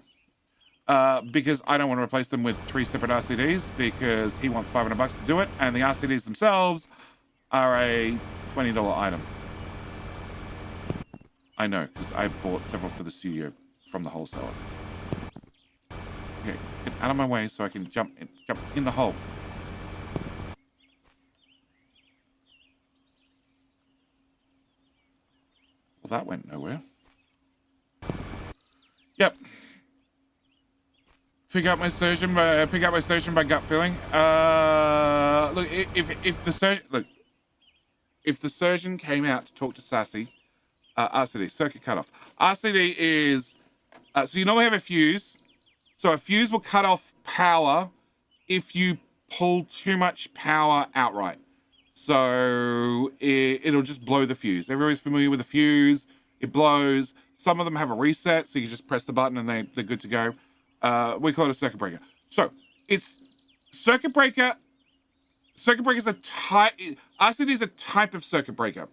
Because I don't want to replace them with 3 separate RCDs because he wants $500 to do it, and the RCDs themselves are a $20 item. I know, because I bought several for the studio from the wholesaler. Okay, get out of my way so I can jump in the hole. Well, that went nowhere. Yep. Pick up my surgeon by gut feeling. Look, if the surgeon came out to talk to Sassy, RCD circuit cutoff. RCD is so you normally have a fuse. So a fuse will cut off power if you pull too much power outright. So it'll just blow the fuse. Everybody's familiar with the fuse. It blows. Some of them have a reset, so you just press the button and they're good to go. We call it a circuit breaker. So it's circuit breaker. Circuit breaker is a type. RCD is a type of circuit breaker.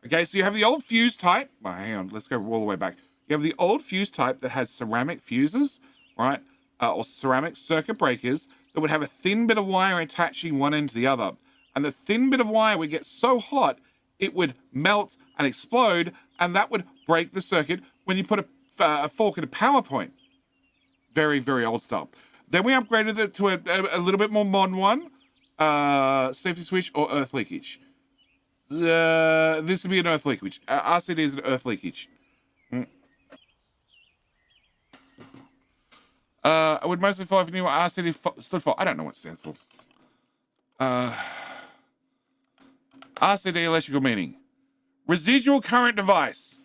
Okay, so you have the old fuse type. Well, hang on, let's go all the way back. You have the old fuse type that has ceramic fuses, right? Or ceramic circuit breakers that would have a thin bit of wire attaching one end to the other. And the thin bit of wire would get so hot, it would melt and explode, and that would break the circuit when you put a fork in a PowerPoint. Very, very old style. Then we upgraded it to a little bit more modern one. Safety switch or earth leakage. This would be an earth leakage. RCD is an earth leakage. I would mostly follow if you knew what RCD stood for. I don't know what it stands for. RCD electrical meaning. Residual current device.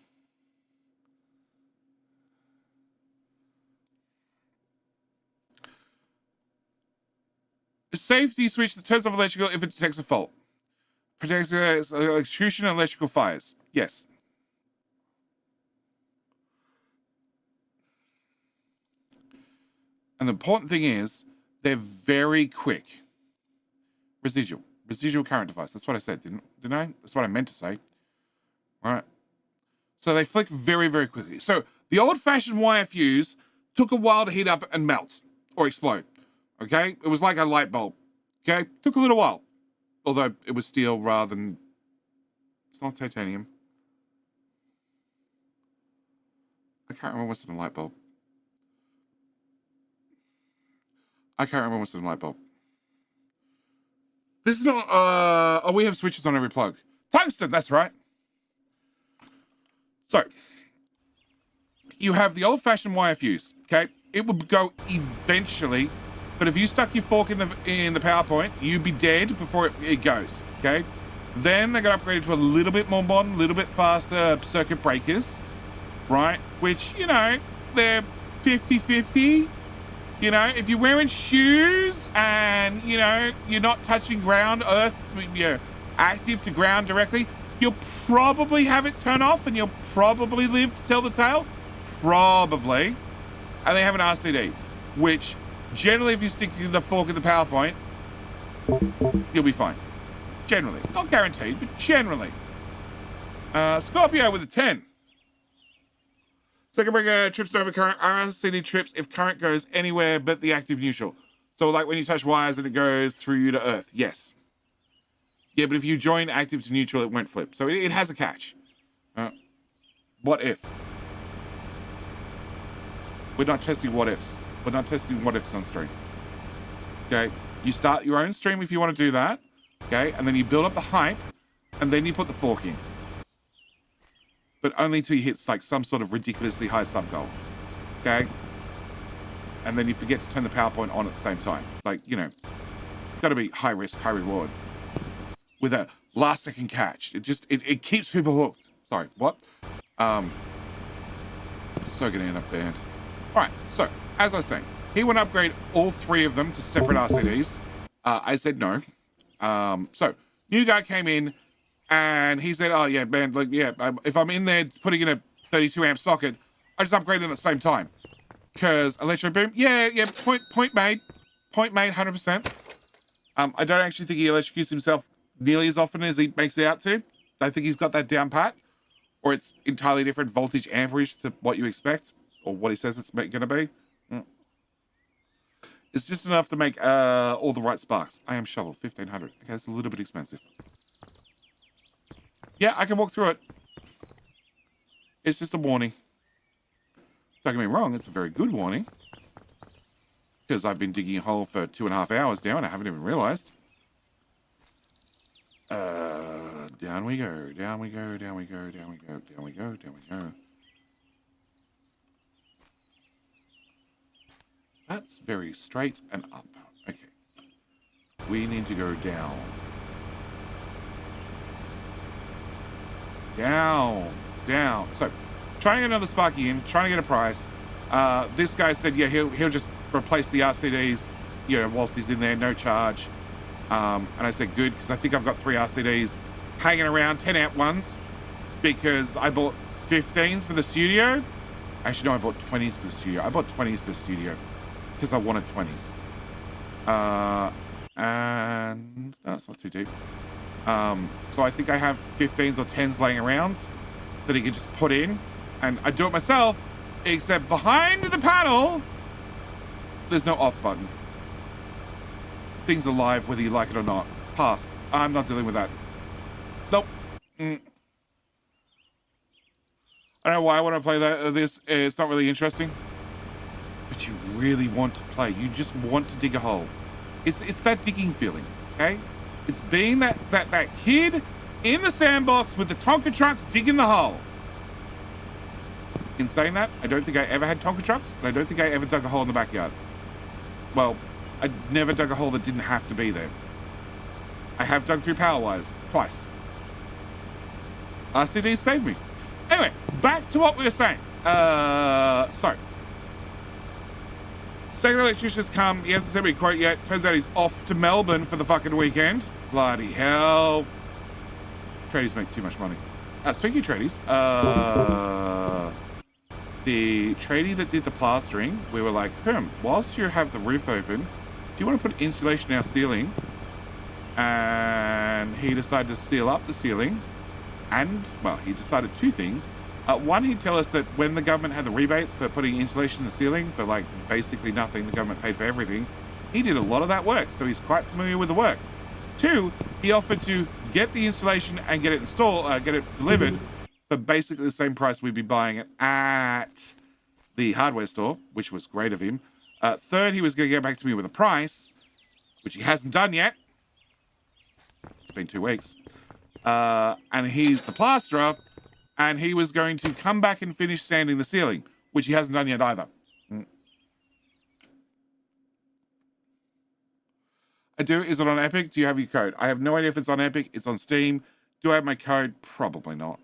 A safety switch that turns off electrical if it detects a fault. Protects against electrocution and electrical fires. Yes. And the important thing is, they're very quick. Residual current device. That's what I said, didn't I? That's what I meant to say. All right. So they flick very, very quickly. So the old-fashioned wire fuse took a while to heat up and melt or explode. Okay? It was like a light bulb. Okay? Took a little while. Although it was steel rather than... It's not titanium. I can't remember what's in a light bulb. I can't remember what's in a light bulb. This is not... oh, we have switches on every plug. Tungsten, that's right. So, you have the old-fashioned wire fuse, okay? It would go eventually, but if you stuck your fork in the PowerPoint, you'd be dead before it goes, okay? Then they got upgraded to a little bit more modern, a little bit faster circuit breakers, right? Which, you know, they're 50-50. You know, if you're wearing shoes and, you know, you're not touching ground, earth, you're active to ground directly, you'll probably have it turn off and you'll probably live to tell the tale. Probably. And they have an RCD, which generally if you stick the fork in the PowerPoint, you'll be fine. Generally. Not guaranteed, but generally. Scorpio with a 10. Second breaker trips over current. RCD trips if current goes anywhere but the active neutral. So like when you touch wires and it goes through you to earth. Yes. Yeah, but if you join active to neutral, it won't flip. So it has a catch. What if? We're not testing what ifs. We're not testing what ifs on stream. Okay? You start your own stream if you want to do that. Okay? And then you build up the hype. And then you put the fork in. But only until you hit like some sort of ridiculously high sub goal. Okay? And then you forget to turn the PowerPoint on at the same time. Like, you know, it's got to be high risk, high reward. With a last second catch. It keeps people hooked. Sorry, what? So gonna end up banned. Alright, so, as I was saying, he would upgrade all three of them to separate RCDs. I said no. So, new guy came in and he said, oh yeah, man, like, yeah, if I'm in there putting in a 32 amp socket, I just upgrade them at the same time. Because electro boom, yeah, point made. Point made, 100%. I don't actually think he electrocutes himself nearly as often as he makes it out to. I think he's got that down pat. Or it's entirely different voltage amperage to what you expect. Or what he says it's going to be. It's just enough to make all the right sparks. I am shovel, 1500. Okay, it's a little bit expensive. Yeah, I can walk through it. It's just a warning. Don't get me wrong, it's a very good warning. Because I've been digging a hole for 2.5 hours now and I haven't even realized. Down we go, down we go, down we go, down we go, down we go, down we go. That's very straight and up. Okay. We need to go down. Down. Down. So, trying another Sparky in, trying to get a price. This guy said, yeah, he'll just replace the RCDs, you know, whilst he's in there, no charge. And I said, good, because I think I've got 3 RCDs hanging around, 10 amp ones, because I bought 15s for the studio. Actually, no, I bought 20s for the studio. I bought 20s for the studio because I wanted 20s. And no, it's not too deep. So I think I have 15s or 10s laying around that he can just put in, and I do it myself, except behind the panel, there's no off button. Things are live whether you like it or not. Pass. I'm not dealing with that. Nope. I I don't know why I want to play this. It's not really interesting. But you really want to play. You just want to dig a hole. It's that digging feeling, okay? It's being that kid in the sandbox with the Tonka trucks digging the hole. In saying that, I don't think I ever had Tonka trucks, and I don't think I ever dug a hole in the backyard. Well, I never dug a hole that didn't have to be there. I have dug through power wires twice. RCDs saved me. Anyway, back to what we were saying. So, second electrician's come. He hasn't sent me a quote yet. Turns out he's off to Melbourne for the fucking weekend. Bloody hell. Tradies make too much money. Speaking of tradies, the tradie that did the plastering, we were like, whilst you have the roof open, do you want to put insulation in our ceiling? And he decided to seal up the ceiling. And, well, he decided two things. One, he'd tell us that when the government had the rebates for putting insulation in the ceiling for, like, basically nothing, the government paid for everything. He did a lot of that work, so he's quite familiar with the work. Two, he offered to get the insulation and get it installed, get it delivered for basically the same price we'd be buying it at the hardware store, which was great of him. Third, he was going to get back to me with a price, which he hasn't done yet. It's been 2 weeks. And he's the plasterer, and he was going to come back and finish sanding the ceiling, which he hasn't done yet either. I do. Is it on Epic? Do you have your code? I have no idea if it's on Epic. It's on Steam. Do I have my code? Probably not.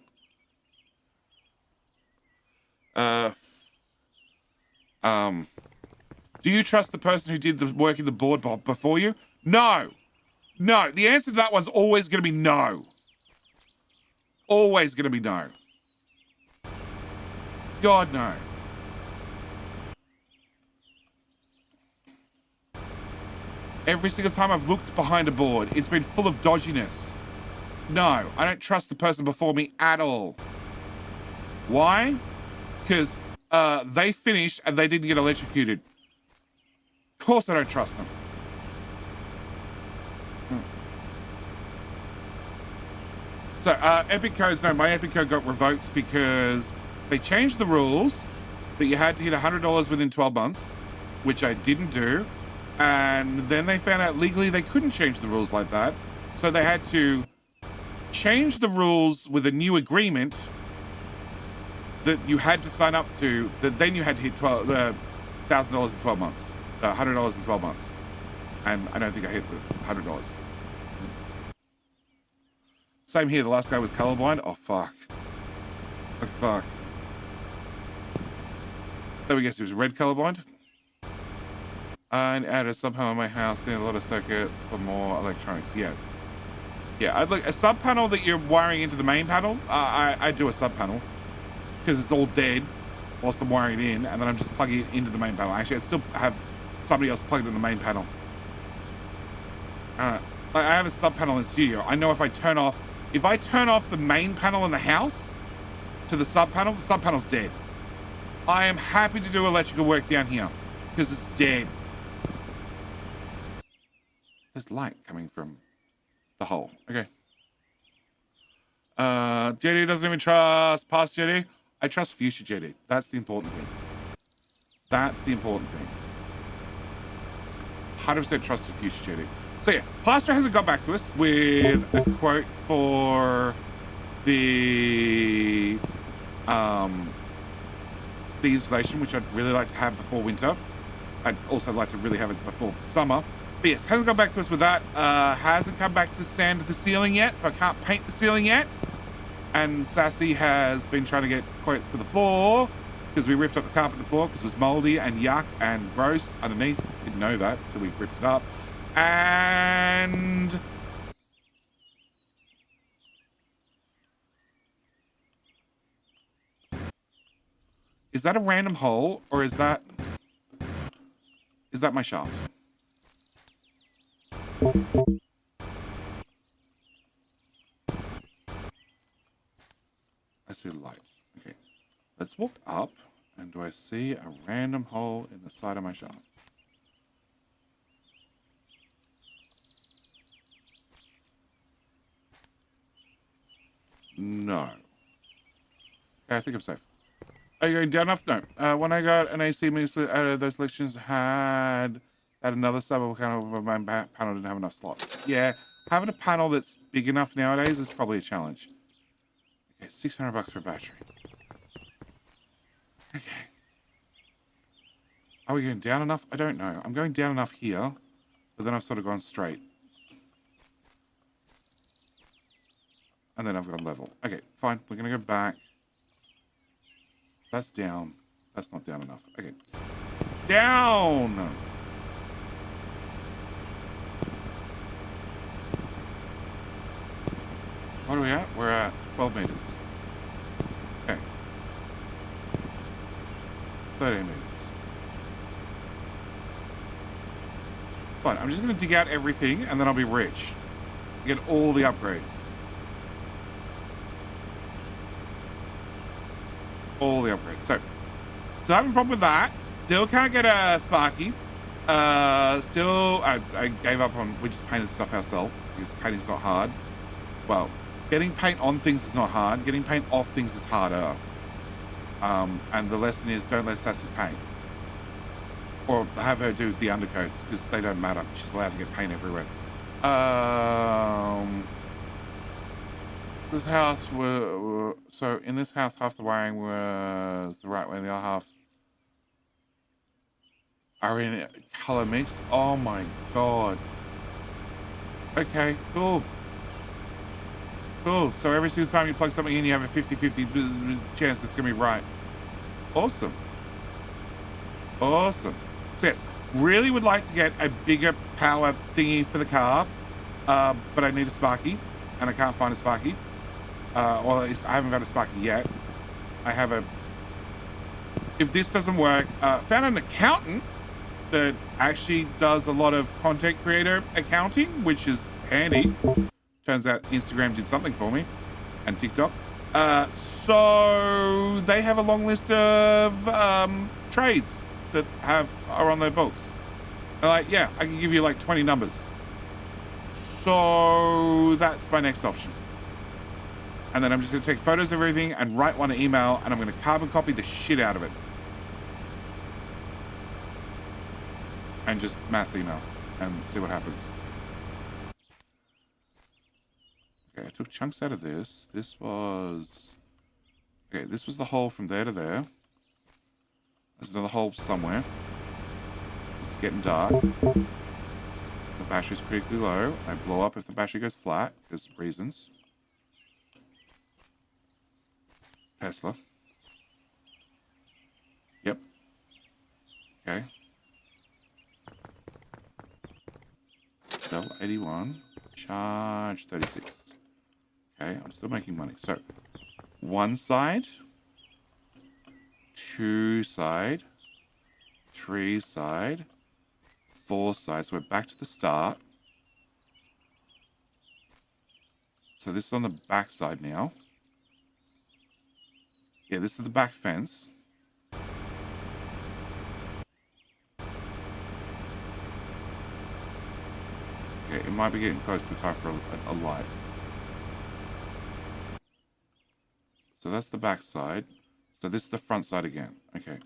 Do you trust the person who did the work in the board before you? No. No. The answer to that one's always going to be no. Always going to be no. God, no. Every single time I've looked behind a board, it's been full of dodginess. No, I don't trust the person before me at all. Why? Because they finished and they didn't get electrocuted. Of course I don't trust them. So, Epic codes, no, my Epic code got revoked because they changed the rules that you had to hit $100 within 12 months, which I didn't do. And then they found out legally they couldn't change the rules like that. So they had to change the rules with a new agreement that you had to sign up to, that then you had to hit $1,000 in 12 months, $100 in 12 months. And I don't think I hit the $100. Same here, the last guy was colorblind. Oh, fuck. Oh, fuck. So we guess he was red colorblind. And add a sub panel in my house, then a lot of circuits for more electronics. Yeah. Yeah, I'd like a sub panel that you're wiring into the main panel. I do a sub panel because it's all dead whilst I'm wiring it in, and then I'm just plugging it into the main panel. Actually, I still have somebody else plugged in the main panel. Like I have a sub panel in the studio. I know if I turn off the main panel in the house to the sub panel's dead. I am happy to do electrical work down here because it's dead. There's light coming from the hole. Okay. JD doesn't even trust past JD. I trust future JD. That's the important thing. That's the important thing. 100% trust in future JD. So yeah, Plaster hasn't got back to us with a quote for the installation, which I'd really like to have before winter. I'd also like to really have it before summer. But yes, hasn't got back to us with that. Hasn't come back to sand the ceiling yet, so I can't paint the ceiling yet. And Sassy has been trying to get quotes for the floor because we ripped up the carpet before because it was moldy and yuck and gross underneath. Didn't know that until we ripped it up. And is that a random hole or is that my shaft? I see the light. Okay. Let's walk up. And do I see a random hole in the side of my shaft? No. Okay, I think I'm safe. Are you going down enough? No. When I got an AC mini split out of those elections, had another sub panel, but my panel didn't have enough slots. Yeah, having a panel that's big enough nowadays is probably a challenge. Okay, $600 for a battery. Okay. Are we going down enough? I don't know. I'm going down enough here, but then I've sort of gone straight. And then I've got level. Okay, fine. We're going to go back. That's down. That's not down enough. Okay. Down! What are we at? We're at 12 meters. Okay. 13 meters. It's fine. I'm just going to dig out everything and then I'll be rich. Get all the upgrades. All the upgrades. So, still having a problem with that. Still can't get a Sparky. Still, I gave up on, we just painted stuff ourselves because painting's not hard. Well, getting paint on things is not hard. Getting paint off things is harder. And the lesson is don't let Sassy paint. Or have her do the undercoats because they don't matter. She's allowed to get paint everywhere. This house so in this house half the wiring was the right way, the other half are in color mixed. Oh my god. Okay, cool. Cool. So every single time you plug something in, you have a 50-50 chance it's gonna be right. Awesome. Awesome. So yes, really would like to get a bigger power thingy for the car, but I need a Sparky, and I can't find a Sparky. Or at least I haven't got a Sparky yet. I have a... If this doesn't work, found an accountant that actually does a lot of content creator accounting, which is handy. Turns out Instagram did something for me, and TikTok. So they have a long list of trades that are on their books. They're like, yeah, I can give you like 20 numbers. So that's my next option. And then I'm just going to take photos of everything and write one email, and I'm going to carbon copy the shit out of it. And just mass email and see what happens. Okay, I took chunks out of this. This was... Okay, this was the hole from there to there. There's another hole somewhere. It's getting dark. The battery's critically low. I blow up if the battery goes flat, because reasons. Tesla. Yep. Okay. Cell 81. Charge 36. Okay, I'm still making money. So, one side, two side, three side, four side. So we're back to the start. So this is on the back side now. Yeah, this is the back fence. Okay, it might be getting close to time for a light. So that's the back side. So this is the front side again. Okay.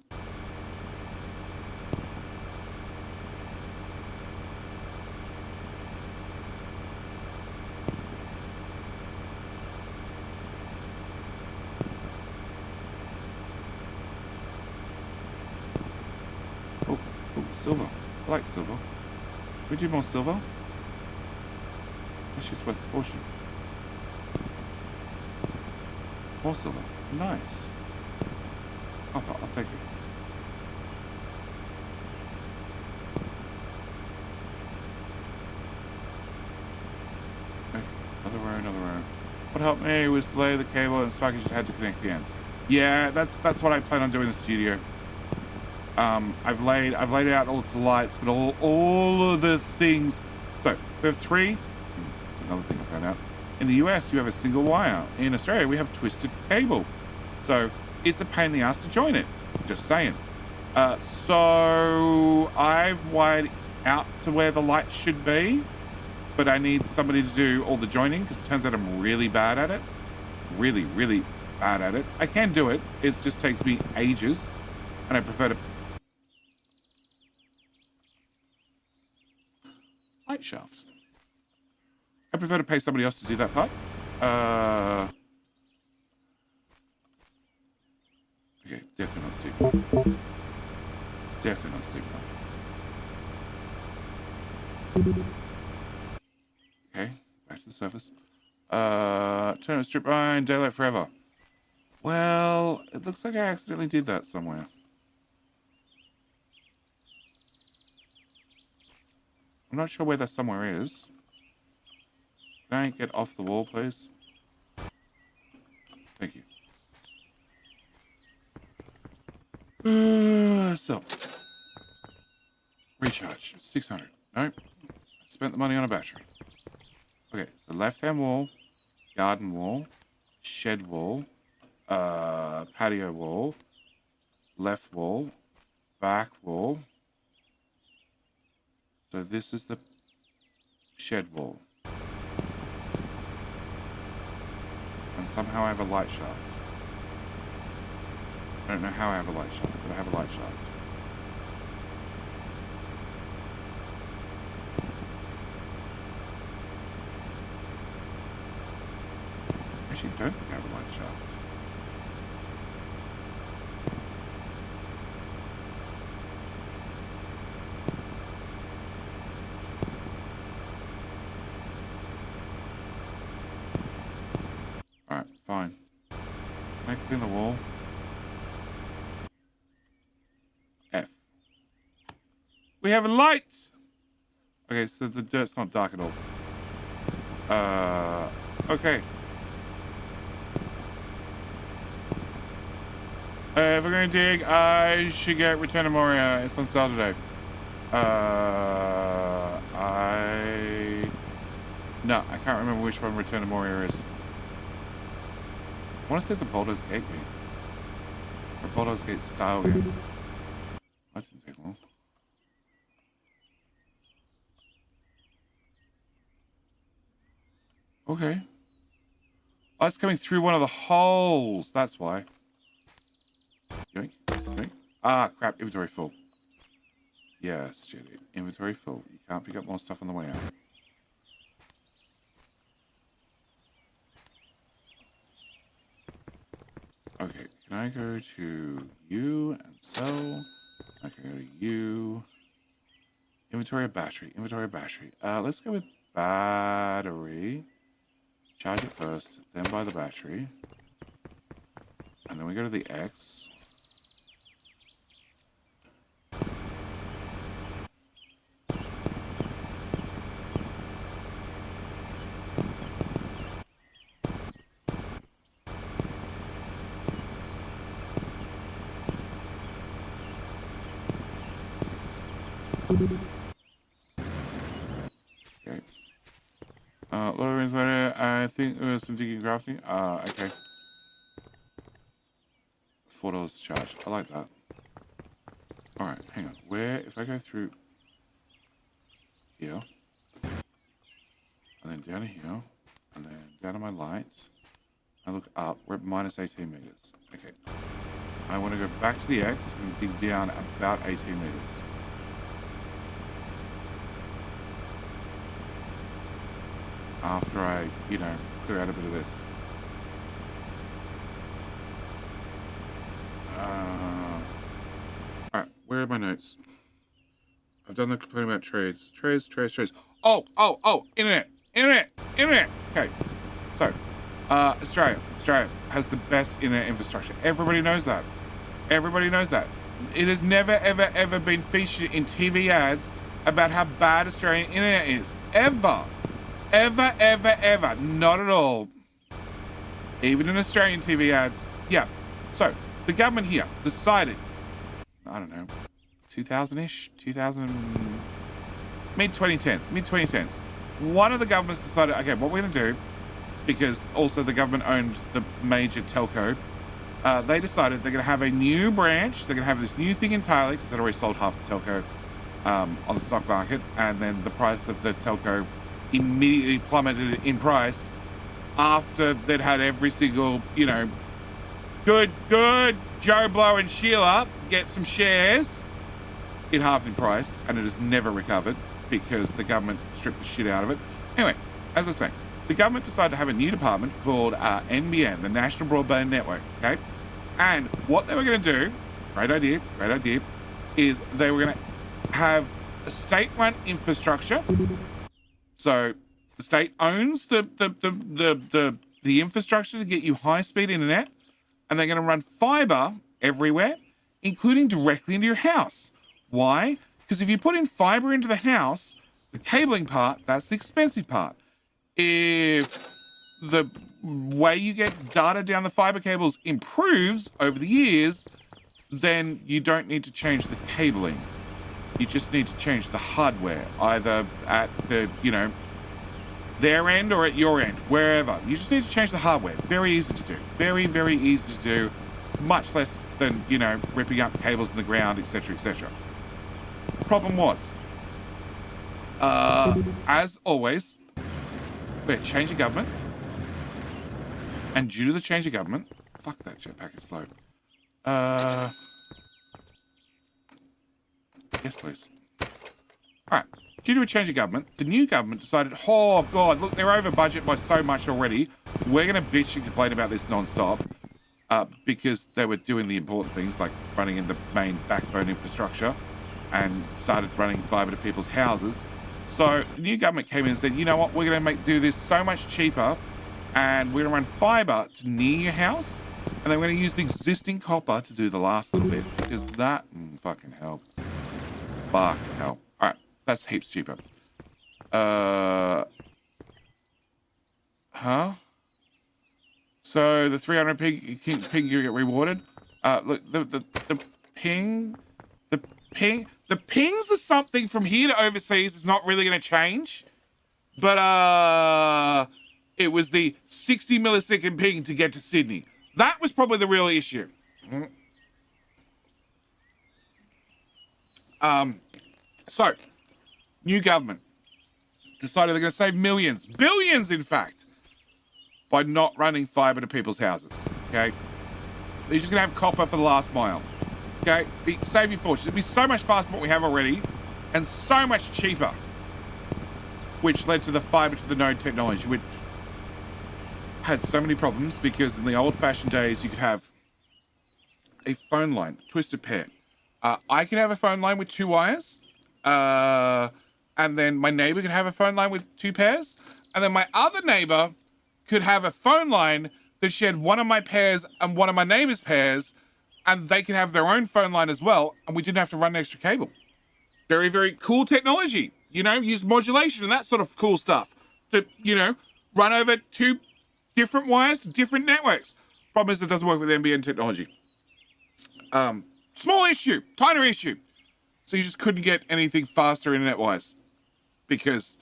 Oh, silver. I like silver. We do more silver? It's just worth a fortune. More silver. Nice. I'll take it. Okay, another row. What helped me was lay the cable and Sparky just had to connect the ends. Yeah, that's what I plan on doing in the studio. I've laid out all the lights, but all of the things. So we have three. That's another thing I found out. In the US, you have a single wire. In Australia, we have twisted cable. So it's a pain in the ass to join it. Just saying. So I've wired out to where the light should be, but I need somebody to do all the joining because it turns out I'm really bad at it. Really, really bad at it. I can do it. It just takes me ages, and I prefer to... Light shafts. I prefer to pay somebody else to do that part. Okay, definitely not steep enough. Definitely not steep enough. Okay, back to the surface. Turn on strip line, daylight forever. Well, it looks like I accidentally did that somewhere. I'm not sure where that somewhere is. Can I get off the wall, please? Thank you. So, recharge, 600. Nope. Spent the money on a battery. Okay, so left-hand wall, garden wall, shed wall, patio wall, left wall, back wall. So this is the shed wall. And somehow I have a light shaft. I don't know how I have a light shaft, but I have a light shaft. Actually, don't think I have a light shaft. Alright, fine. Can I clean the wall? F. We have a light! Okay, so the dirt's not dark at all. Okay. If we're going to dig, I should get Return to Moria. It's on sale today. No, I can't remember which one Return to Moria is. I want to say it's a Baldur's Gate game. Or Baldur's Gate style game. That didn't take long. Okay. Oh, it's coming through one of the holes. That's why. Yoink, yoink. Ah, crap. Inventory full. Yes, Jetty. Inventory full. You can't pick up more stuff on the way out. Okay, can I go to you and sell? I can go to you. Inventory of battery. Inventory of battery. Let's go with battery. Charge it first, then buy the battery. And then we go to the X. Okay. Lower inside, I think there was some digging crafting. Okay. $4 charge. I like that. Alright, hang on. Where, if I go through here, and then down here, and then down to my lights, I look up, we're at minus 18 meters. Okay. I want to go back to the X and dig down about 18 meters. After I, clear out a bit of this. Alright, where are my notes? I've done the complaint about trades. Trades. Oh, internet. Okay, so, Australia has the best internet infrastructure. Everybody knows that. It has never, ever been featured in TV ads about how bad Australian internet is. Ever. Not at all. Even in Australian TV ads. Yeah. So, the government here decided, I don't know, 2000-ish? Mid-2010s. One of the governments decided, okay, what we're going to do, because also the government owned the major telco, they decided they're going to have a new branch. They're going to have this new thing entirely, because they'd already sold half the telco on the stock market, and then the price of the telco immediately plummeted in price after they'd had every single, Good Joe Blow and Sheila get some shares. It halved in price, and it has never recovered because the government stripped the shit out of it. Anyway, as I was saying, the government decided to have a new department called NBN, the National Broadband Network, okay? And what they were going to do, great idea, is they were going to have a state-run infrastructure. So the state owns the infrastructure to get you high-speed internet, and they're going to run fiber everywhere, including directly into your house. Why? Because if you put in fiber into the house, the cabling part, that's the expensive part. If the way you get data down the fiber cables improves over the years, then you don't need to change the cabling. You just need to change the hardware, either at the, their end or at your end, wherever. You just need to change the hardware. Very easy to do. Very, very easy to do. Much less than, ripping up cables in the ground, etc., etc. Problem was, as always, we had change of government, and due to the change of government, fuck that jetpack is slow. Yes, please. All right. Due to a change of government, the new government decided, oh God, look, they're over budget by so much already. We're going to bitch and complain about this non-stop because they were doing the important things like running in the main backbone infrastructure and started running fiber to people's houses. So the new government came in and said, you know what, we're going to do this so much cheaper, and we're going to run fiber to near your house, and then we're going to use the existing copper to do the last little bit, because that fucking hell. Fuck hell. All right, that's heaps cheaper. So the 300 ping you get rewarded. Look, the pings are something from here to overseas is not really going to change, but it was the 60 millisecond ping to get to Sydney. That was probably the real issue. So, new government decided they're going to save millions, billions in fact, by not running fiber to people's houses, okay? They're just going to have copper for the last mile, okay? Save you fortune. It'll be so much faster than what we have already and so much cheaper, which led to the fiber to the node technology, which had so many problems because in the old-fashioned days, you could have a phone line, twisted pair. I could have a phone line with 2 wires, and then my neighbor could have a phone line with 2 pairs, and then my other neighbor could have a phone line that shared one of my pairs and one of my neighbor's pairs, and they could have their own phone line as well, and we didn't have to run an extra cable. Very, very cool technology, use modulation and that sort of cool stuff to, run over 2 different wires to different networks. Problem is it doesn't work with NBN technology. Small issue, tiny issue. So you just couldn't get anything faster internet-wise because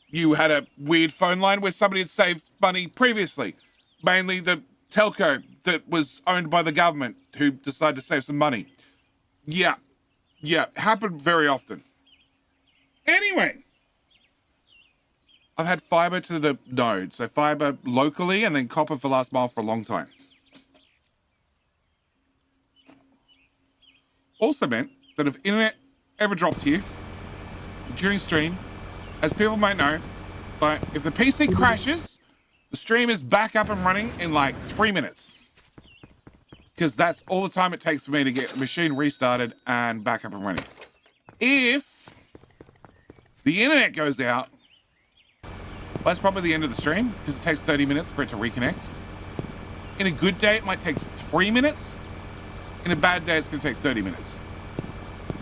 you had a weird phone line where somebody had saved money previously. Mainly the telco that was owned by the government who decided to save some money. Yeah, happened very often. Anyway, I've had fiber to the node, so fiber locally and then copper for last mile for a long time. Also meant that if internet ever dropped to you during stream, as people might know, like if the PC crashes, the stream is back up and running in like 3 minutes. Because that's all the time it takes for me to get the machine restarted and back up and running. If the internet goes out, that's probably the end of the stream because it takes 30 minutes for it to reconnect. In a good day, it might take 3 minutes. In a bad day, it's going to take 30 minutes.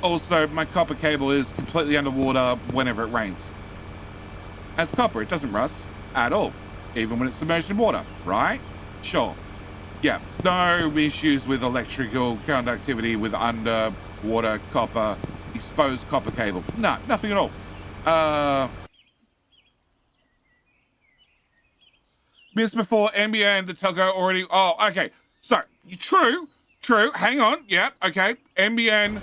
Also, my copper cable is completely underwater whenever it rains. As copper, it doesn't rust at all, even when it's submerged in water, right? Sure. Yeah, no issues with electrical conductivity with underwater copper, exposed copper cable. No, nothing at all. Missed before NBN, the telco already... Oh, okay. So, true. Hang on. Yeah, okay. NBN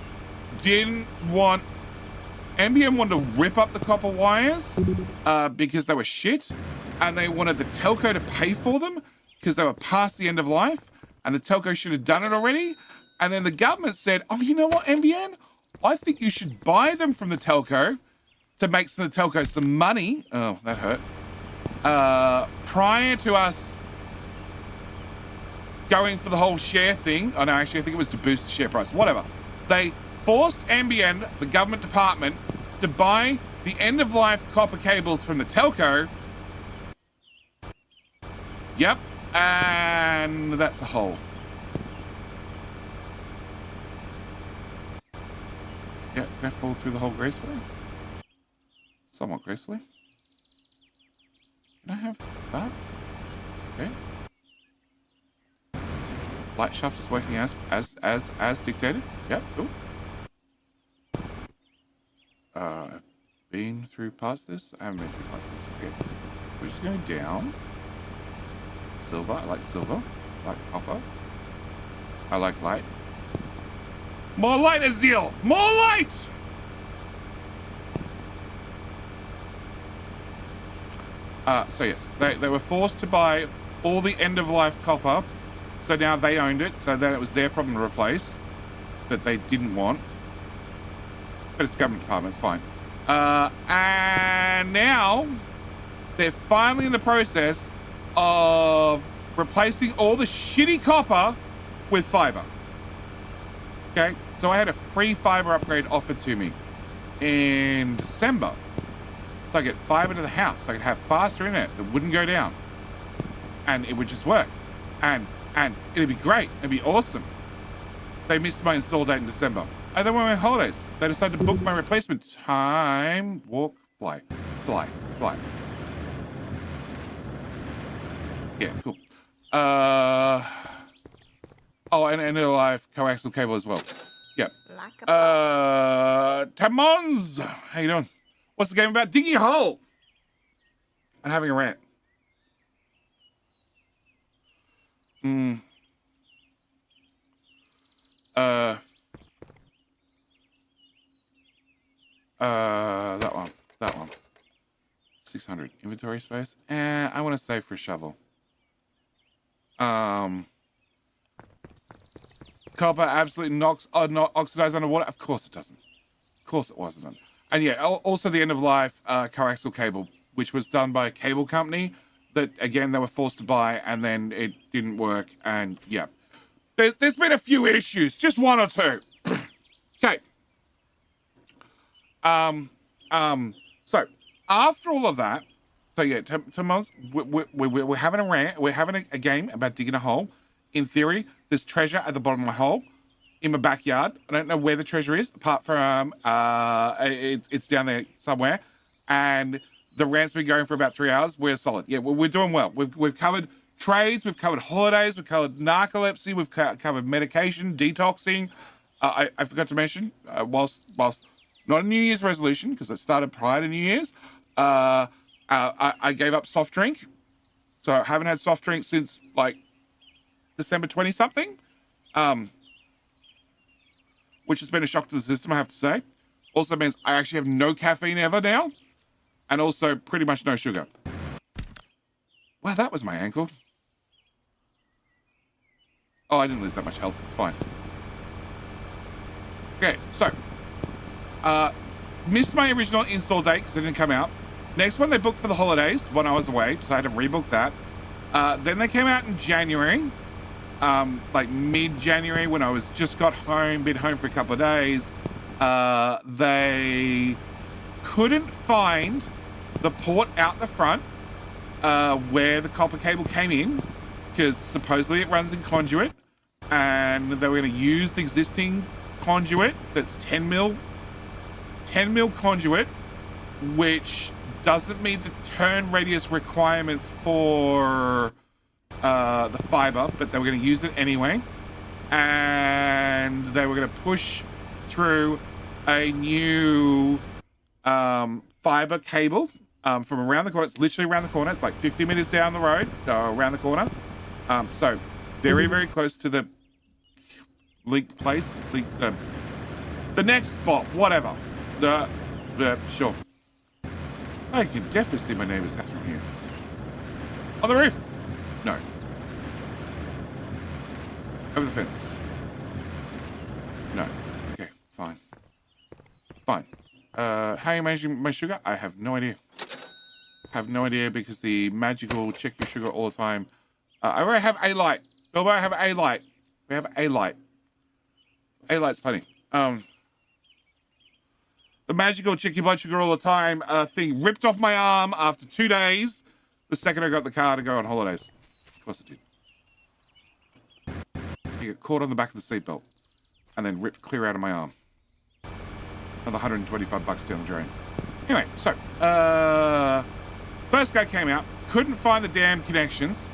wanted to rip up the copper wires because they were shit, and they wanted the telco to pay for them because they were past the end of life. and the telco should have done it already. And then the government said, oh, you know what, NBN? I think you should buy them from the telco to make the telco some money. Oh, that hurt. Prior to us going for the whole share thing. Oh, no, actually, I think it was to boost the share price. Whatever. They forced NBN, the government department, to buy the end-of-life copper cables from the telco. Yep. And that's a hole. Yeah, can I fall through the hole gracefully? Somewhat gracefully. Can I have that? Okay. Light shaft is working as dictated. Yep, cool. I've been through past this. I haven't been through past this. Okay. We're just going down. Silver. I like silver. I like copper. I like light. More light, Azil! More light! So yes, they were forced to buy all the end-of-life copper, so now they owned it, so then it was their problem to replace, that they didn't want. But it's government department, it's fine. And now, they're finally in the process of replacing all the shitty copper with fiber. Okay, so I had a free fiber upgrade offered to me in December. So I get fiber to the house. I could have faster internet that wouldn't go down. And it would just work. And it'd be great. It'd be awesome. They missed my install date in December. And then when we went on holidays, they decided to book my replacement time. Walk, fly, fly, fly. Yeah, cool. Oh, and a live coaxial cable as well. Yeah. Tamons! How you doing? What's the game about? Digging a hole! And having a rant. That one. 600. Inventory space. I want to save for a shovel. Copper absolutely not oxidized underwater. Of course it doesn't. Of course it wasn't. And yeah, also the end-of-life coaxial cable, which was done by a cable company that, again, they were forced to buy, and then it didn't work. And yeah, there's been a few issues, just one or two. Okay. So after all of that, so yeah, we're having a rant. We're having a game about digging a hole. In theory, there's treasure at the bottom of my hole in my backyard. I don't know where the treasure is, apart from it's down there somewhere. And the rant's been going for about 3 hours. We're solid. Yeah, we're doing well. We've covered trades, we've covered holidays, we've covered narcolepsy, we've covered medication, detoxing. I forgot to mention, whilst not a New Year's resolution, because it started prior to New Year's, I gave up soft drink. So I haven't had soft drink since like December 20-something, which has been a shock to the system, I have to say. Also means I actually have no caffeine ever now, and also pretty much no sugar. Wow, that was my ankle. Oh, I didn't lose that much health. It's fine. Okay, so missed my original install date because it didn't come out. Next one they booked for the holidays when I was away, so I had to rebook that. Then they came out in January, like mid-January when I was just got home, been home for a couple of days. They couldn't find the port out the front where the copper cable came in, because supposedly it runs in conduit, and they were going to use the existing conduit that's 10 mil conduit, which doesn't meet the turn radius requirements for the fiber, but they were going to use it anyway. And they were going to push through a new fiber cable from around the corner. It's literally around the corner. It's like 50 meters down the road, around the corner. So very, very close to the link place, the next spot, whatever. Sure. I can definitely see my neighbor's house from here. On the roof? No. Over the fence. No. Okay, fine. Fine. How are you managing my sugar? I have no idea. Have no idea because the magical check your sugar all the time. I already have a light. Bilbo, I have a light. We have a light. A light's plenty. The magical check your blood sugar all the time thing ripped off my arm after 2 days. The second I got the car to go on holidays. Of course it did. You get caught on the back of the seatbelt and then ripped clear out of my arm. Another $125 down the drain. Anyway, so first guy came out, couldn't find the damn connections.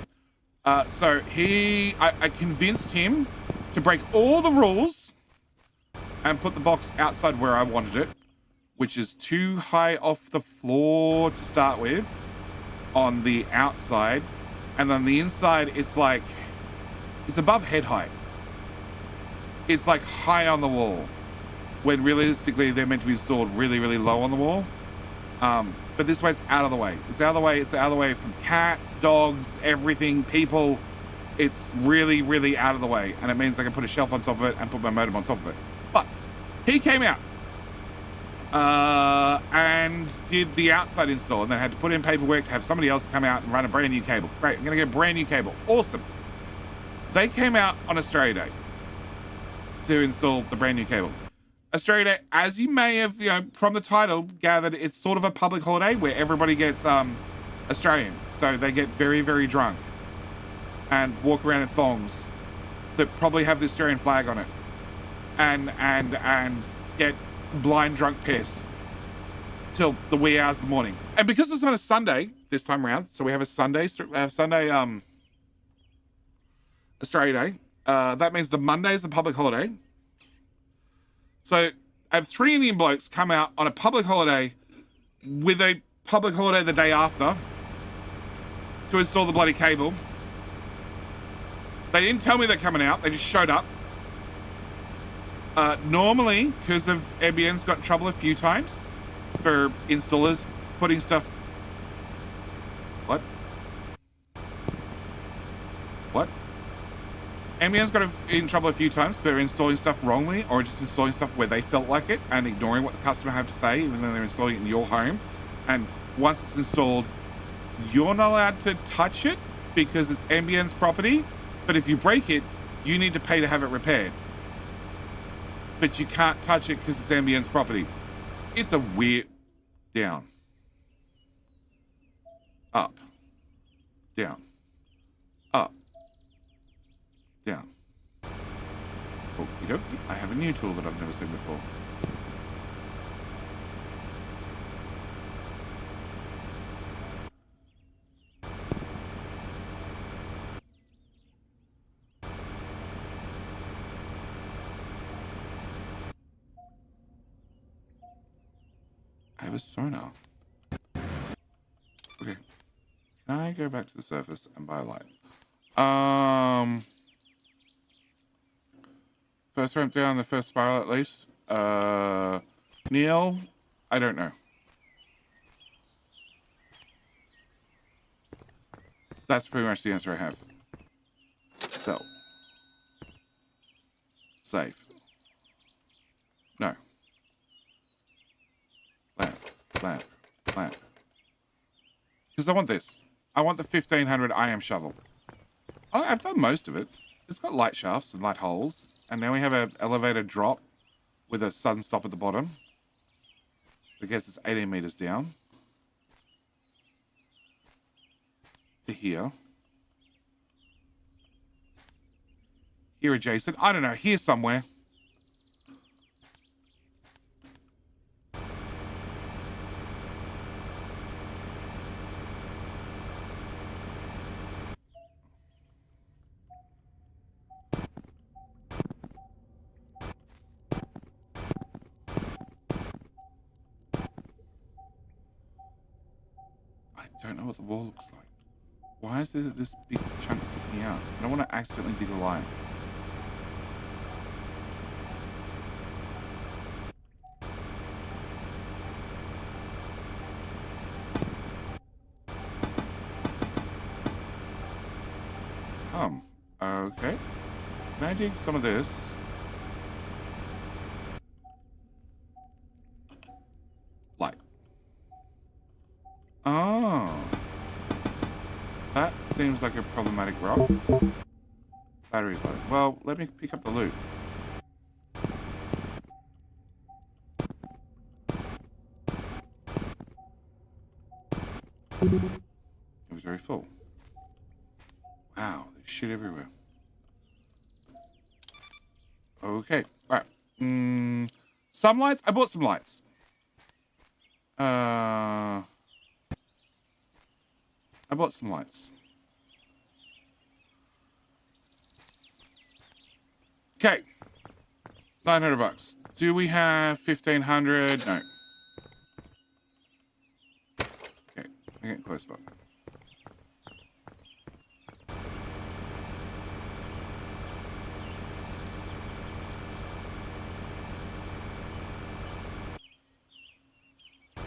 So I convinced him to break all the rules and put the box outside where I wanted it, which is too high off the floor to start with on the outside. And on the inside, it's above head height. It's like high on the wall, when realistically they're meant to be installed really, really low on the wall. But this way it's out of the way. It's out of the way. It's out of the way from cats, dogs, everything, people. It's really, really out of the way. And it means I can put a shelf on top of it and put my modem on top of it. But he came out and did the outside install, and then had to put in paperwork to have somebody else come out and run a brand new cable. Great, I'm going to get a brand new cable. Awesome. They came out on Australia Day to install the brand new cable. Australia Day, as you may have, from the title gathered, it's sort of a public holiday where everybody gets Australian. So they get very, very drunk and walk around in thongs that probably have the Australian flag on it, and get blind drunk pissed till the wee hours of the morning. And because it's on a Sunday this time around, so we have a Sunday Australia Day. That means the Monday is the public holiday. So I have 3 Indian blokes come out on a public holiday with a public holiday the day after to install the bloody cable. They didn't tell me they're coming out. They just showed up. Normally, because of NBN's got in trouble a few times for installers putting stuff... What? NBN's got in trouble a few times for installing stuff wrongly, or just installing stuff where they felt like it and ignoring what the customer had to say, even though they're installing it in your home. And once it's installed, you're not allowed to touch it because it's NBN's property. But if you break it, you need to pay to have it repaired. But you can't touch it because it's NBN's property. It's a weird... Down. Up. Down. Up. Down. Oh, I have a new tool that I've never seen before. I have a sonar. Okay. Can I go back to the surface and buy a light? First ramp down the first spiral at least. Neil, I don't know. That's pretty much the answer I have. Sell. Save. No. Lamp. Because I want this. I want the 1500 IM shovel. I've done most of it. It's got light shafts and light holes. And now we have an elevator drop with a sudden stop at the bottom. I guess it's 18 meters down. To here. Here adjacent. I don't know. Here somewhere. I don't know what the wall looks like. Why is there this big chunk sticking out? I don't want to accidentally dig a line. Okay. Can I dig some of this? Light. Oh. That seems like a problematic rock. Battery's low. Well, let me pick up the loot. It was very full. Wow, there's shit everywhere. Okay, alright. Some lights? I bought some lights. I bought some lights. Okay. $900. Do we have 1,500? No. Okay, I'm getting close, but.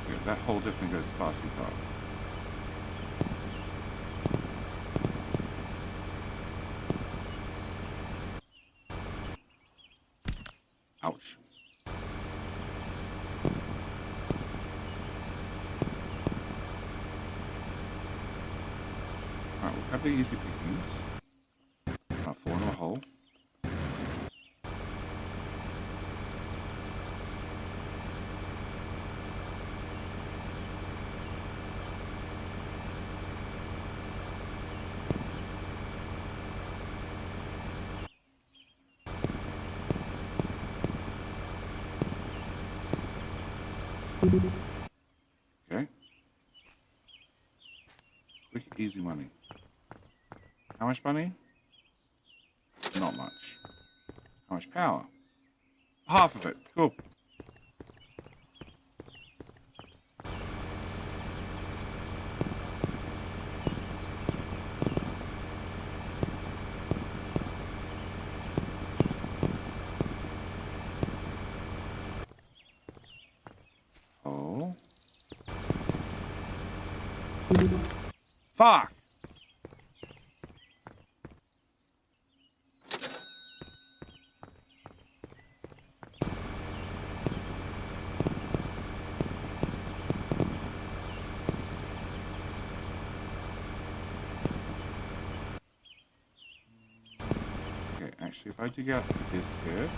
Yeah, that hole definitely goes far too far. Ouch. Alright, we'll have the easy pickings. I'll fall into a hole. Okay. Quick, easy money. How much money? Not much. How much power? Half of it. Cool. Oh. Fuck. Okay, actually, if I dig out this bit.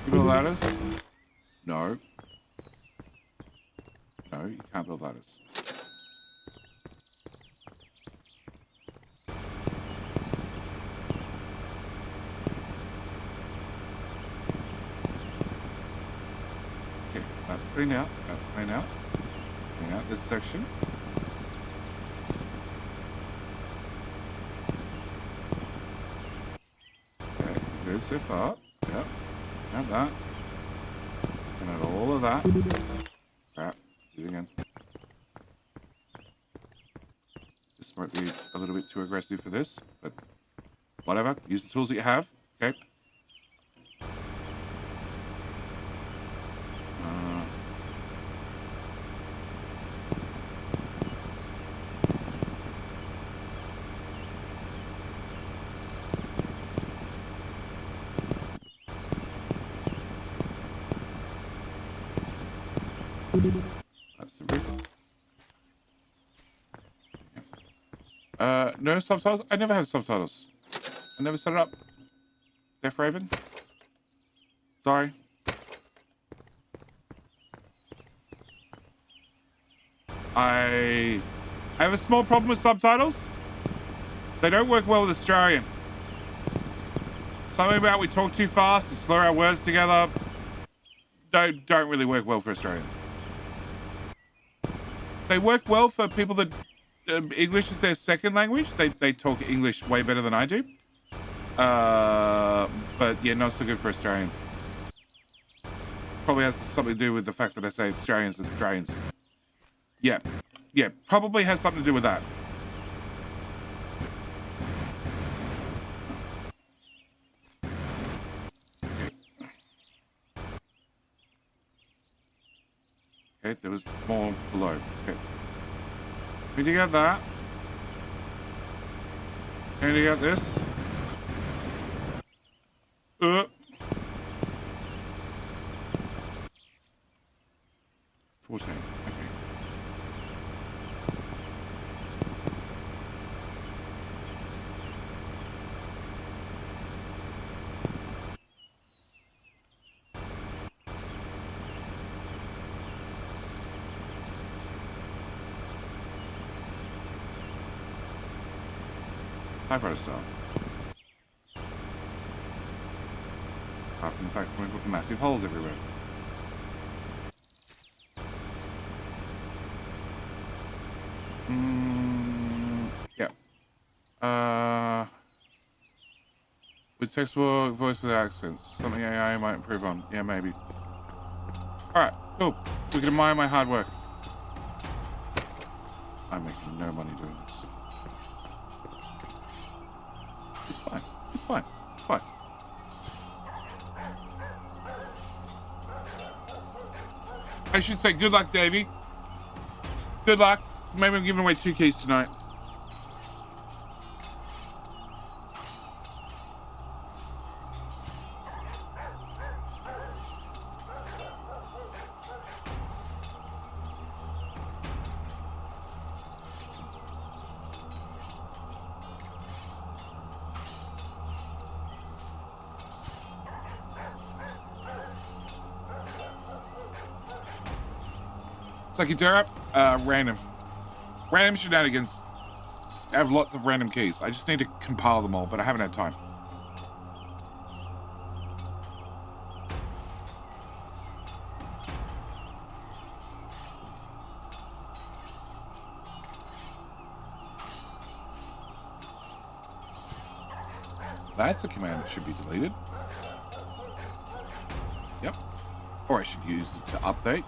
You build ladders? No. No, you can't build ladders. Okay, that's clean out. That's clean out. Clean out this section. Okay, good so far. Yep. Have that. And add all of that. Crap. Do it again. This might be a little bit too aggressive for this, but whatever. Use the tools that you have. Okay. That's the reason. No subtitles? I never have subtitles. I never set it up. Deaf Raven? Sorry. I have a small problem with subtitles. They don't work well with Australian. Something about we talk too fast and slur our words together. Don't really work well for Australian. They work well for people that English is their second language. They talk English way better than I do. But yeah, not so good for Australians. Probably has something to do with the fact that I say Australians. Yeah, probably has something to do with that. Okay, there was more below. Okay. We dig out that. And dig out this. 14. Okay. Typewriter style. Apart from the fact that we've got massive holes everywhere. Yeah. With textbook, voice with accents. Something AI might improve on. Yeah, maybe. Alright, cool. We can admire my hard work. I'm making no money doing this. It's fine. It's fine. It's fine. I should say good luck, Davey. Good luck. Maybe I'm giving away 2 keys tonight. Lucky Derp, random. Random shenanigans. I have lots of random keys. I just need to compile them all, but I haven't had time. That's a command that should be deleted. Yep. Or I should use it to update.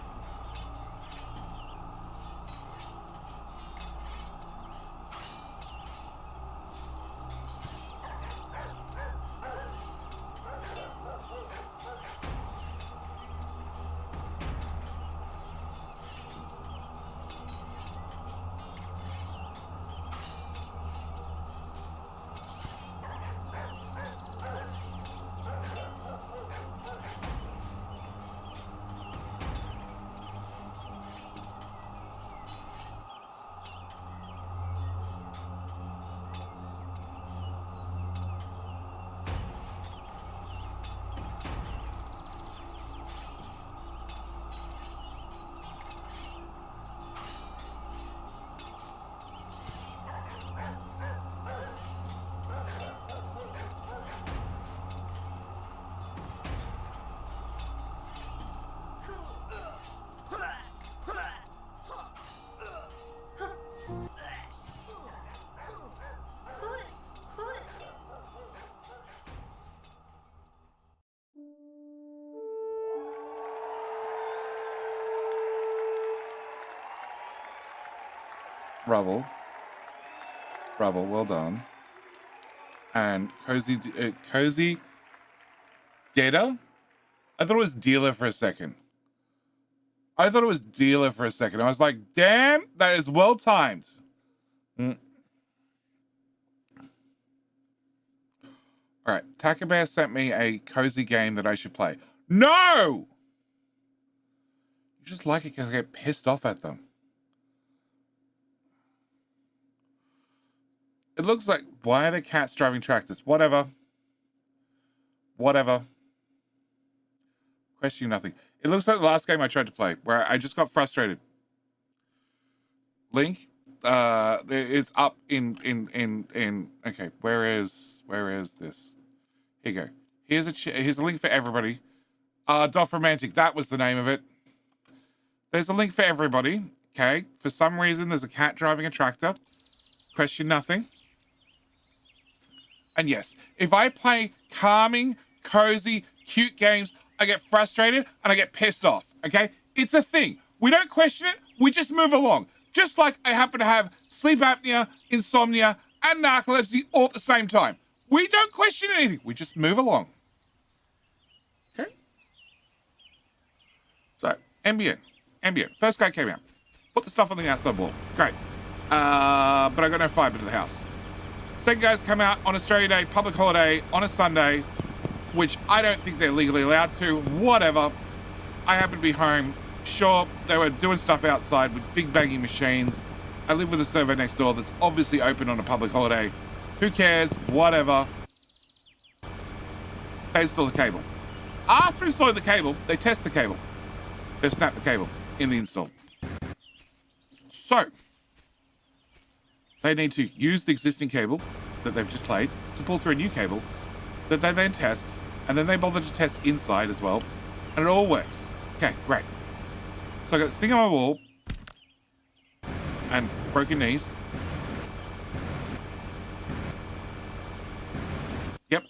Rubble, well done. And Cozy Data? I thought it was Dealer for a second. I was like, damn, that is well timed. All right, Taka Bear sent me a cozy game that I should play. No! You just like it because I get pissed off at them. It looks like, why are the cats driving tractors? Whatever. Question nothing. It looks like the last game I tried to play, where I just got frustrated. Link, it's up in. Okay, where is this? Here you go. Here's a link for everybody. Doff Romantic, that was the name of it. There's a link for everybody. Okay, for some reason there's a cat driving a tractor. Question nothing. And yes, if I play calming, cozy, cute games, I get frustrated and I get pissed off, okay? It's a thing. We don't question it, we just move along. Just like I happen to have sleep apnea, insomnia, and narcolepsy all at the same time. We don't question anything, we just move along. Okay? So, ambient. First guy came out. Put the stuff on the outside wall. Great. But I got no fiber to the house. Second guys come out on Australia Day, public holiday, on a Sunday. which I don't think they're legally allowed to. Whatever. I happen to be home. Sure, they were doing stuff outside with big banging machines. I live with a server next door that's obviously open on a public holiday. Who cares? Whatever. They install the cable. After installing the cable, they test the cable. They snap the cable in the install. So, they need to use the existing cable that they've just laid to pull through a new cable that they then test, and then they bother to test inside as well, and it all works. Okay, great. So I got this thing on my wall, and broken knees. Yep.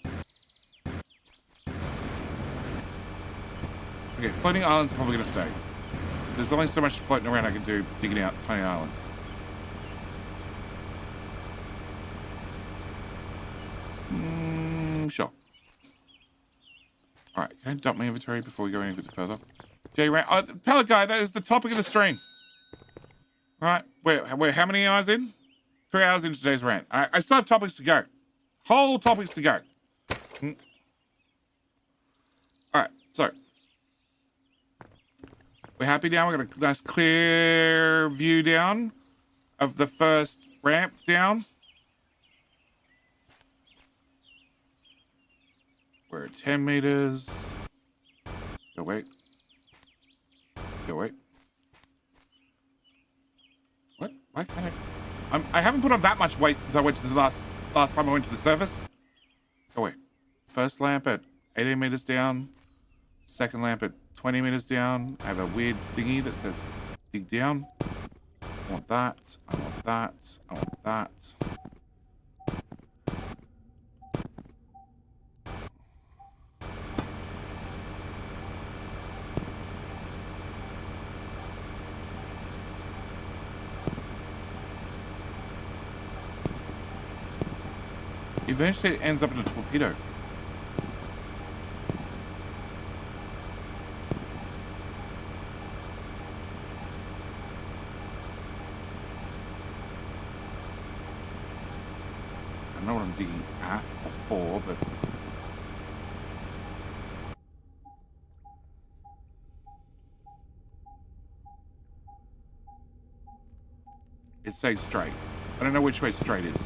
Okay, floating islands are probably going to stay. There's only so much floating around I can do digging out tiny islands. Sure. Alright, can I dump my inventory before we go any further? Rant. Oh, pellet guy, that is the topic of the stream. Right, we're how many hours in? 3 hours into today's rant. I still have topics to go. Whole topics to go. Alright, so. We're happy now. We've got a nice clear view down of the first ramp down. We're at 10 meters. Go wait. Go wait. What? Why can't I haven't put on that much weight since I went to the last time I went to the surface. Go wait. First lamp at 18 meters down. Second lamp at 20 meters down. I have a weird thingy that says dig down. I want that. I want that. I want that. Eventually it ends up in a torpedo. I don't know what I'm digging at or for, but it's saying straight. I don't know which way straight is.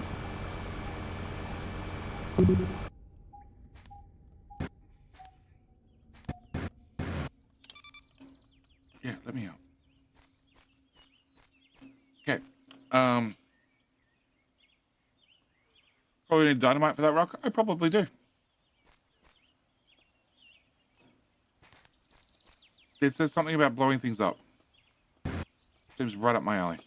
Yeah, let me out. Okay. Probably need dynamite for that rock. I probably do. It says something about blowing things up. Seems right up my alley.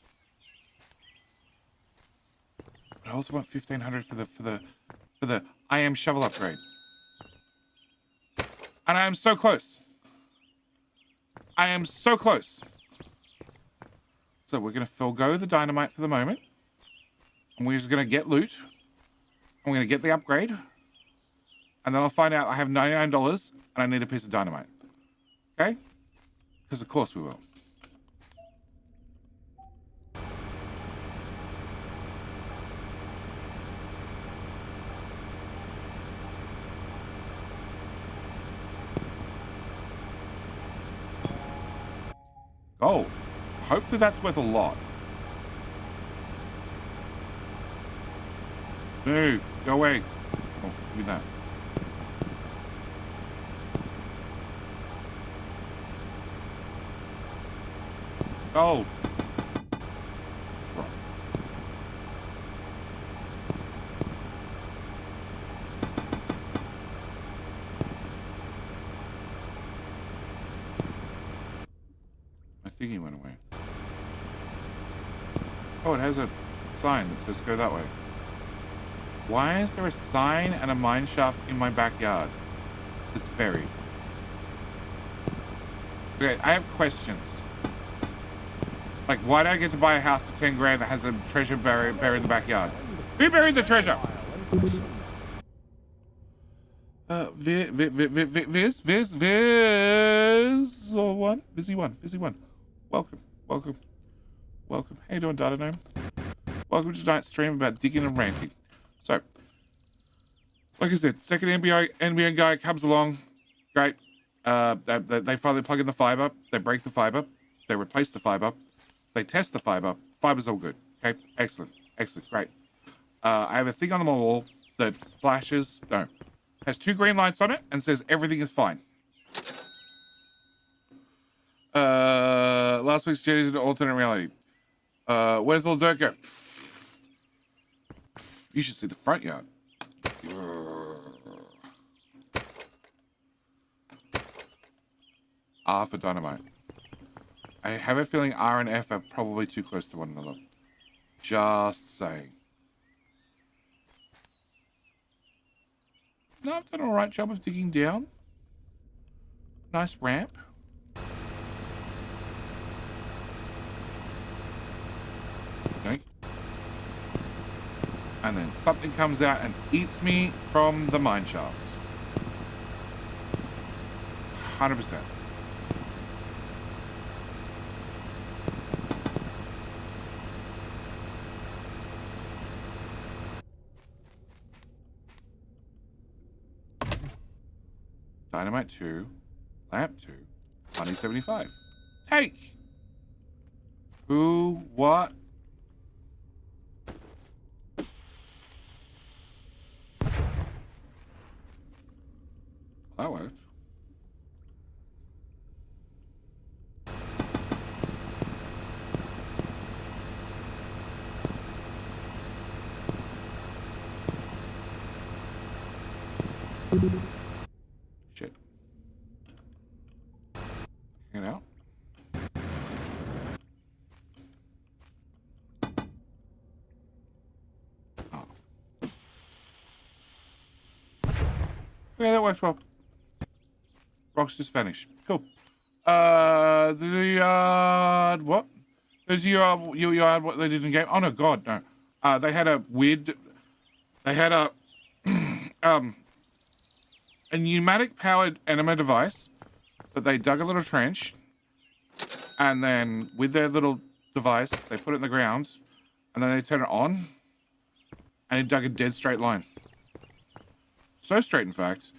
But I also want 1500 for the I am shovel upgrade. And I am so close. I am so close. So we're going to forego the dynamite for the moment. And we're just going to get loot. And we're going to get the upgrade. And then I'll find out I have $99 and I need a piece of dynamite. Okay? Because of course we will. Oh, hopefully that's worth a lot. Move, go away. Oh, give me that. Gold. Thingy went away. Oh, it has a sign that says go that way. Why is there a sign and a mine shaft in my backyard? It's buried. Okay, I have questions. Like, why did I get to buy a house for 10 grand that has a treasure buried in the backyard? Who buried the treasure? Viz one. Vizzy one. Welcome. How you doing, Data Gnome? Welcome to tonight's stream about digging and ranting. So, Like I said, second NBN guy comes along. Great. They finally plug in the fiber. They break the fiber. They replace the fiber. They test the fiber. Fiber's all good. Okay, excellent. Excellent, great. I have a thing on the wall that flashes, has 2 green lights on it and says everything is fine. Last week's Jetty's an alternate reality. Where's little dirt go? You should see the front yard. R for dynamite. I have a feeling R and F are probably too close to one another. Just saying. No, I've done an alright job of digging down. Nice ramp. Okay. And then something comes out and eats me from the mine shaft. 100%. Dynamite 2, lamp 2, money 75. Take! Who, what? That worked. Shit. Get out. Oh. Yeah, that works well. Rocks just vanished. Cool. The yard, what? There's your yard, what they did in game? Oh, no, God, no. They had a weird, they had a, a pneumatic-powered enema device that they dug a little trench, and then with their little device, they put it in the ground, and then they turn it on, and it dug a dead straight line. So straight, in fact,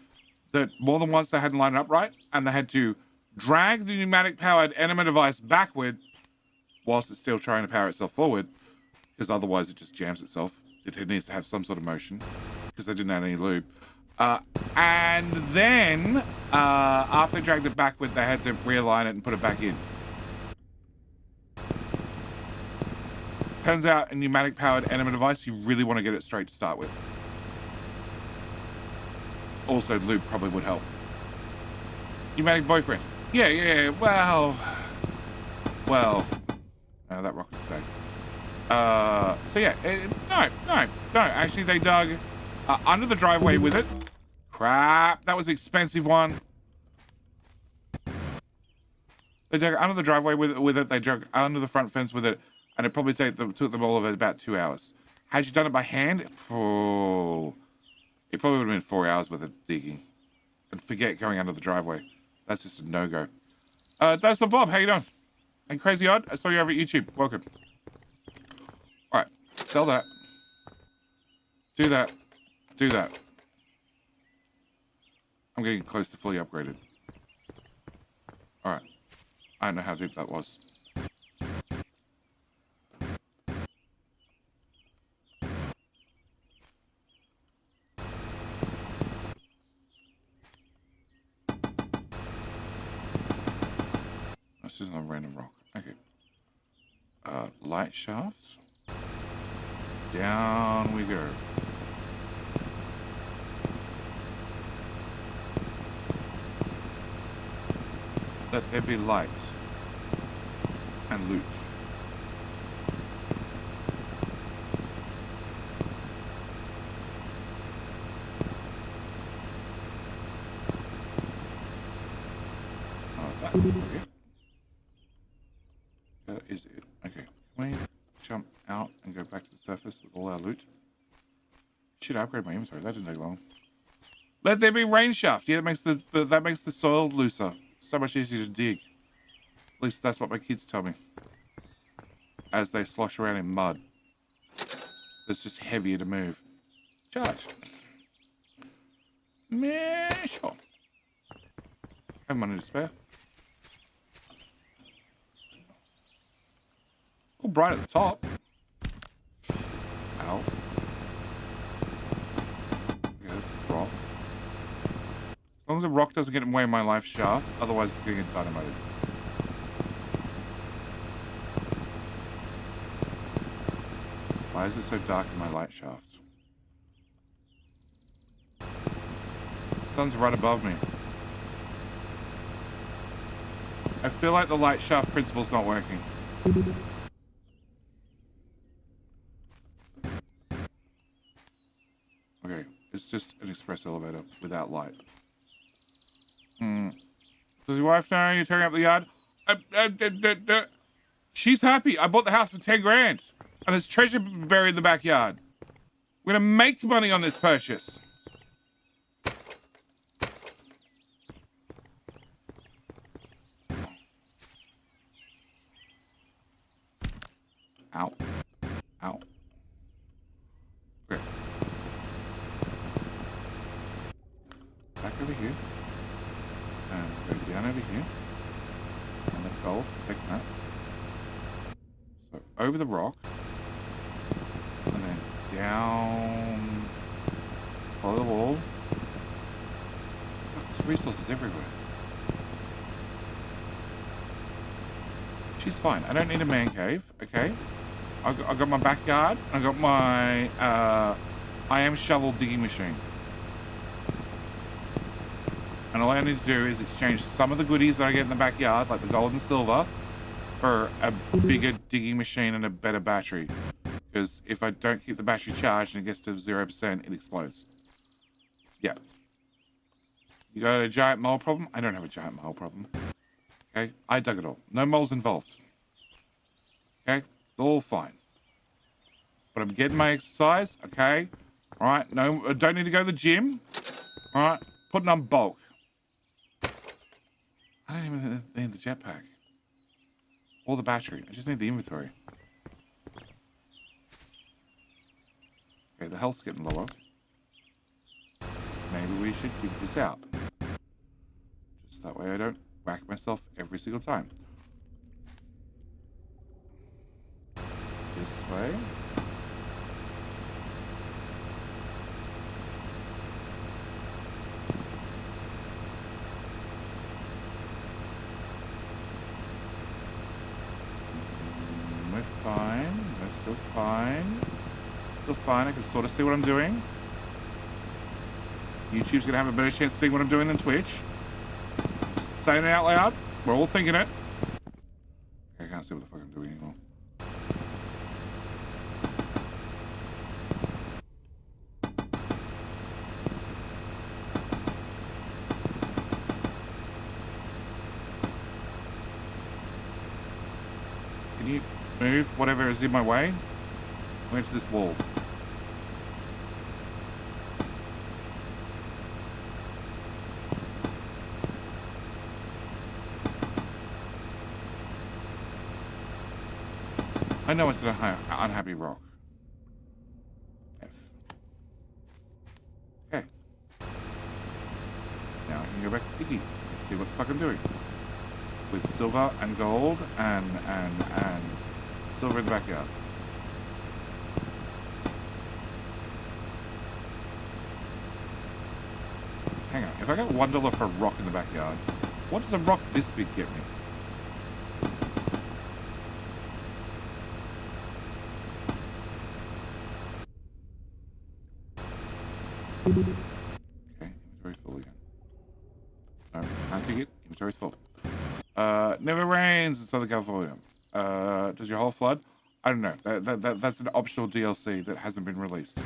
that more than once they hadn't lined it up right, and they had to drag the pneumatic-powered enema device backward whilst it's still trying to power itself forward, because otherwise it just jams itself. It needs to have some sort of motion, because they didn't add any lube. And then, after they dragged it backward, they had to realign it and put it back in. Turns out, a pneumatic-powered enema device, you really want to get it straight to start with. Also, lube probably would help. Pneumatic boyfriend. Yeah, well, that rocket stayed. So yeah, no, actually they dug under the driveway with it. Crap, that was an expensive one. They dug under the driveway with it, they dug under the front fence with it, and it probably took them all of about 2 hours. Had you done it by hand, oh, it probably would have been 4 hours worth of digging. And forget going under the driveway. That's just a no-go. That's the Bob, how you doing? And Crazy Odd, I saw you over at YouTube. Welcome. Alright, sell that. Do that. Do that. I'm getting close to fully upgraded. Alright. I don't know how deep that was. This isn't a random rock. Okay. Light shafts. Down we go. Let there be light and loot. Oh, that was weird. Is it? Okay. Can we jump out and go back to the surface with all our loot? Should upgrade my inventory. That didn't take long. Let there be rain shaft. Yeah, that makes the soil looser. So much easier to dig. At least that's what my kids tell me. As they slosh around in mud. It's just heavier to move. Charge. Meh, sure. Have money to spare. All bright at the top. Ow. Okay, that's a rock. As long as the rock doesn't get in the way of my life shaft, otherwise it's going to get dynamited. Why is it so dark in my light shaft? The sun's right above me. I feel like the light shaft principle's not working. Okay, it's just an express elevator without light. Does your wife know you're tearing up the yard? She's happy. I bought the house for 10 grand. And there's treasure buried in the backyard. We're gonna make money on this purchase. Ow. Ow. Okay. Back over here. And go down over here. And let's go. Take that. So over the rock. And then down. Follow the wall. Look, there's resources everywhere. She's fine. I don't need a man cave, okay? I got my backyard. I got my I am shovel digging machine. And all I need to do is exchange some of the goodies that I get in the backyard, like the gold and silver, for a bigger digging machine and a better battery. Because if I don't keep the battery charged and it gets to 0%, it explodes. Yeah. You got a giant mole problem? I don't have a giant mole problem. Okay? I dug it all. No moles involved. Okay? It's all fine. But I'm getting my exercise, okay? Alright? No, I don't need to go to the gym. Alright? Putting on bulk. I don't even need the jetpack. Or the battery. I just need the inventory. Okay, the health's getting lower. Maybe we should dig this out. Just that way I don't whack myself every single time. This way. We're fine. We're still fine. Still fine. I can sort of see what I'm doing. YouTube's gonna have a better chance of seeing what I'm doing than Twitch. Saying it out loud. We're all thinking it. I can't see what the fuck I'm doing anymore. Can you move whatever is in my way? Where's this wall? I know it's an unhappy rock. F. Okay. Now I can go back to Iggy and see what the fuck I'm doing. With silver and gold and silver in the backyard. Hang on, if I got $1 for a rock in the backyard, what does a rock this big get me? Okay, inventory's full again. No, can't take it. Inventory's full. Never rains in Southern California. Does your hole flood? I don't know. That's an optional DLC that hasn't been released.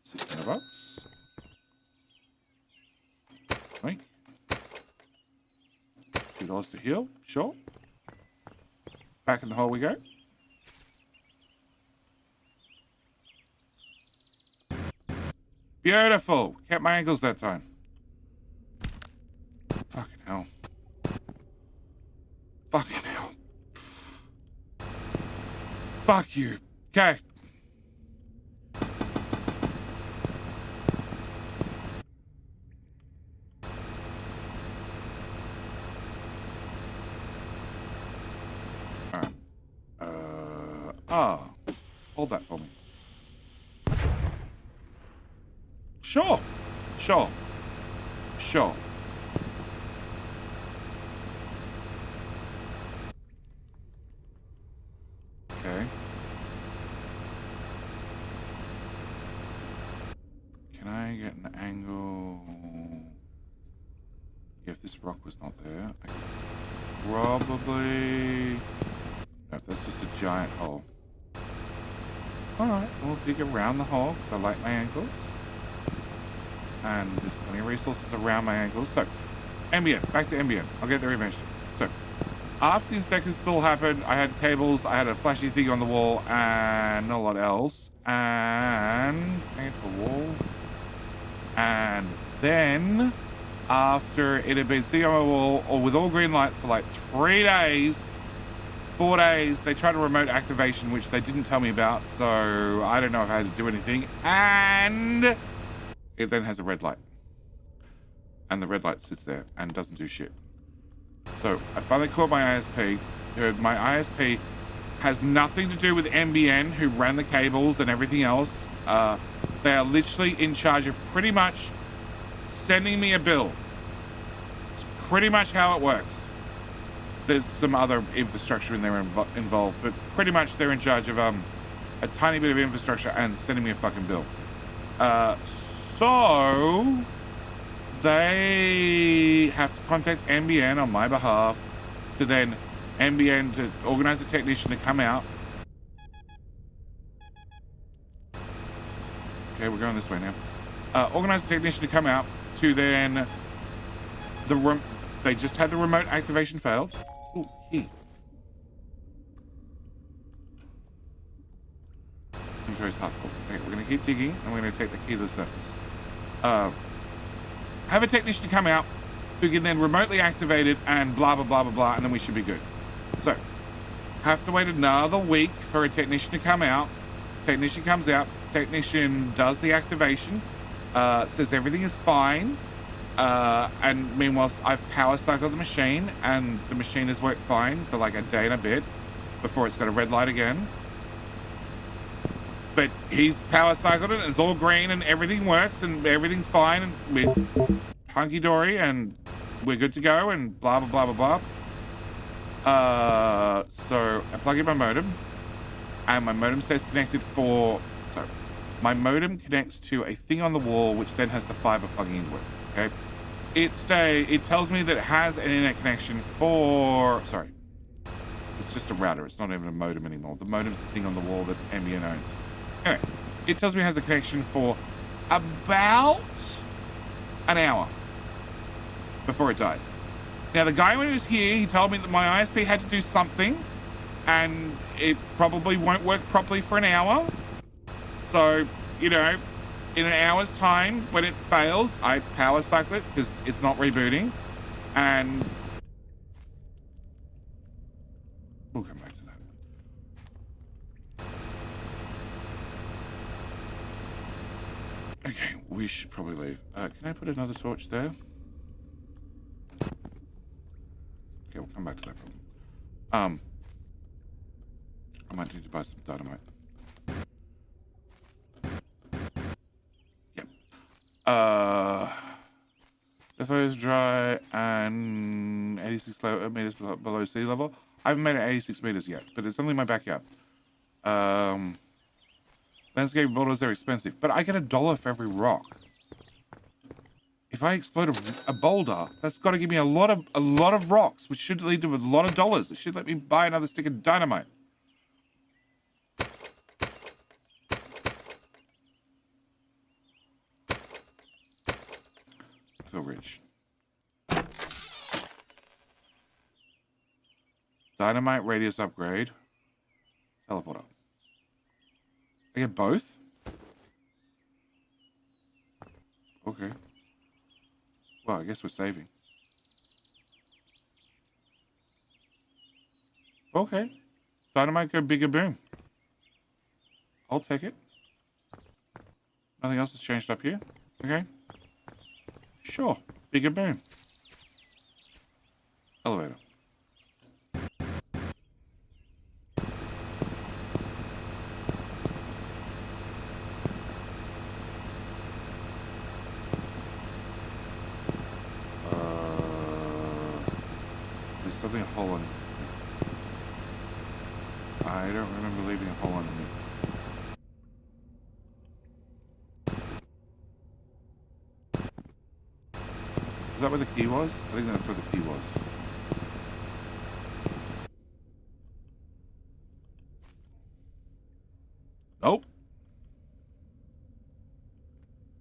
$600. Wait. $2 to heal. Sure. Back in the hole we go. Beautiful. Kept my ankles that time. Fucking hell. Fucking hell. Fuck you. Okay. Alright. Hold that for me. Sure. Sure. Sure. Okay. Can I get an angle? If this rock was not there, I could probably... No, that's just a giant hole. Alright, we'll dig around the hole, because I like my ankles. And there's plenty of resources around my ankles. So, NBN. Back to NBN. I'll get there eventually. So, after the insect install happened, I had cables, I had a flashy thing on the wall, and not a lot else. And... paint the wall. And then... after it had been sitting on my wall or with all green lights for like 3 days, 4 days, they tried a remote activation, which they didn't tell me about, so I don't know if I had to do anything. And it then has a red light. And the red light sits there and doesn't do shit. So I finally called my ISP. My ISP has nothing to do with NBN, who ran the cables and everything else. They are literally in charge of pretty much sending me a bill. It's pretty much how it works. There's some other infrastructure in there involved, but pretty much they're in charge of a tiny bit of infrastructure and sending me a fucking bill. So they have to contact NBN on my behalf to then NBN to organize a technician to come out. Okay, we're going this way now. Organize a technician to come out to then they just had the remote activation failed. Ooh, key. Inventory's half full. Okay, we're gonna keep digging and we're gonna take the key to the surface. Have a technician come out who can then remotely activate it and blah blah blah blah blah, and then we should be good. So have to wait another week for a technician to come out. Technician comes out, technician does the activation, says everything is fine, and meanwhile I've power cycled the machine and the machine has worked fine for like a day and a bit before it's got a red light again. But he's power cycled it and it's all green and everything works and everything's fine and we're hunky-dory and we're good to go and blah blah blah blah blah. So I plug in my modem and my modem stays connected for... So my modem connects to a thing on the wall which then has the fiber plugging into it, okay? It tells me that it has an internet connection for... Sorry. It's just a router. It's not even a modem anymore. The modem's the thing on the wall that NBN owns. Anyway, it tells me it has a connection for about an hour before it dies. Now, the guy when he was here, he told me that my ISP had to do something and it probably won't work properly for an hour. So, you know, in an hour's time, when it fails, I power cycle it because it's not rebooting. And we'll come back to that. Okay, we should probably leave. Can I put another torch there? Okay, we'll come back to that problem. I might need to buy some dynamite. Yep. The fire is dry and 86 meters below sea level. I haven't made it 86 meters yet, but it's only my backyard. Landscape boulders are expensive, but I get $1 for every rock. If I explode a boulder, that's got to give me a lot of rocks, which should lead to a lot of dollars. It should let me buy another stick of dynamite. I feel rich. Dynamite radius upgrade. Teleporter. I get both? Okay. Well, I guess we're saving. Okay. Dynamite go bigger boom. I'll take it. Nothing else has changed up here. Okay. Sure. Bigger boom. Elevator. There's something a hole in. I don't remember leaving a hole underneath. Is that where the key was? I think that's where the key was. Nope.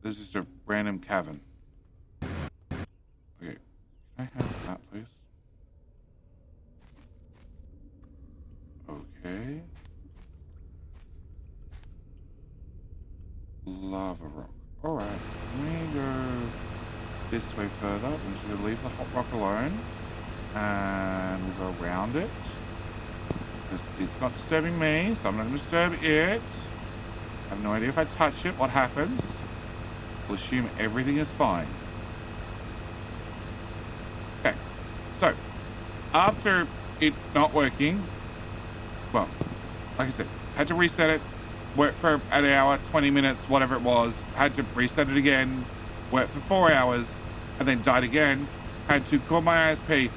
This is a random cavern. Okay. Can I have that, please? Okay. Lava rock. Alright. Let me go this way further. I'm just going to leave the hot rock alone. And we'll go around it. It's not disturbing me, so I'm not going to disturb it. I have no idea if I touch it, what happens. We'll assume everything is fine. Okay. So, after it not working, well, like I said, had to reset it. Worked for an hour, 20 minutes, whatever it was. Had to reset it again. Worked for 4 hours. And then died again. Had to call my ISP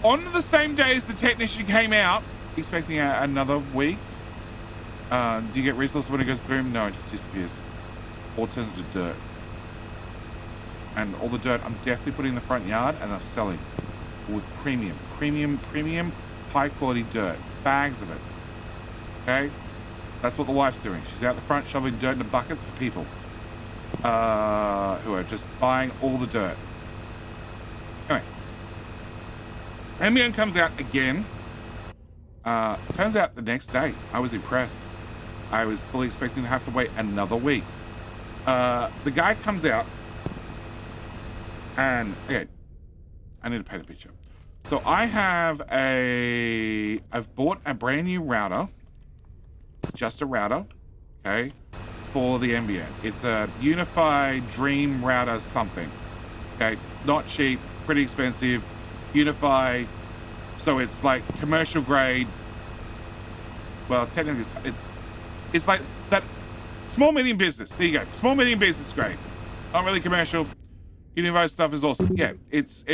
on the same day as the technician came out, expecting another week. Do you get resources when it goes boom? No, it just disappears. Or turns to dirt. And all the dirt I'm definitely putting in the front yard and I'm selling with premium, high quality dirt. Bags of it. Okay? That's what the wife's doing. She's out the front shoveling dirt into buckets for people who are just buying all the dirt. Anyway, Ambien comes out again. Turns out the next day, I was impressed. I was fully expecting to have to wait another week. The guy comes out and, okay, I need to paint a picture. So I've bought a brand new router. Just a router, okay, for the NBN. It's a unified dream router something, okay, not cheap, pretty expensive, unified, so it's like commercial grade. Well, technically it's like that small medium business. There you go, small medium business grade, not really commercial. Unified stuff is awesome. Yeah, it's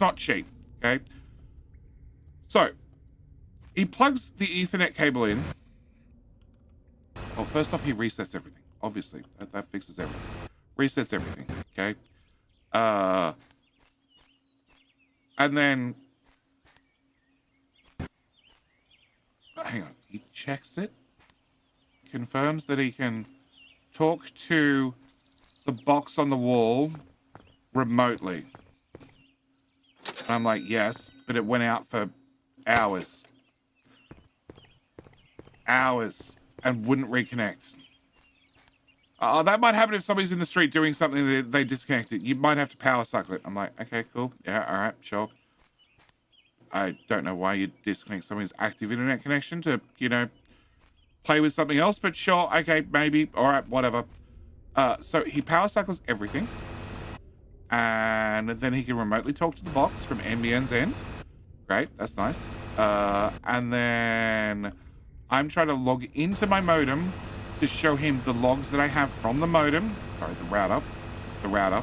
not cheap, okay. So he plugs the Ethernet cable in. Well, first off, he resets everything. Obviously, that fixes everything. Resets everything, okay? And then... hang on. He checks it. Confirms that he can talk to the box on the wall remotely. And I'm like, yes, but it went out for hours. Hours. And wouldn't reconnect. That might happen if somebody's in the street doing something that they disconnect it. You might have to power cycle it. I'm like, okay, cool. Yeah, all right, sure. I don't know why you disconnect somebody's active internet connection to, you know, play with something else, but sure, okay, maybe. All right, whatever. So he power cycles everything. And then he can remotely talk to the box from NBN's end. Great, that's nice. And then... I'm trying to log into my modem to show him the logs that I have from the modem. Sorry, the router.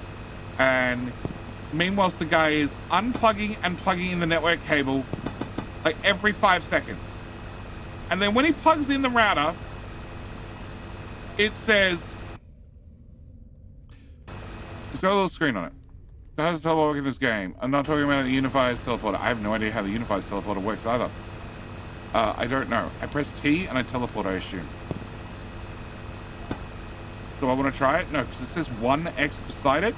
And meanwhile, the guy is unplugging and plugging in the network cable like every 5 seconds. And then when he plugs in the router, it says, it's got a little screen on it. How does teleport work in this game? I'm not talking about the Unifier's teleporter. I have no idea how the Unifier's teleporter works either. I don't know. I press T and I teleport, I assume. Do I want to try it? No, because it says 1x beside it.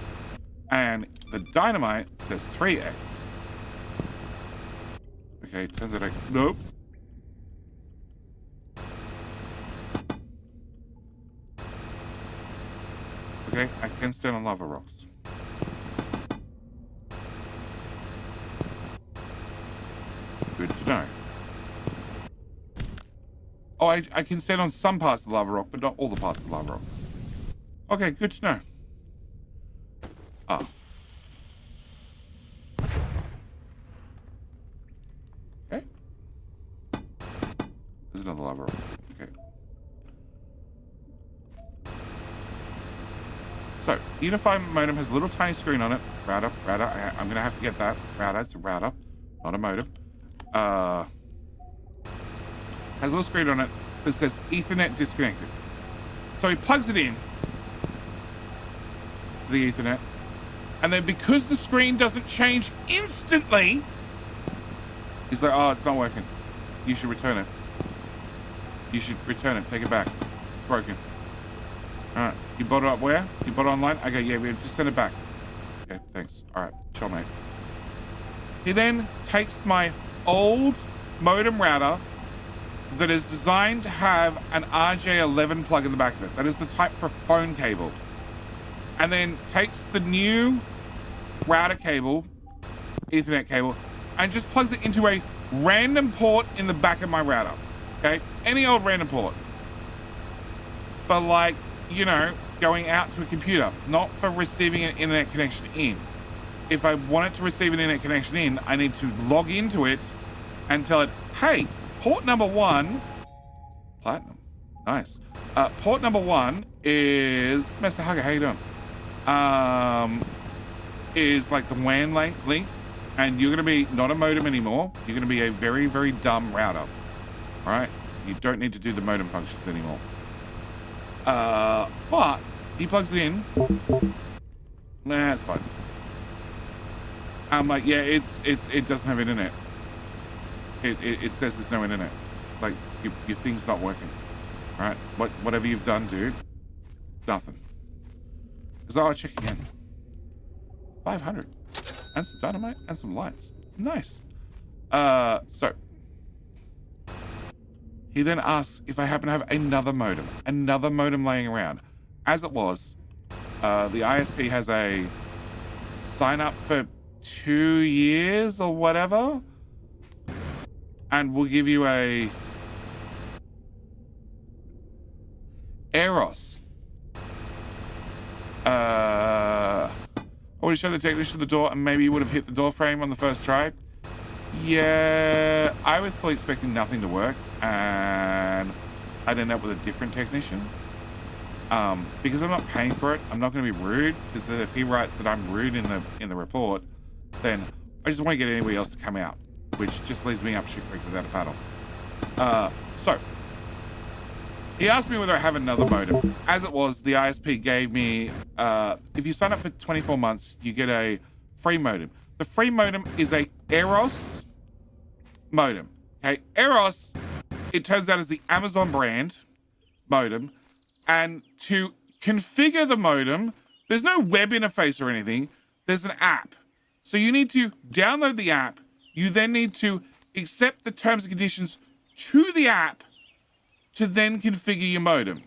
And the dynamite says 3x. Okay, turns out nope. Okay, I can stand on lava rocks. Good to know. Oh, I can stand on some parts of the lava rock, but not all the parts of the lava rock. Okay, good to know. Ah. Okay. There's another lava rock. Okay. So, Unify modem has a little tiny screen on it. Router. I'm going to have to get that. Router. It's a router, not a modem. Has a little screen on it that says Ethernet disconnected. So he plugs it in to the Ethernet. And then because the screen doesn't change instantly, he's like, oh, it's not working. You should return it. You should return it. Take it back. It's broken. All right. You bought it up where? You bought it online? Okay, yeah, we just send it back. Okay, thanks. All right. Chill, mate. He then takes my old modem router that is designed to have an RJ11 plug in the back of it. That is the type for phone cable. And then takes the new router cable, Ethernet cable, and just plugs it into a random port in the back of my router. Okay? Any old random port. For like, you know, going out to a computer, not for receiving an internet connection in. If I want it to receive an internet connection in, I need to log into it and tell it, hey, port number 1, platinum, nice. Port number 1 is, Mr. Hugger, how you doing? Is like the WAN link, and you're gonna be not a modem anymore. You're gonna be a very, very dumb router. All right, you don't need to do the modem functions anymore. But he plugs it in. Nah, it's fine. I'm like, yeah, it doesn't have internet. It says there's no internet. Like your thing's not working. All right, whatever you've done, dude, nothing. Because I'll check again. 500 and some dynamite and some lights. Nice. So he then asks if I happen to have another modem laying around. As it was, the ISP has a sign up for 2 years or whatever, and we'll give you a Eros. I would have shown the technician the door, and maybe you would have hit the door frame on the first try. Yeah, I was fully expecting nothing to work, and I'd end up with a different technician. Because I'm not paying for it, I'm not going to be rude, because if he writes that I'm rude in the report, then I just won't get anybody else to come out, which just leaves me up shit creek without a paddle. So he asked me whether I have another modem. As it was, the ISP gave me, if you sign up for 24 months, you get a free modem. The free modem is a Eros modem. Okay, Eros, it turns out, is the Amazon brand modem. And to configure the modem, there's no web interface or anything. There's an app. So you need to download the app. You then need to accept the terms and conditions to the app to then configure your modem.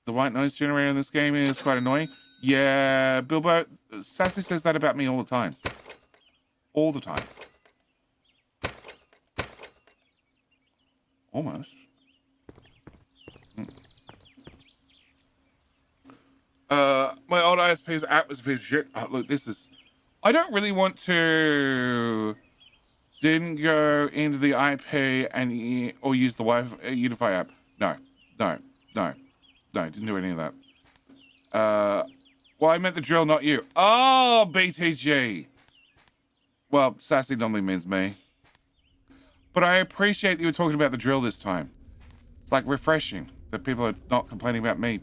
The white noise generator in this game is quite annoying. Yeah, Bilbo, Sassy says that about me all the time. All the time. Almost. My old ISP's app was a piece of shit. Oh, look, this is... I don't really want to... Didn't go into the IP and or use the Wi-Fi Unify app. No, didn't do any of that. Well, I meant the drill, not you. Oh, BTG. Well, Sassy normally means me. But I appreciate that you were talking about the drill this time. It's like refreshing that people are not complaining about me.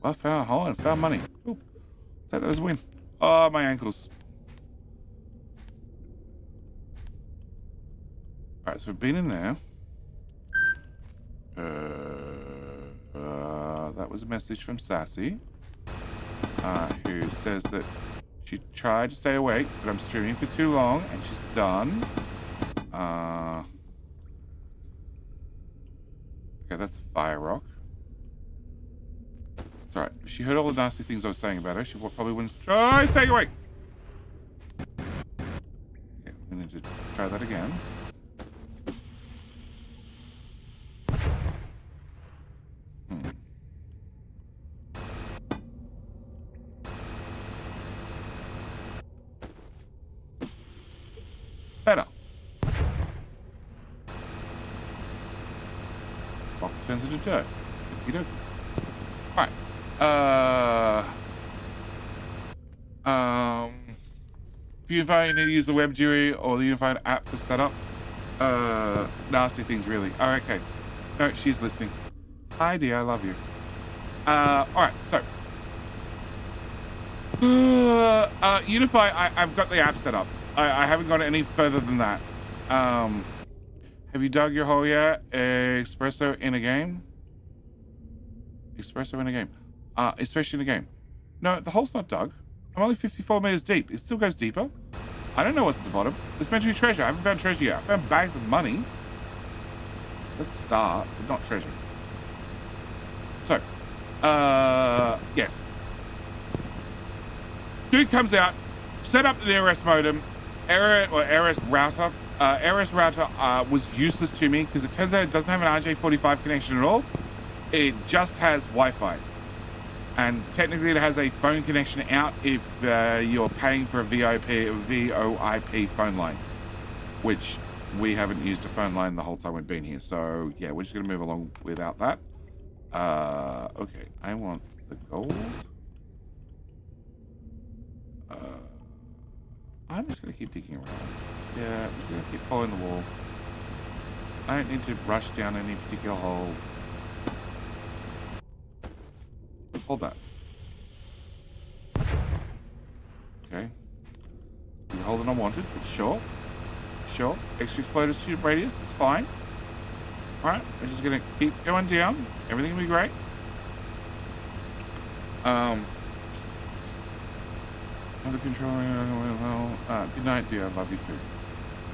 I found a hole and found money. Cool. That was a win. Oh, my ankles. Alright, so we've been in there. That was a message from Sassy. Who says that she tried to stay awake, but I'm streaming for too long and she's done. Okay, that's a fire rock. It's alright. If she heard all the nasty things I was saying about her, she probably wouldn't... Oh, stay awake! Okay, we need to try that again. Better. Rock turns into dirt. You know. Alright. Unify, you need to use the web GUI or the Unified app for setup. Nasty things, really. Oh, okay. No, she's listening. Hi, dear. I love you. Alright, so. Unify, I've got the app set up. I haven't gone any further than that. Have you dug your hole yet? Espresso in a game? Espresso in a game. Especially in a game. No, the hole's not dug. I'm only 54 meters deep. It still goes deeper. I don't know what's at the bottom. There's meant to be treasure. I haven't found treasure yet. I found bags of money. That's a start, but not treasure. So, yes. Dude comes out, set up the ARS modem, ARS router. ARS router was useless to me because it turns out it doesn't have an RJ45 connection at all. It just has Wi-Fi. And technically it has a phone connection out if you're paying for a VoIP phone line, which we haven't used a phone line the whole time we've been here. So yeah, we're just gonna move along without that. Okay, I want the gold. I'm just gonna keep digging around. Yeah, I'm just gonna keep following the wall. I don't need to rush down any particular hole. Hold that. Okay. The hole that I wanted, but sure. Sure. Extra explosive radius is fine. Alright, we're just gonna keep going down. Everything will be great. Other control. Good night, dear. I love you too.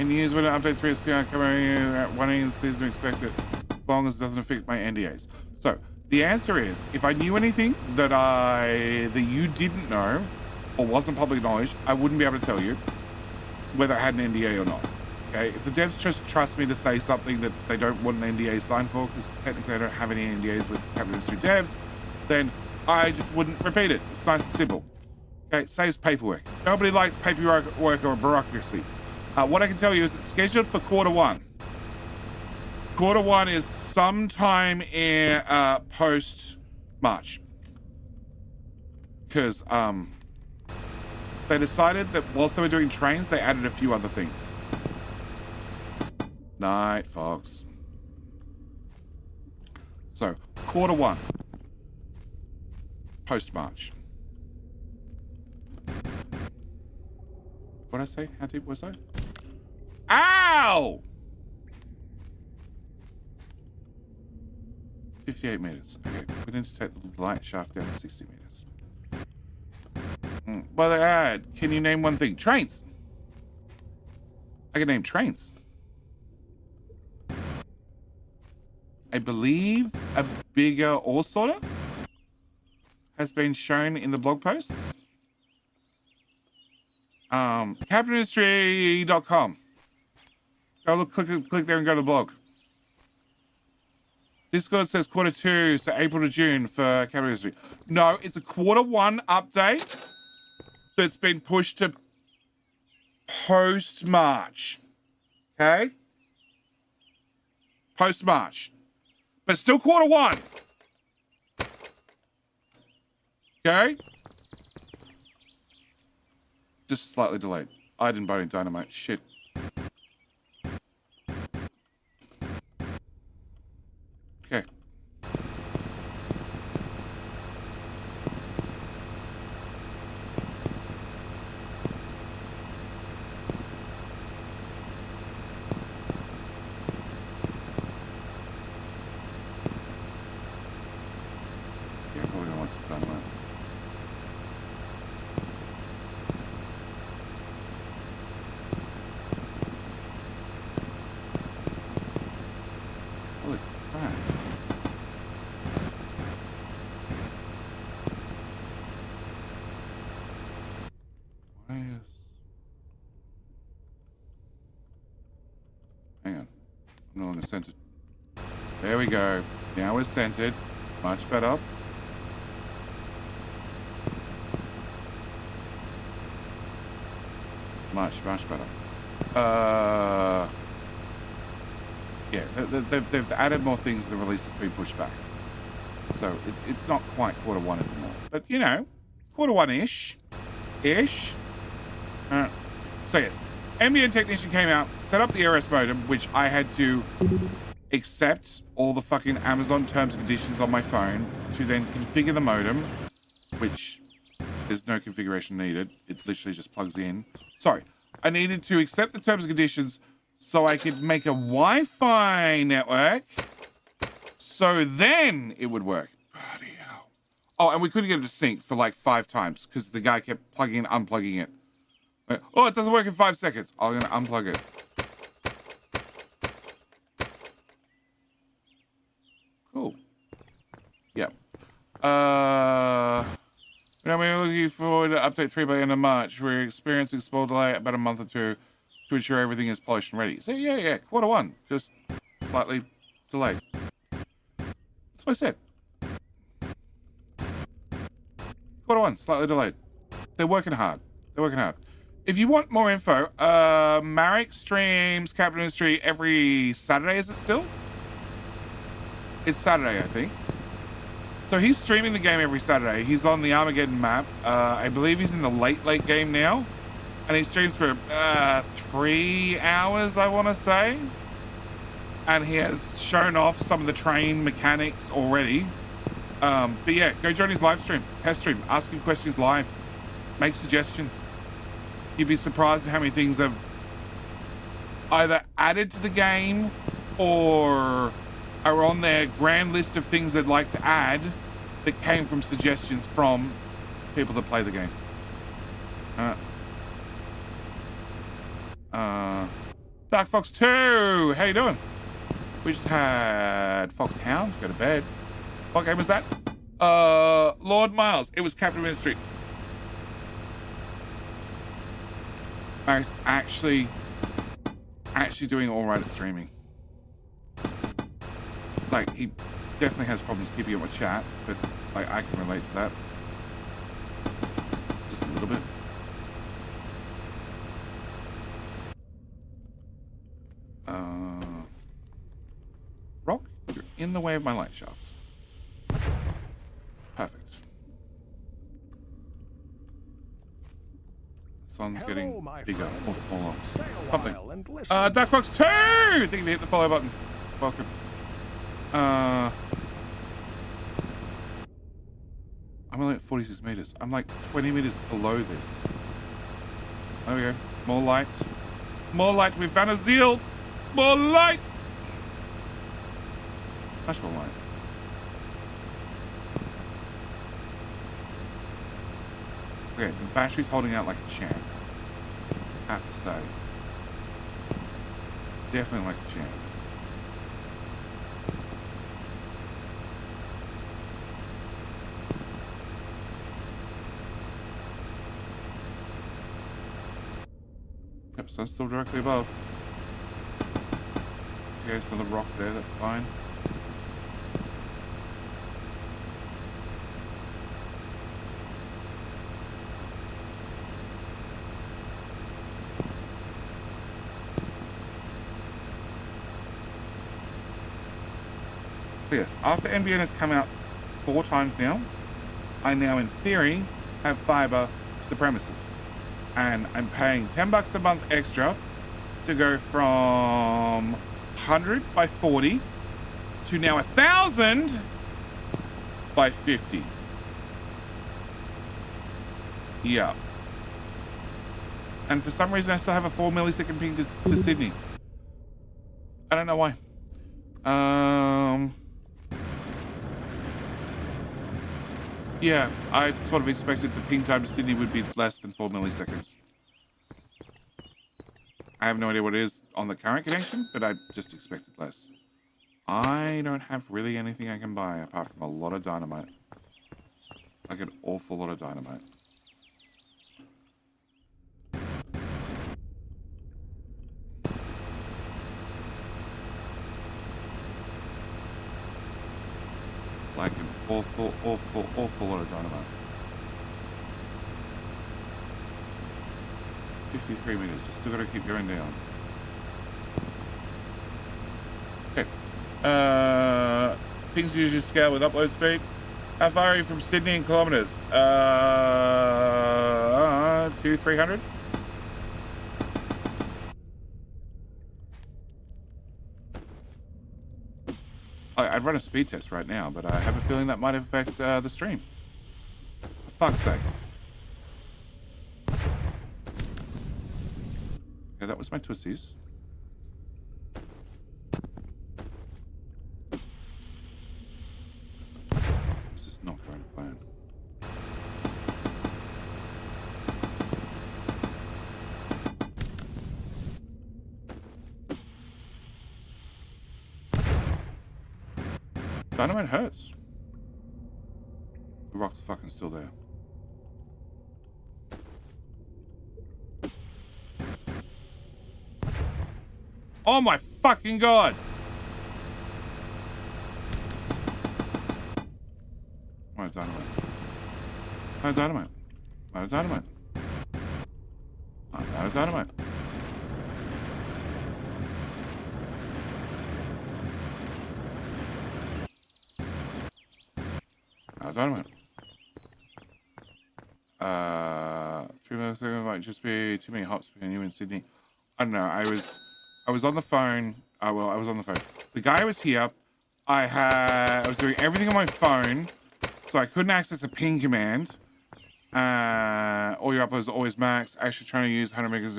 In years when update 3 is coming at 1 in the season, expect it as long as it doesn't affect my NDAs. So the answer is, if I knew anything that you didn't know or wasn't public knowledge, I wouldn't be able to tell you whether I had an NDA or not. Okay, if the devs just trust me to say something that they don't want an NDA signed for, because technically I don't have any NDAs with capital industry devs, then I just wouldn't repeat it. It's nice and simple. Okay, it saves paperwork. Nobody likes paperwork or bureaucracy. What I can tell you is it's scheduled for Q1. Q1 is sometime in post-March. Because they decided that whilst they were doing trains, they added a few other things. Night, Fox. So, Q1. Post-March. What did I say? How deep was I? Ow! 58 meters. Okay, we need to take the light shaft down to 60 meters. Well, they add. Can you name one thing? Trains. I can name trains. I believe a bigger ore sorter has been shown in the blog posts. Capitalindustry.com. Go look, click there and go to the blog. Discord says Q2, so April to June for Capital Industry. No, it's a Q1 update that's been pushed to post-March. Okay? Post-March. But still Q1. Okay? Just slightly delayed. I didn't buy any dynamite. Shit. Okay. Yeah, probably don't want some dynamite. No longer centered. There we go. Now we're centered. Much better. Much better. Yeah, they've added more things. The release has been pushed back. So it's not quite quarter one anymore. But, you know, quarter one-ish. So, yes. NBN technician came out, set up the RS modem, which I had to accept all the fucking Amazon terms and conditions on my phone to then configure the modem, which there's no configuration needed. It literally just plugs in. Sorry. I needed to accept the terms and conditions so I could make a Wi-Fi network so then it would work. Bloody hell. Oh, and we couldn't get it to sync for like 5 times because the guy kept plugging and unplugging it. Oh, it doesn't work in 5 seconds. I'm going to unplug it. Cool. Yep. Now we're looking forward to update 3 by the end of March. We're experiencing small delay about a month or two to ensure everything is polished and ready. So yeah, quarter one, just slightly delayed. That's what I said. Quarter one, slightly delayed. They're working hard. If you want more info, Marek streams Captain Industry every Saturday, is it still? It's Saturday, I think. So he's streaming the game every Saturday. He's on the Armageddon map. I believe he's in the late game now. And he streams for 3 hours, I want to say. And he has shown off some of the train mechanics already. But yeah, go join his live stream, test stream, ask him questions live, make suggestions. You'd be surprised at how many things have either added to the game or are on their grand list of things they'd like to add that came from suggestions from people that play the game. Dark Fox 2, how you doing? We just had Fox Hounds go to bed. What game was that? Lord Miles. It was Captain Ministry. Marek's actually doing all right at streaming. Like, he definitely has problems keeping up with chat, but like I can relate to that. Just a little bit. Rock, you're in the way of my light shafts. Perfect. Sun's getting bigger or smaller. Something. Dark Fox 2! I think you hit the follow button. Welcome. I'm only at 46 meters. I'm like 20 meters below this. There we go. More light. More light. We found a zeal. More light. Much more light. Okay, the battery's holding out like a champ. I have to say. Definitely like a champ. Yep, sun's still directly above. Okay, so the rock there, that's fine. So yes, after NBN has come out 4 times now, I now in theory have fiber to the premises. And I'm paying $10 a month extra to go from 100 by 40 to now 1,000 by 50. Yeah. And for some reason I still have a 4 millisecond ping to Sydney. I don't know why. Yeah, I sort of expected the ping time to Sydney would be less than 4 milliseconds. I have no idea what it is on the current connection, but I just expected less. I don't have really anything I can buy apart from a lot of dynamite. Like an awful lot of dynamite. Awful, awful, awful lot of dynamite. 53 meters. Still got to keep going down. Okay. Pings usually scale with upload speed. How far are you from Sydney in kilometers? 300. I'd run a speed test right now, but I have a feeling that might affect the stream. For fuck's sake. Okay, that was my twissies. This is not going to plan. Dynamite hurts. The rock's fucking still there. Oh my fucking god! My dynamite. My dynamite. My dynamite. My dynamite. Dynamite. 3 minutes ago might just be too many hops between you and Sydney. I don't know. I was on the phone. I was on the phone. The guy was here. I was doing everything on my phone, so I couldn't access a ping command. All your uploads are always max. Actually, trying to use 100 megas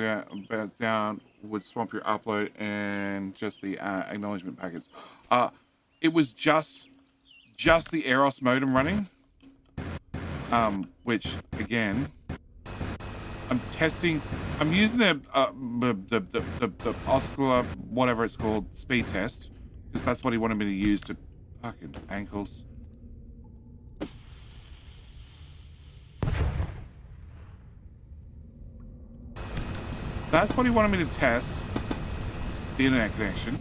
down would swamp your upload and just the acknowledgement packets. It was just the Eros modem running, which again, I'm testing. I'm using the Oscar, whatever it's called, speed test, because that's what he wanted me to use to fucking ankles. That's what he wanted me to test, the internet connection.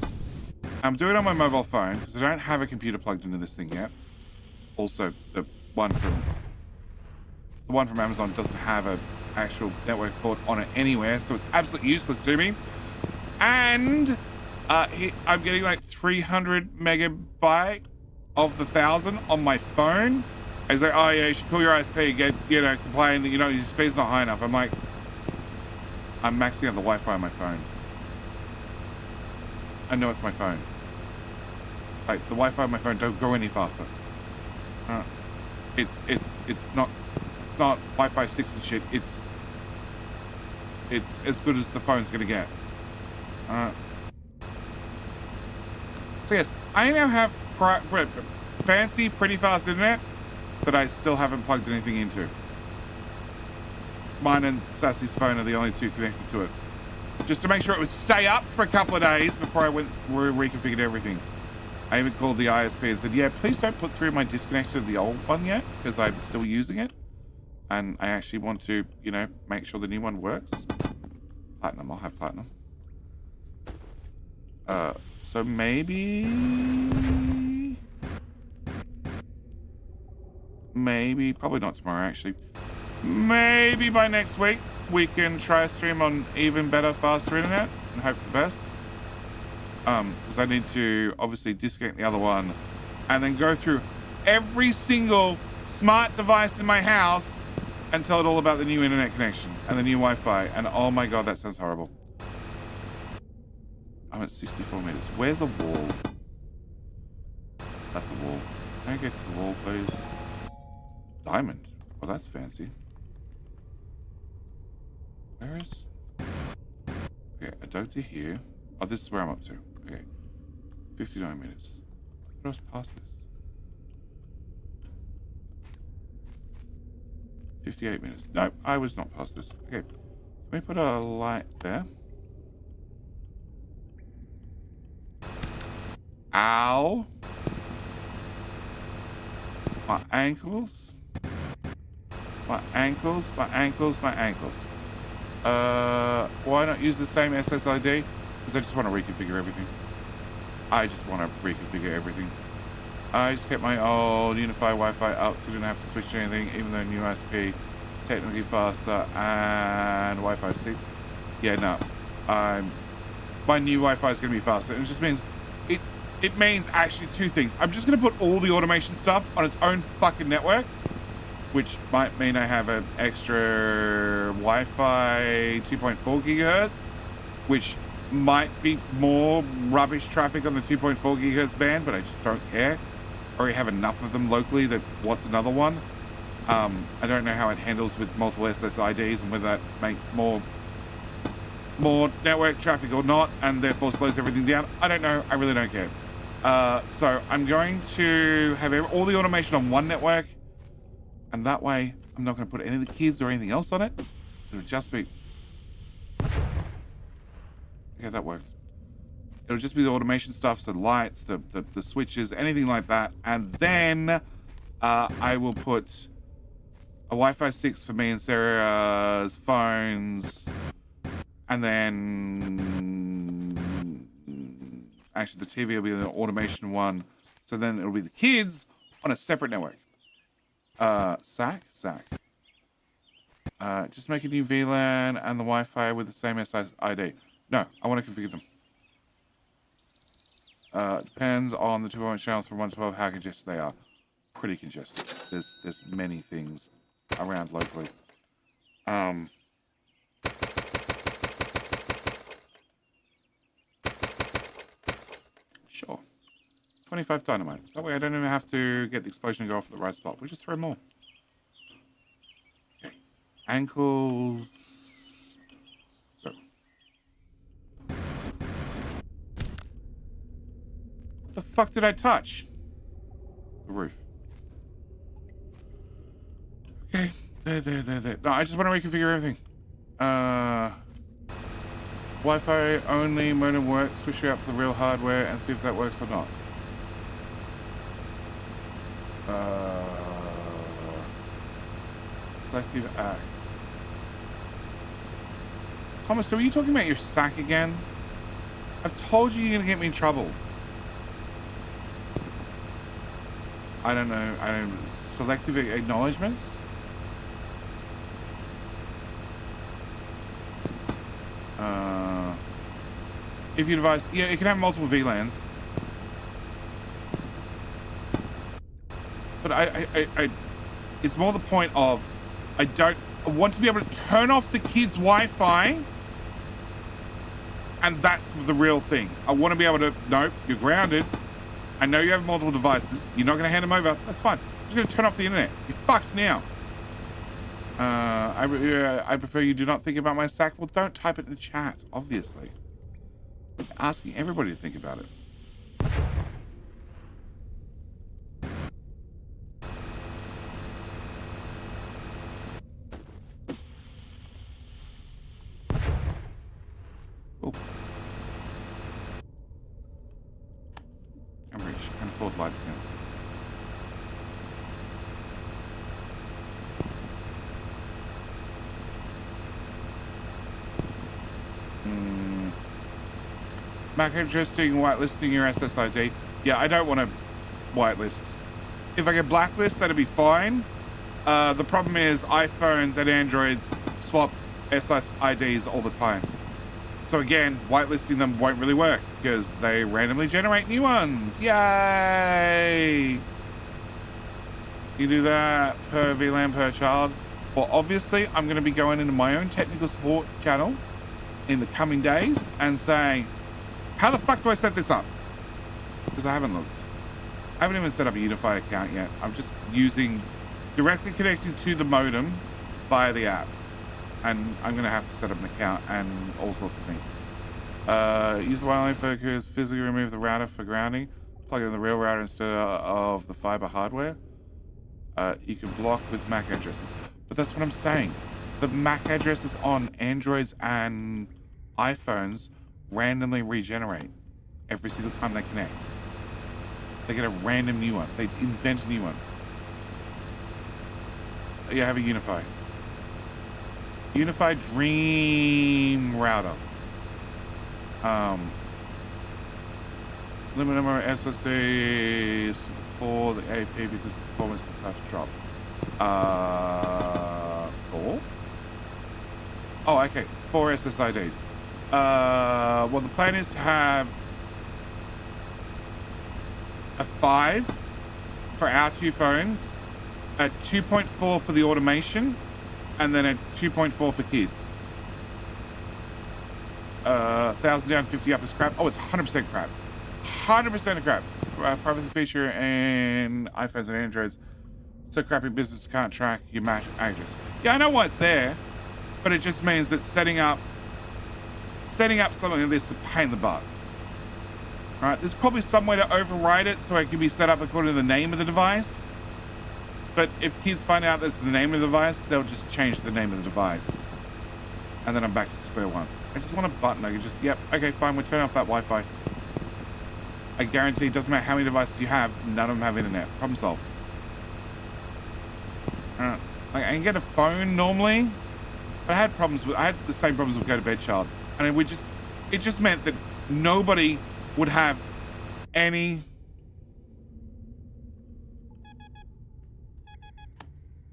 I'm doing it on my mobile phone because I don't have a computer plugged into this thing yet. Also, the one from Amazon doesn't have an actual network port on it anywhere, so it's absolutely useless to me. And I'm getting like 300 megabyte of the 1,000 on my phone. He's like, oh yeah, you should call your ISP and get, complain that, your speed's not high enough. I'm like, I'm maxing out the Wi-Fi on my phone. I know it's my phone. Like, the Wi-Fi on my phone don't go any faster. It's not Wi-Fi 6 and shit. It's as good as the phone's gonna get. So yes, I now have fancy, pretty fast internet that I still haven't plugged anything into. Mine and Sassy's phone are the only two connected to it. Just to make sure it would stay up for a couple of days before I reconfigured everything. I even called the ISP and said, yeah, please don't put through my disconnection of the old one yet, because I'm still using it. And I actually want to, make sure the new one works. Platinum, I'll have platinum. So maybe, probably not tomorrow actually. Maybe by next week, we can try a stream on even better, faster internet and hope for the best. Because I need to obviously disconnect the other one and then go through every single smart device in my house and tell it all about the new internet connection and the new Wi-Fi. And oh my God, that sounds horrible. I'm at 64 meters. Where's a wall? That's a wall. Can I get to the wall, please? Diamond. Well, that's fancy. Where is? Okay, I dug to here. Oh, this is where I'm up to. Okay. 59 minutes. I thought I was past this. 58 minutes. No, I was not past this. Okay. Can we put a light there? Ow. My ankles. My ankles, my ankles, my ankles. Why not use the same SSID? Because I just want to reconfigure everything. I just want to reconfigure everything. I just kept my old Unify Wi-Fi up so I didn't have to switch to anything, even though new ISP technically faster and Wi-Fi 6. Yeah, no. My new Wi-Fi is going to be faster. And it just means it means actually two things. I'm just going to put all the automation stuff on its own fucking network, which might mean I have an extra Wi-Fi 2.4 gigahertz, which might be more rubbish traffic on the 2.4 gigahertz band, but I just don't care. I already have enough of them locally that what's another one? I don't know how it handles with multiple SSIDs and whether that makes more network traffic or not, and therefore slows everything down. I don't know. I really don't care. So I'm going to have all the automation on one network, and that way I'm not going to put any of the kids or anything else on it. It'll just be... Okay, that worked. It'll just be the automation stuff, so the lights, the switches, anything like that. And then I will put a Wi-Fi 6 for me and Sarah's phones. And then... Actually, the TV will be the automation one. So then it'll be the kids on a separate network. SAC? Just make a new VLAN and the Wi-Fi with the same SSID. No, I want to configure them. Depends on the 2.1 channels from 1 to 12 how congested they are. Pretty congested. There's many things around locally. Sure. 25 dynamite. That way I don't even have to get the explosion to go off at the right spot. We'll just throw more. Okay. Ankles. Go. What the fuck did I touch? The roof. Okay. There. No, I just want to reconfigure everything. Wi-Fi only modem works. Switch it out for the real hardware and see if that works or not. Selective act. Thomas, so are you talking about your sack again? I've told you you're gonna get me in trouble. I don't know. Selective acknowledgements? If you advise, yeah, it can have multiple VLANs. But I it's more the point of, I want to be able to turn off the kids' Wi-Fi, and that's the real thing. I want to be able to, nope, you're grounded. I know you have multiple devices. You're not going to hand them over. That's fine. I'm just going to turn off the internet. You're fucked now. I prefer you do not think about my sack. Well, don't type it in the chat, obviously. I'm asking everybody to think about it. Oh. I'm rich. I can afford lights now. Mac interesting whitelisting your SSID. Yeah, I don't want to whitelist. If I get blacklist, that'd be fine. The problem is iPhones and Androids swap SSIDs all the time. So again, whitelisting them won't really work because they randomly generate new ones. Yay! You do that per VLAN per child. Well, obviously, I'm going to be going into my own technical support channel in the coming days and saying, how the fuck do I set this up? Because I haven't looked. I haven't even set up a Unify account yet. I'm just directly connecting to the modem via the app. And I'm going to have to set up an account and all sorts of things. Use the wireless focus, physically remove the router for grounding, plug in the real router instead of the fiber hardware. You can block with MAC addresses. But that's what I'm saying. The MAC addresses on Androids and iPhones randomly regenerate every single time they connect. They get a random new one. They invent a new one. You have a Unify. Unified Dream router. Limit number of SSDs for the AP because performance is starting to drop. 4? Oh, okay. 4 SSIDs. Well, the plan is to have a 5 for our 2 phones, a 2.4 for the automation, and then a 2.4 for kids. 1,000 down, 50 up is crap. Oh, it's 100% crap. 100% crap. Privacy feature in iPhones and Androids. So crappy business can't track your MAC address. Yeah, I know why it's there, but it just means that setting up something like this is a pain in the butt. All right, there's probably some way to override it so it can be set up according to the name of the device. But if kids find out that's the name of the device, they'll just change the name of the device. And then I'm back to square one. I just want a button. I can just, yep, okay, fine, we'll turn off that Wi-Fi. I guarantee it doesn't matter how many devices you have, none of them have internet. Problem solved. Like I can get a phone normally, but I had the same problems with Go to Bed Child. And it just meant that nobody would have any.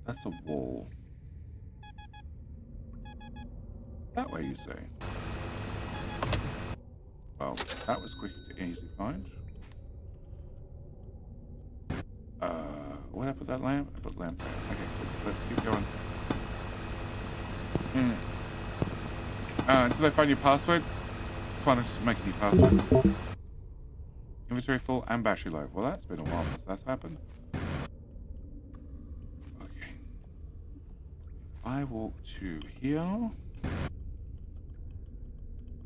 That's a wall. That way, you say? Well, that was quick to easy find. Where'd I put that lamp? I put the lamp there. Okay, cool. Let's keep going. Until I find your password, it's fun to just make a new password. Inventory full and battery low. Well, that's been a while since that's happened. Okay. I walk to here.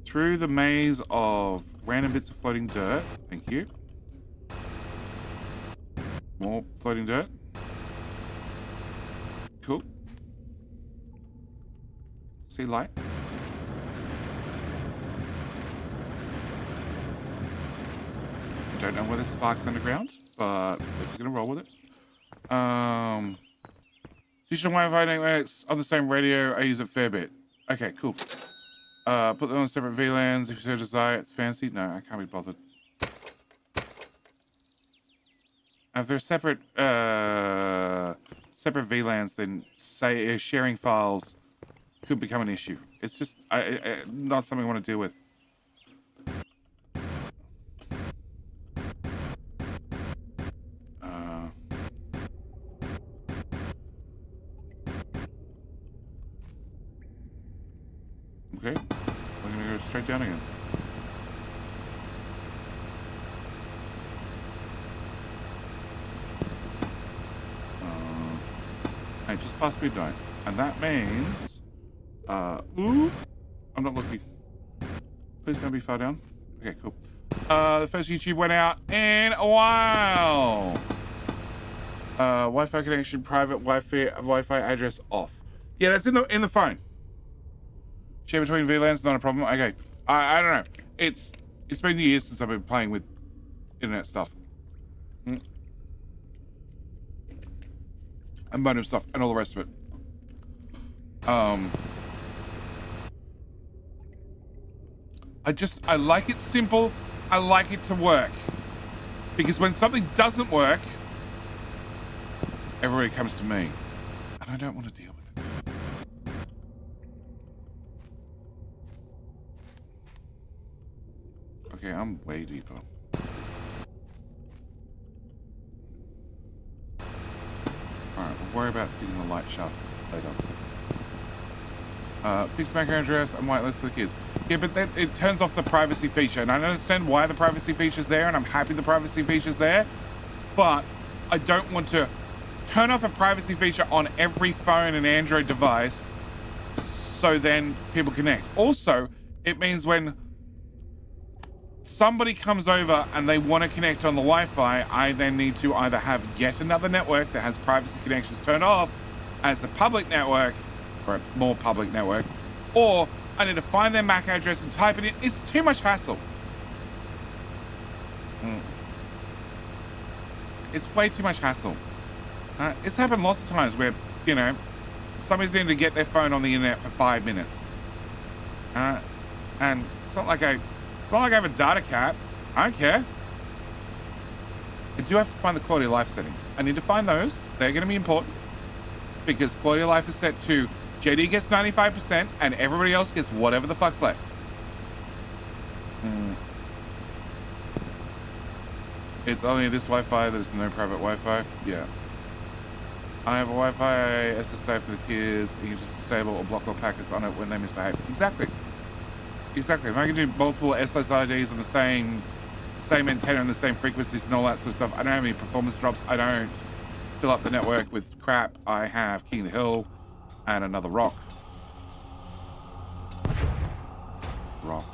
Through the maze of random bits of floating dirt. Thank you. More floating dirt. Cool. See light. I don't know whether it sparks underground, but we're just gonna roll with it. Fusion Wi-Fi networks on the same radio. I use a fair bit. Okay, cool. Put them on separate VLANs if you so desire. It's fancy. No, I can't be bothered. If they're separate VLANs, then say sharing files could become an issue. It's just not something I want to deal with. Okay, we're gonna go straight down again. I just passed midnight, and that means, ooh, I'm not looking. Please don't be far down. Okay, cool. The first YouTube went out in a while. Wi-Fi connection, private Wi-Fi address off. Yeah, that's in the phone. Share between VLANs, not a problem. Okay, I don't know. It's been years since I've been playing with internet stuff. And modem stuff and all the rest of it. I like it simple. I like it to work. Because when something doesn't work, everybody comes to me. And I don't want to deal with it. Okay, I'm way deeper. Alright, we'll worry about getting the light shaft later. Fixed MAC address and whitelist for the kids. Yeah, but then it turns off the privacy feature, and I understand why the privacy feature's there, and I'm happy the privacy feature's there, but I don't want to turn off a privacy feature on every phone and Android device so then people connect. Also, it means when somebody comes over and they want to connect on the Wi-Fi, I then need to either have yet another network that has privacy connections turned off as a public network, or a more public network, or I need to find their MAC address and type it in. It's too much hassle. It's way too much hassle. It's happened lots of times where, you know, somebody's needing to get their phone on the internet for 5 minutes. And it's not like I have a data cap. I don't care. I do have to find the quality of life settings. I need to find those. They're going to be important because quality of life is set to JD gets 95% and everybody else gets whatever the fuck's left. It's only this Wi-Fi. There's no private Wi-Fi. Yeah. I have a Wi-Fi SSI for the kids. You can just disable or block all packets on it when they misbehave. Exactly. Exactly. If I can do multiple SSIDs on the same antenna and the same frequencies and all that sort of stuff, I don't have any performance drops. I don't fill up the network with crap. I have King of the Hill and another rock. Rocks.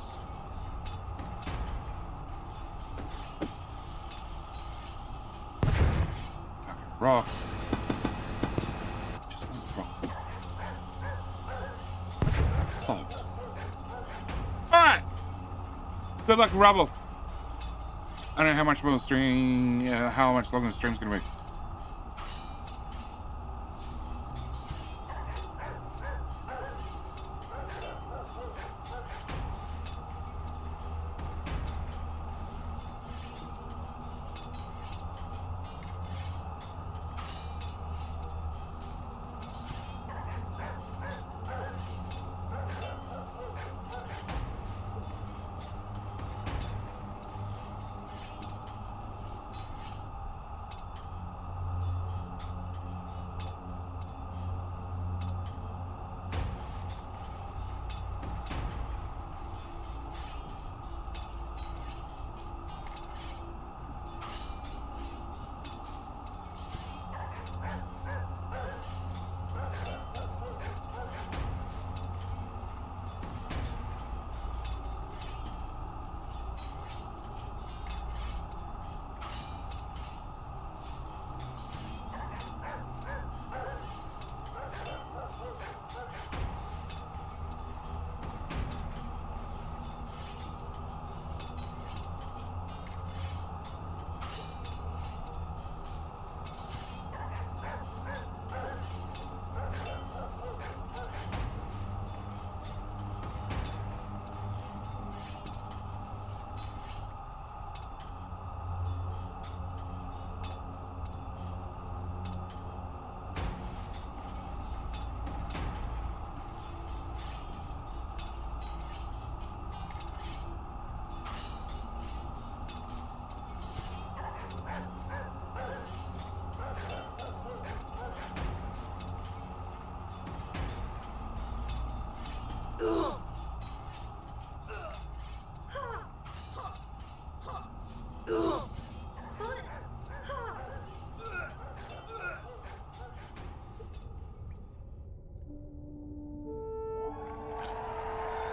Fucking rocks. Alright! Good luck, Rubble. I don't know how much more the stream, how much longer the stream's gonna be.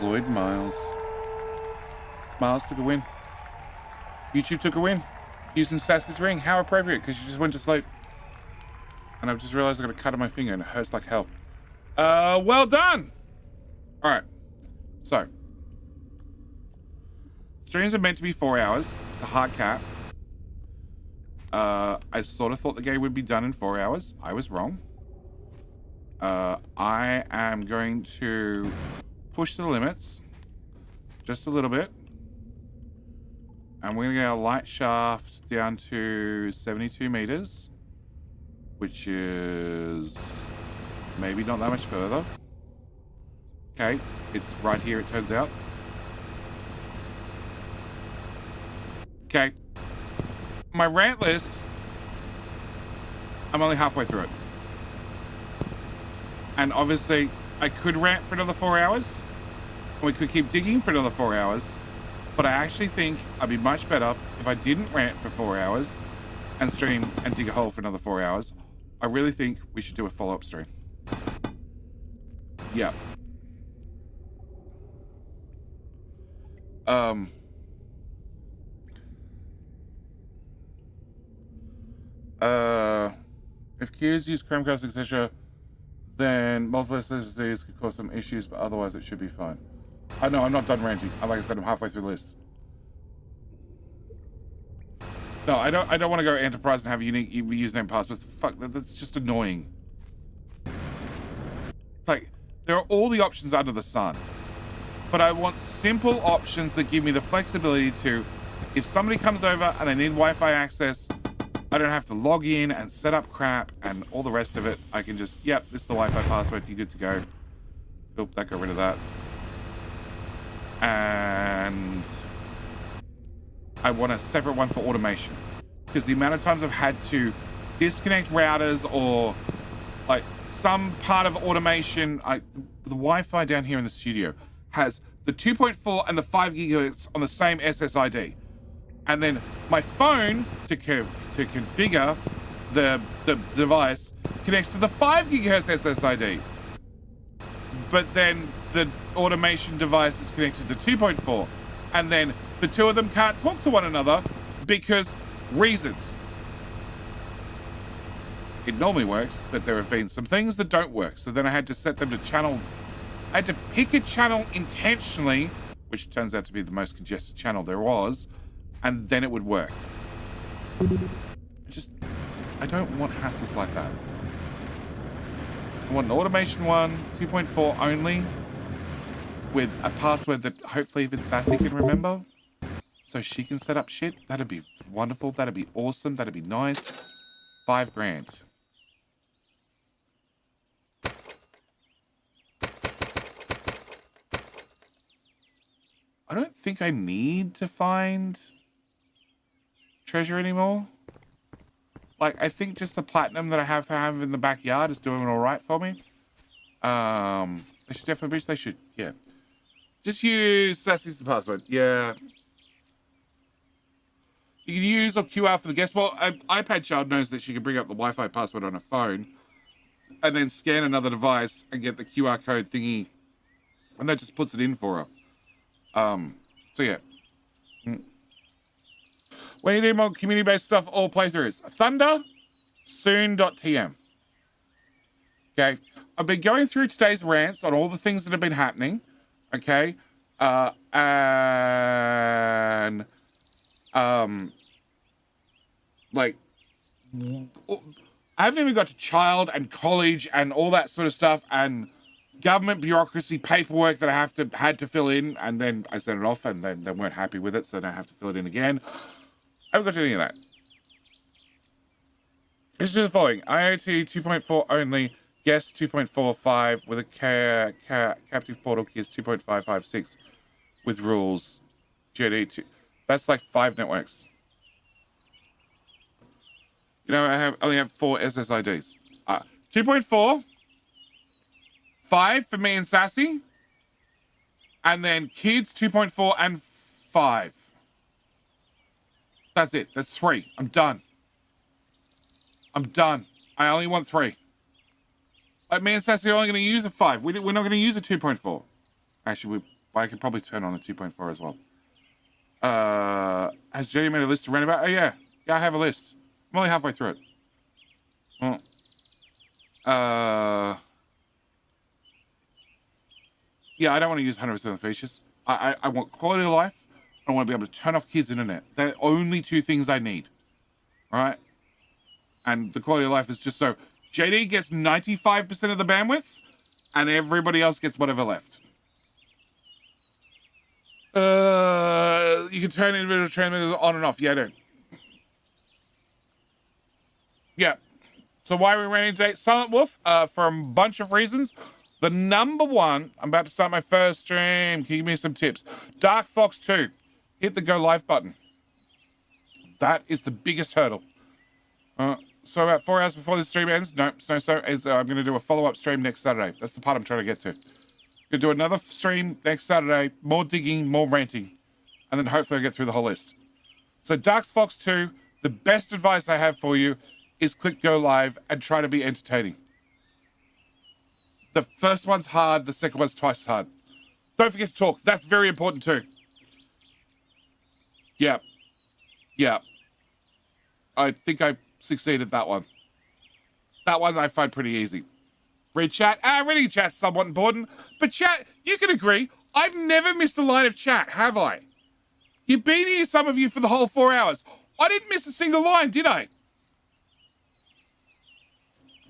Lloyd Miles. Miles took a win. YouTube took a win. Using Sassy's ring. How appropriate, because you just went to sleep. And I've just realized I got a cut on my finger and it hurts like hell. Well done! Alright. So. Streams are meant to be 4 hours. It's a hard cap. I sort of thought the game would be done in 4 hours. I was wrong. I am going to push the limits just a little bit. And we're going to get our light shaft down to 72 meters, which is maybe not that much further. Okay, it's right here, it turns out. Okay. My rant list, I'm only halfway through it. And obviously, I could rant for another 4 hours. And we could keep digging for another 4 hours. But I actually think I'd be much better if I didn't rant for 4 hours and stream and dig a hole for another 4 hours. I really think we should do a follow-up stream. Yeah. If kids use Chromecast, etc., then multiple SSDs could cause some issues, but otherwise it should be fine. I know, I'm not done ranting. Like I said, I'm halfway through the list. No, I don't want to go enterprise and have unique username passwords. Fuck, that's just annoying. Like, there are all the options under the sun. But I want simple options that give me the flexibility to, if somebody comes over and they need Wi-Fi access, I don't have to log in and set up crap and all the rest of it. I can just, yep, this is the Wi-Fi password. You're good to go. Oop, that got rid of that. And I want a separate one for automation, because the amount of times I've had to disconnect routers or like some part of automation, the Wi-Fi down here in the studio has the 2.4 and the 5 gigahertz on the same SSID. And then my phone to configure the device connects to the 5 gigahertz SSID. But then the automation device is connected to 2.4. And then the two of them can't talk to one another because reasons. It normally works, but there have been some things that don't work. So then I had to set them to channel. I had to pick a channel intentionally, which turns out to be the most congested channel there was, and then it would work. I don't want hassles like that. I want an automation one, 2.4 only, with a password that hopefully even Sassy can remember, so she can set up shit. That'd be wonderful. That'd be awesome. That'd be nice. $5,000. I don't think I need to find treasure anymore. Like, I think just the platinum that I have in the backyard is doing all right for me. They should definitely, they should, yeah. Just use Sassy's the password, yeah. You can use a QR for the guest. Well, iPad child knows that she can bring up the Wi-Fi password on her phone and then scan another device and get the QR code thingy, and that just puts it in for her. So yeah. When you do more community-based stuff, all playthroughs. Thunder, soon.tm. Okay. I've been going through today's rants on all the things that have been happening. Okay. And like, I haven't even got to child and college and all that sort of stuff and government bureaucracy paperwork that I had to fill in, and then I sent it off and then they weren't happy with it, so now I have to fill it in again. I haven't got to any of that. Let's do the following. IoT 2.4 only, guest 2.45 with a captive portal key is 2.556 with rules. GD2. That's like 5 networks. You know, I only have 4 SSIDs. 2.4, 5 for me and Sassy, and then kids 2.4 and 5. That's it. That's 3. I'm done. I'm done. I only want 3. Like, me and Sassy are only going to use a 5. We're not going to use a 2.4. Actually, I could probably turn on a 2.4 as well. Has Jenny made a list to rant about? Oh, yeah. Yeah, I have a list. I'm only halfway through it. Yeah, I don't want to use 100% of the features. I want quality of life. I want to be able to turn off kids' internet. They're the only 2 things I need. All right? And the quality of life is just so JD gets 95% of the bandwidth and everybody else gets whatever left. You can turn individual transmitters on and off. Yeah, I do. Yeah. So why are we running today? Silent Wolf, for a bunch of reasons. The number one, I'm about to start my first stream. Can you give me some tips? Dark Fox 2. Hit the go live button. That is the biggest hurdle. So about 4 hours before the stream ends, I'm going to do a follow-up stream next Saturday. That's the part I'm trying to get to. Going to do another stream next Saturday, more digging, more ranting, and then hopefully I'll get through the whole list. So Dark Fox 2, the best advice I have for you is click go live and try to be entertaining. The first one's hard, the second one's twice as hard. Don't forget to talk. That's very important too. Yeah. Yeah. I think I succeeded that one. That one I find pretty easy. Read chat. Reading chat's somewhat important. But chat, you can agree, I've never missed a line of chat, have I? You've been here, some of you, for the whole 4 hours. I didn't miss a single line, did I?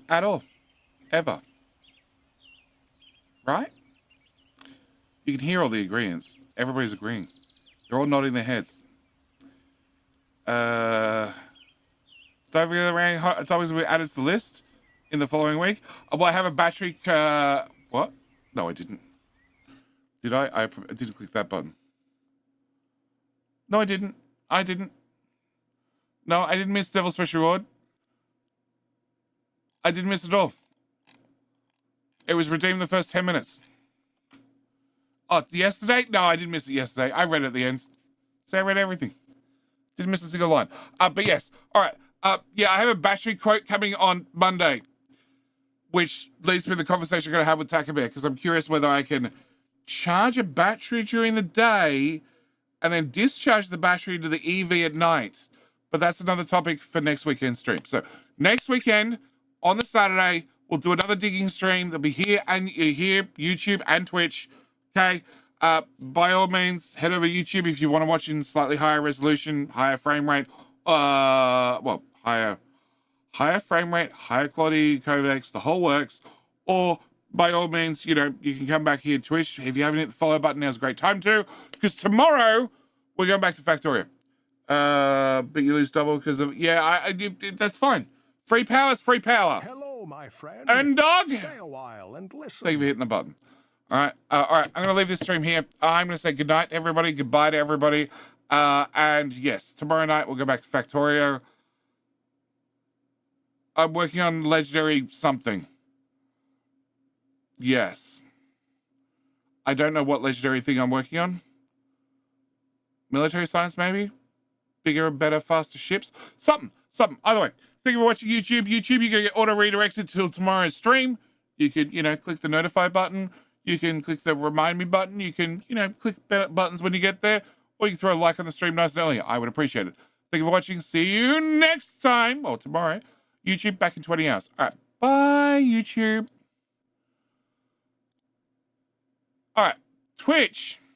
At all. Ever. Right? You can hear all the agreements. Everybody's agreeing. They're all nodding their heads. Don't forget the ranking hot topics will be added to the list in the following week. Well, I have a battery. What? No, I didn't. Did I? I didn't click that button. No, I didn't. I didn't. No, I didn't miss Devil Special Reward. I didn't miss it all. It was redeemed the first 10 minutes. Oh, yesterday? No, I didn't miss it yesterday. I read it at the end. So I read everything. Didn't miss a single line. But yes. All right. Yeah, I have a battery quote coming on Monday, which leads me to the conversation I'm going to have with Taka Bear, because I'm curious whether I can charge a battery during the day and then discharge the battery to the EV at night. But that's another topic for next weekend stream. So next weekend, on the Saturday, we'll do another digging stream. They'll be here and here, YouTube and Twitch. Okay. By all means, head over to YouTube if you want to watch in slightly higher resolution, higher frame rate. Well, higher frame rate, higher quality codecs, the whole works. Or by all means, you know, you can come back here to Twitch. If you haven't hit the follow button, now's a great time to. Because tomorrow we're going back to Factorio. But you lose double because of that's fine. Free power's free power.
Hello, my friend.
And dog.
Stay a while and listen.
Thank you for hitting the button. All right. I'm gonna leave this stream here. I'm gonna say goodnight to everybody. Goodbye to everybody. And yes, tomorrow night we'll go back to Factorio. I'm working on legendary something. Yes. I don't know what legendary thing I'm working on. Military science, maybe? Bigger, better, faster ships? Something. Either way, thank you for watching YouTube. YouTube, you're going to get auto-redirected till tomorrow's stream. You could, click the notify button. You can click the remind me button. You can, click buttons when you get there. Or you can throw a like on the stream nice and early. I would appreciate it. Thank you for watching. See you next time, or tomorrow. YouTube back in 20 hours. All right. Bye, YouTube. All right. Twitch.